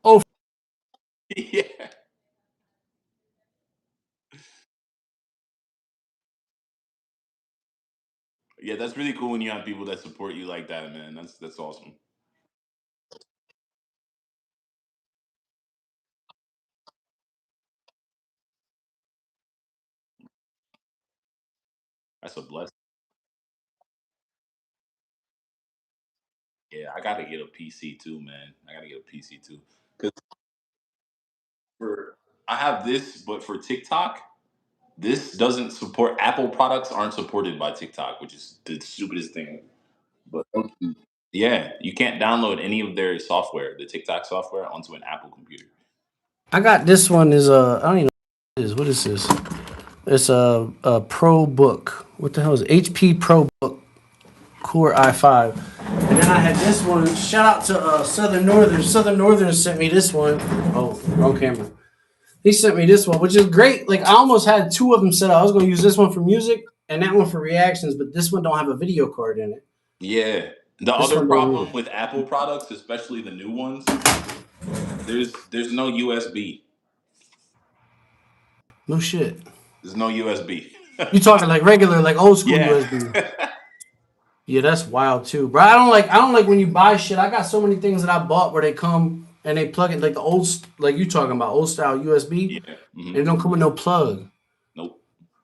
Oh, Yeah. Yeah, that's really cool when you have people that support you like that, man. That's awesome. That's a blessing. Yeah, I gotta get a PC too, man. I gotta get a PC too. Cause for I have this, but for TikTok, this doesn't support Apple products aren't supported by TikTok, which is the stupidest thing. But yeah, you can't download any of their software, the TikTok software, onto an Apple computer. I got this one. Is I don't even know what it is. What is this? It's a Pro Book. What the hell is it? HP Pro Book Core i5. And then I had this one. Shout out to Southern Northern. Southern Northern sent me this one. Oh, wrong camera. He sent me this one, which is great. Like I almost had two of them set up. I was gonna use this one for music and that one for reactions, but this one don't have a video card in it. Yeah. The This other one don't either. problem with Apple products, especially the new ones, there's no USB. No shit. There's no USB. You talking like regular, like old school Yeah. USB. Yeah, that's wild too, bro. I don't like when you buy shit. I got so many things that I bought where they come and they plug it like the old, like you talking about old style USB, Yeah. and it don't come with no plug. Nope.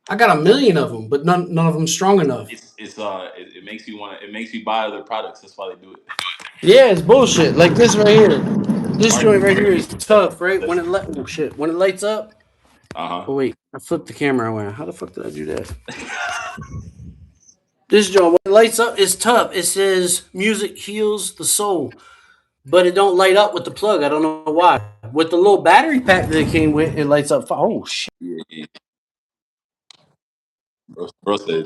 I got a million of them, but none of them strong enough. It makes you want it makes you buy other products. That's why they do it. Yeah, it's bullshit. Like this right here. This Are you joint right here is serious? tough, right? When it oh shit, when it lights up. Uh Oh wait, I flipped the camera around. How the fuck did I do that? This joint when it lights up is tough. It says music heals the soul, but it don't light up with the plug. I don't know why. With the little battery pack that it came with, it lights up. Oh shit! Yeah, yeah. Bro said,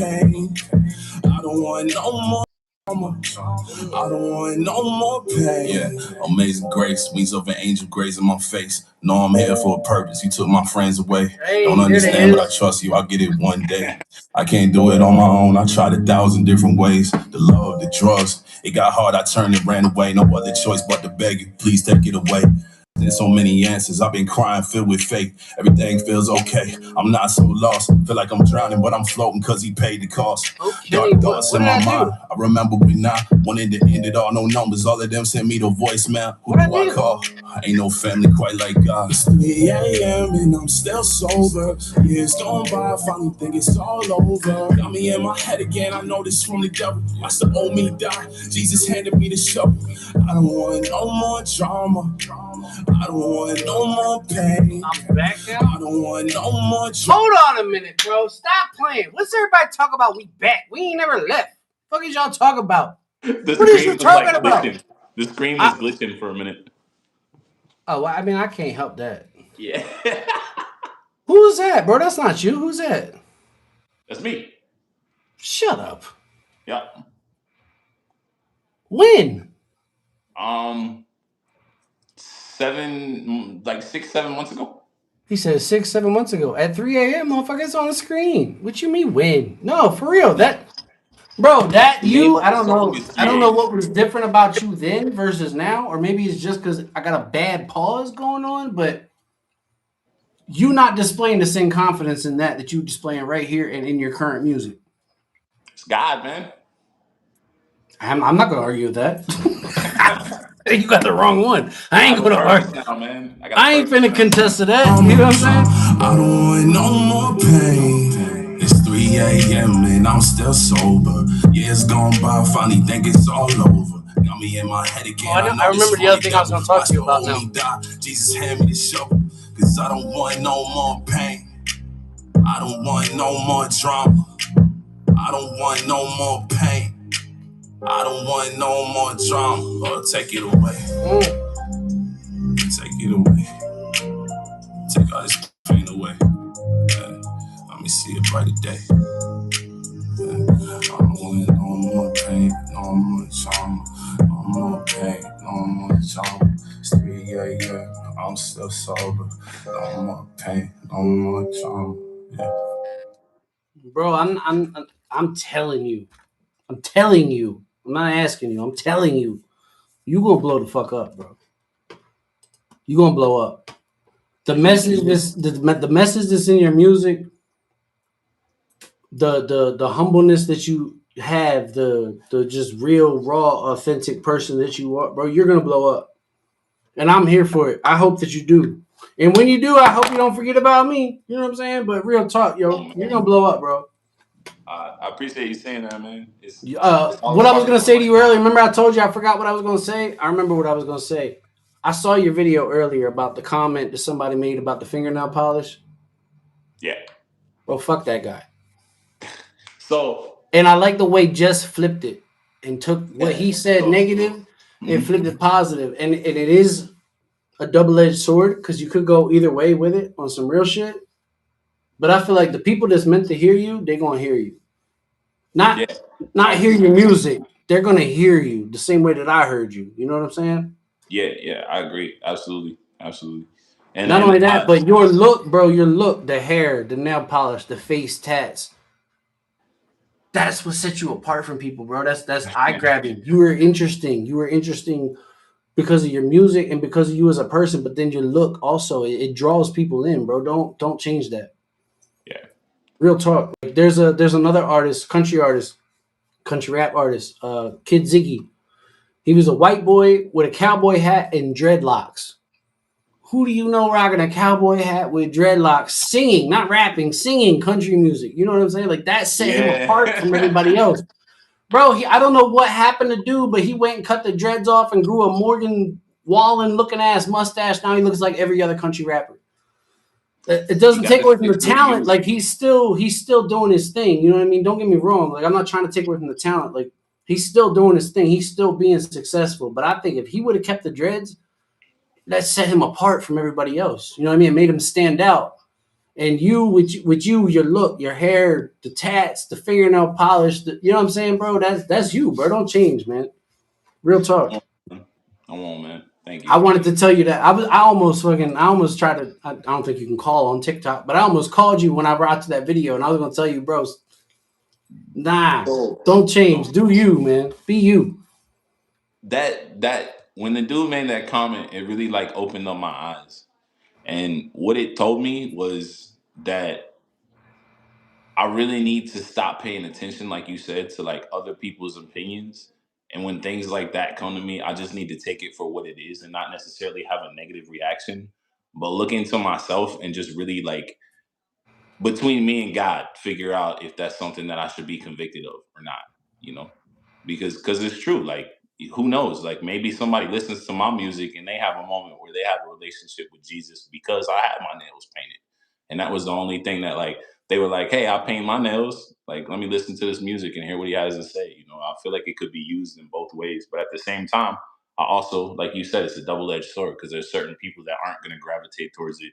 pain. I don't want no more drama. I don't want no more pain. Yeah, amazing grace, wings of an angel grazing my face. Know I'm here for a purpose. You took my friends away. Don't understand, but I trust you. I'll get it one day. I can't do it on my own. I tried 1,000 different ways. The love, the drugs. It got hard. I turned and ran away. No other choice but to beg you. Please take it away. There's so many answers. I've been crying, filled with faith. Everything feels okay. I'm not so lost. Feel like I'm drowning, but I'm floating because he paid the cost. Okay, Dark thoughts in my mind. I remember when I wanted to end it all. No numbers. All of them sent me the voicemail. Who do I call? Ain't no family quite like God. It's 3 a.m. and I'm still sober. Years gone by, I finally think it's all over. Got me in my head again. I know this from the devil. I still owe me die. Jesus handed me the shovel. I don't want no more drama. I don't want no more pain. I'm back now. I don't want no more drama. Hold on a minute, bro. Stop playing. What's everybody talk about? We back. We ain't never left. What is y'all talk about? The What is you screen was talking like about? glitching. The screen was glitching for a minute. Oh, well, I mean, I can't help that. Yeah. Who's that, bro? That's not you. Who's that? That's me. Shut up. Yeah. When? 6, 7 months ago. He said 6, 7 months ago. At 3 a.m., motherfuckers on the screen. What you mean when? No, for real. Bro, you, I don't know. I don't know what was different about you then versus now, or maybe it's just because I got a bad pause going on, but you not displaying the same confidence in that you displaying right here and in your current music. It's God, man. I'm not going to argue with that. You got the wrong one. I ain't going to argue. Now, man. I ain't finna contest to that. You know what I'm saying? I don't want no more pain. It's 3 a.m. and I'm still sober. Years gone by, finally think it's all over. Got me in my head again. I remember the other thing I was going to talk to you about now. Jesus hand me the shovel, cause I don't want no more pain. I don't want no more drama. I don't want no more pain. I don't want no more drama. Lord, take it away. Take it away. Take all this pain away. Let me see a brighter day. I don't want no more pain, no more drama. No more pain, no more drama. It's 3 a.m. I'm still sober. No more pain, no more drama. Yeah. Bro, I'm telling you. I'm telling you. I'm not asking you. I'm telling you. You gonna blow the fuck up, bro. You gonna blow up. The message the message that's in your music, the humbleness that you have, the just real, raw, authentic person that you are, bro, you're gonna blow up. And I'm here for it. I hope that you do. And when you do, I hope you don't forget about me. You know what I'm saying? But real talk, yo, you're gonna blow up, bro. I appreciate you saying that, man. What I was gonna say to you earlier, remember I told you I forgot what I was gonna say? I remember what I was gonna say. I saw your video earlier about the comment that somebody made about the fingernail polish. Yeah. Bro, fuck that guy. And I like the way Jess flipped it and took what he said negative and flipped it positive. And it is a double-edged sword because you could go either way with it on some real shit. But I feel like the people that's meant to hear you, they're gonna hear you. Not hear your music. They're gonna hear you the same way that I heard you. You know what I'm saying? Yeah, I agree. Absolutely. And not only that, but your look, bro, the hair, the nail polish, the face tats. That's what sets you apart from people, bro. That's eye-grabbing. You were interesting. You were interesting because of your music and because of you as a person, but then your look also, it draws people in, bro. Don't change that. Yeah. Real talk. Like there's another artist, country rap artist, Kid Ziggy. He was a white boy with a cowboy hat and dreadlocks. Who do you know rocking a cowboy hat with dreadlocks, singing, not rapping, singing country music? You know what I'm saying? Like that set him apart from everybody else. Bro, I don't know what happened to do, but he went and cut the dreads off and grew a Morgan Wallen looking ass mustache. Now he looks like every other country rapper. It doesn't take away from the talent. Like he's still doing his thing. You know what I mean? Don't get me wrong. Like I'm not trying to take away from the talent. Like he's still doing his thing. He's still being successful. But I think if he would have kept the dreads, that set him apart from everybody else. You know what I mean? It made him stand out. And you with you, your look, your hair, the tats, the fingernail polish, you know what I'm saying, bro? That's you, bro. Don't change, man. Real talk. I won't, man. Thank I you. wanted to tell you that I almost tried to. I don't think you can call on TikTok, but I almost called you when I brought to that video, and I was gonna tell you, bro, nah, don't change. Do you, man? Be you. That when the dude made that comment, it really like opened up my eyes. And what it told me was that I really need to stop paying attention, like you said, to like other people's opinions. And when things like that come to me, I just need to take it for what it is and not necessarily have a negative reaction, but look into myself and just really like between me and God, figure out if that's something that I should be convicted of or not, you know? Because it's true. Like, who knows? Like maybe somebody listens to my music and they have a moment where they have a relationship with Jesus because I had my nails painted. And that was the only thing that like they were like, hey, I paint my nails. Like, let me listen to this music and hear what he has to say. You know, I feel like it could be used in both ways. But at the same time, I also, like you said, it's a double-edged sword because there's certain people that aren't going to gravitate towards it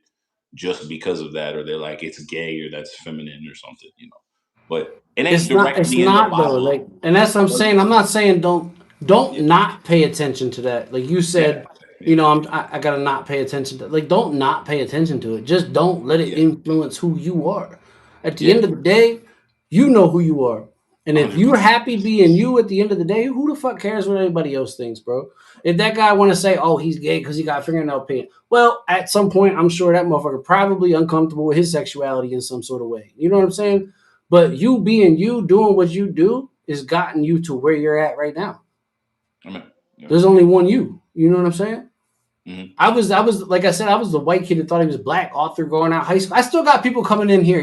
just because of that, or they're like it's gay or that's feminine or something, you know. But it ain't It's directly in the not though. Bible. Like, and that's what I'm saying. I'm not saying don't not pay attention to that. Like you said, you know, I gotta not pay attention to. Like, don't not pay attention to it. Just don't let it influence who you are. At the end of the day, you know who you are. And if you're happy being you at the end of the day, who the fuck cares what anybody else thinks, bro? If that guy want to say, oh, he's gay because he got fingernail paint, well, at some point, I'm sure that motherfucker probably uncomfortable with his sexuality in some sort of way. You know what I'm saying? But you being you, doing what you do, has gotten you to where you're at right now. There's only one you. You know what I'm saying? Mm-hmm. I was like I said, I was the white kid that thought he was black, author going out high school. I still got people coming in here.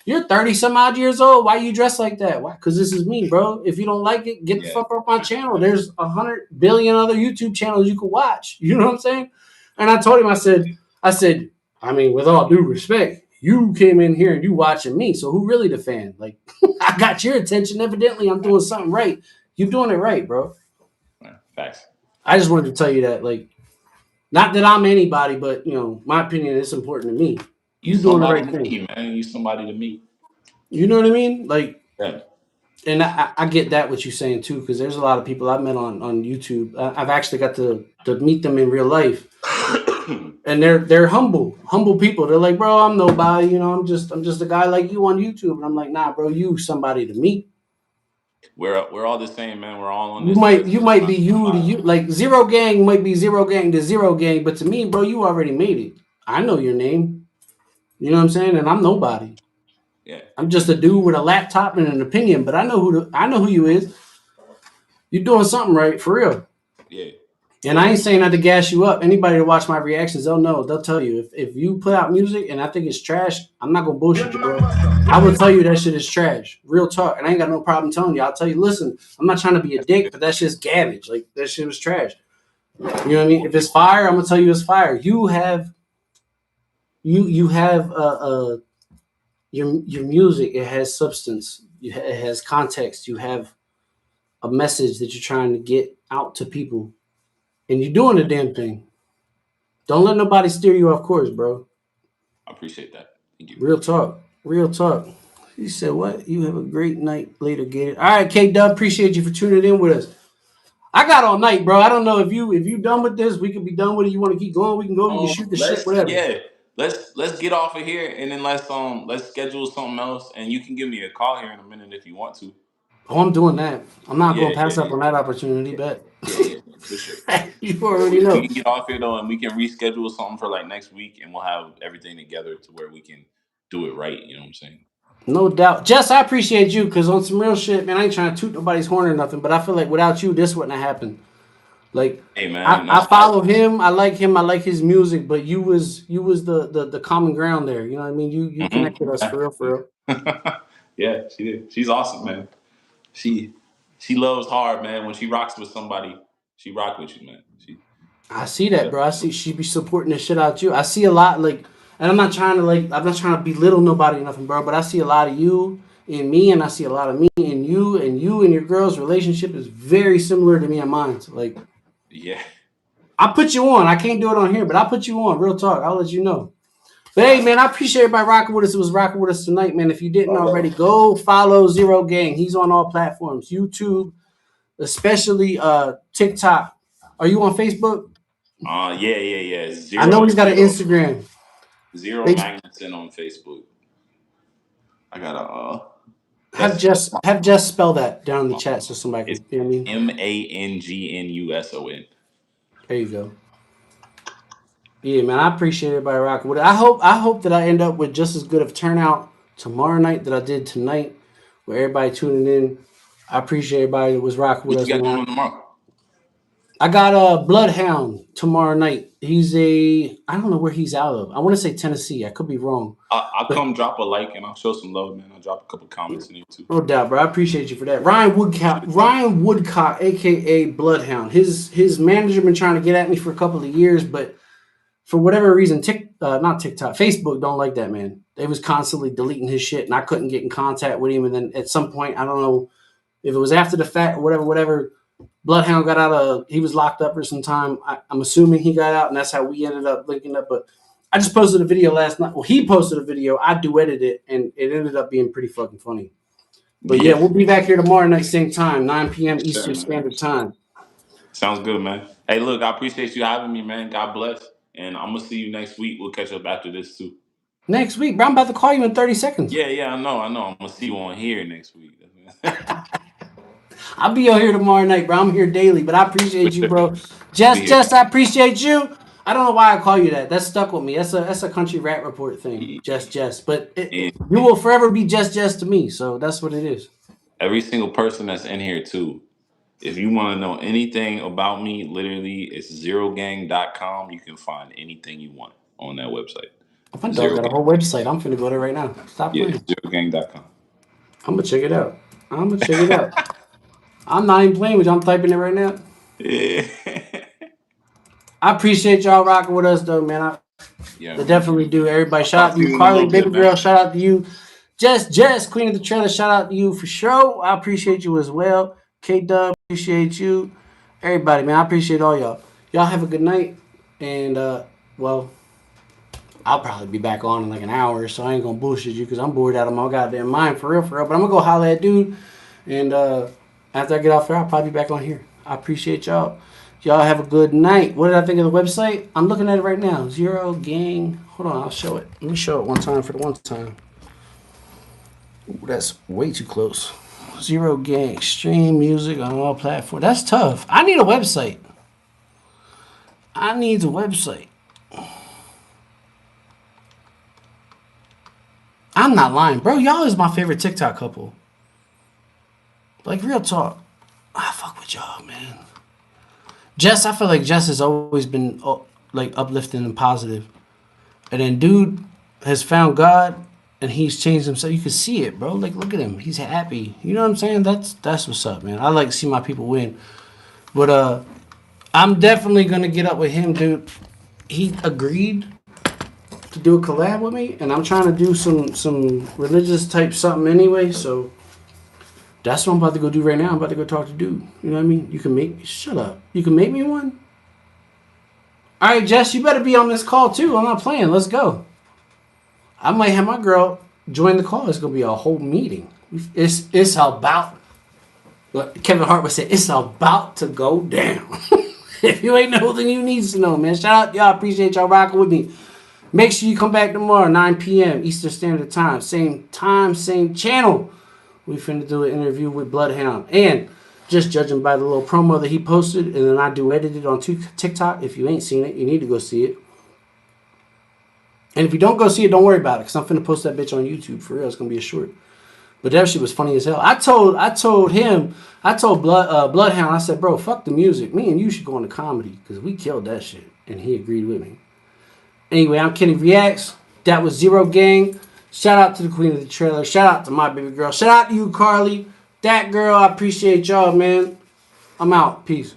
You're 30 some odd years old. Why you dress like that? Why? Because this is me, bro. If you don't like it, get the fuck off my channel. There's 100 billion other YouTube channels you can watch. You know what I'm saying? And I told him, I said, I mean, with all due respect, you came in here and you watching me. So who really the fan? Like, I got your attention. Evidently, I'm doing something right. You're doing it right, bro. Facts. I just wanted to tell you that, like, not that I'm anybody, but you know, my opinion is important to me. You doing the right thing, man. You somebody to meet. You know what I mean? Like, and I get that what you're saying too, because there's a lot of people I've met on YouTube. I've actually got to meet them in real life, and they're humble people. They're like, bro, I'm nobody. You know, I'm just a guy like you on YouTube, and I'm like, nah, bro, you somebody to meet. We're all the same, man. We're all on. You might be you to you. Like Xerogangg might be Xerogangg to Xerogangg, but to me, bro, you already made it. I know your name. You know what I'm saying? And I'm nobody. Yeah. I'm just a dude with a laptop and an opinion, but I know who you is. You're doing something right, for real. Yeah. And I ain't saying that to gas you up. Anybody to watch my reactions, they'll know. They'll tell you. If you put out music and I think it's trash, I'm not going to bullshit you, bro. I will tell you that shit is trash. Real talk. And I ain't got no problem telling you. I'll tell you, listen, I'm not trying to be a dick, but that's just garbage. Like, that shit was trash. You know what I mean? If it's fire, I'm going to tell you it's fire. You have your music, it has substance. It has context. You have a message that you're trying to get out to people. And you're doing the damn thing. Don't let nobody steer you off course, bro. I appreciate that. Thank you. Real talk. Real talk. He said, what? You have a great night later, Gator. All right, K-Dub, appreciate you for tuning in with us. I got all night, bro. I don't know if you done with this. We can be done with it. You want to keep going? We can go. We can shoot the shit, whatever. Yeah. Let's get off of here and then let's schedule something else. And you can give me a call here in a minute if you want to. Oh, I'm doing that. I'm not going to pass up on that opportunity, bet. Yeah, for sure. You already know. We can get off here, though, and we can reschedule something for, like, next week, and we'll have everything together to where we can do it right, you know what I'm saying? No doubt. Jess, I appreciate you, because on some real shit, man, I ain't trying to toot nobody's horn or nothing, but I feel like without you, this wouldn't have happened. Like, hey, man, I follow him. I like him. I like his music, but you was the common ground there. You know what I mean? You connected us for real. Yeah, she did. She's awesome, man. She loves hard, man. When she rocks with somebody, she rock with you, man. I see that, bro. I see she be supporting the shit out you. I see a lot, like, and I'm not trying to belittle nobody or nothing, bro. But I see a lot of you in me, and I see a lot of me in you, and your girl's relationship is very similar to me and mine. So, like, yeah, I put you on. I can't do it on here, but I put you on. Real talk. I'll let you know. But hey, man, I appreciate everybody rocking with us. It was rocking with us tonight, man. If you didn't already, go follow Xerogangg. He's on all platforms, YouTube, especially TikTok. Are you on Facebook? Yeah. I know he's got an Zero Instagram. Zero They Magnuson on Facebook. I got have Jess spell that down in the chat so somebody it's can. You know what I mean? MANGNUSON. There you go. Yeah, man, I appreciate everybody rocking with it. I hope that I end up with just as good of turnout tomorrow night that I did tonight, with everybody tuning in. I appreciate everybody that was rocking with What us, you got going man. on tomorrow? I got a Bloodhound tomorrow night. I don't know where he's out of. I want to say Tennessee. I could be wrong. I'll But come drop a like and I'll show some love, man. I'll drop a couple comments in YouTube. no doubt, bro. I appreciate you for that. Ryan Woodcock, aka Bloodhound. His manager been trying to get at me for a couple of years, but for whatever reason, not TikTok, Facebook don't like that man. They was constantly deleting his shit, and I couldn't get in contact with him. And then at some point, I don't know if it was after the fact or whatever. Bloodhound got he was locked up for some time. I'm assuming he got out, and that's how we ended up linking up. But I just posted a video last night. Well, he posted a video. I duetted it, and it ended up being pretty fucking funny. But yeah, we'll be back here tomorrow night, same time, 9 p.m. Eastern Standard Time. Sounds good, man. Hey, look, I appreciate you having me, man. God bless. And I'm going to see you next week. We'll catch up after this, too. Next week, bro. I'm about to call you in 30 seconds. Yeah, I know. I'm going to see you on here next week. I'll be on here tomorrow night, bro. I'm here daily, but I appreciate you, bro. Jess, I appreciate you. I don't know why I call you that. That stuck with me. That's a country rap report thing. Jess. But you will forever be Jess to me. So that's what it is. Every single person that's in here, too. If you want to know anything about me, literally, it's Xerogangg.com. You can find anything you want on that website. My dog got a whole website. I'm finna go there right now. Stop playing. Xerogangg.com. I'm gonna check it out. I'm not even playing with you. I'm typing it right now. Yeah. I appreciate y'all rocking with us, though, man. I definitely do. Everybody, shout out to you, Carly, baby girl. Shout out to you, Jess, Queen of the Trailer. Shout out to you for sure. I appreciate you as well. K-Dub, appreciate you. Everybody, man, I appreciate all y'all. Y'all have a good night. And, well, I'll probably be back on in like an hour, so I ain't gonna bullshit you because I'm bored out of my goddamn mind for real. But I'm gonna go holler at dude. And after I get off here, I'll probably be back on here. I appreciate y'all. Y'all have a good night. What did I think of the website? I'm looking at it right now. Xerogangg. Hold on, I'll show it. Let me show it one time for the one time. Ooh, that's way too close. Xerogangg. Stream music on all platforms. That's tough. I need a website. I'm not lying, bro. Y'all is my favorite TikTok couple. Like, real talk. I fuck with y'all, man. Jess, I feel like Jess has always been like uplifting and positive. And then dude has found God and he's changed himself. You can see it, bro. Like, look at him. He's happy. You know what I'm saying? That's what's up, man. I like to see my people win. But I'm definitely gonna get up with him, dude. He agreed to do a collab with me, and I'm trying to do some religious type something anyway, so that's what I'm about to go do right now. I'm about to go talk to dude. You know what I mean? Shut up. You can make me one? All right, Jess, you better be on this call too. I'm not playing. Let's go. I might have my girl join the call. It's going to be a whole meeting. It's about, what Kevin Hart would say, it's about to go down. If you ain't know, then you need to know, man. Shout out, y'all. Appreciate y'all rocking with me. Make sure you come back tomorrow, 9 p.m. Eastern Standard Time. Same time, same channel. We finna do an interview with Bloodhound. And just judging by the little promo that he posted, and then I edited it on TikTok. If you ain't seen it, you need to go see it. And if you don't go see it, don't worry about it, because I'm finna post that bitch on YouTube. For real, it's gonna be a short. But that shit was funny as hell. I told Bloodhound, I said, bro, fuck the music. Me and you should go into comedy, because we killed that shit. And he agreed with me. Anyway, I'm kennyreactz. That was Xerogangg. Shout out to the Queen of the Trailer. Shout out to my baby girl. Shout out to you, Carly. That girl, I appreciate y'all, man. I'm out. Peace.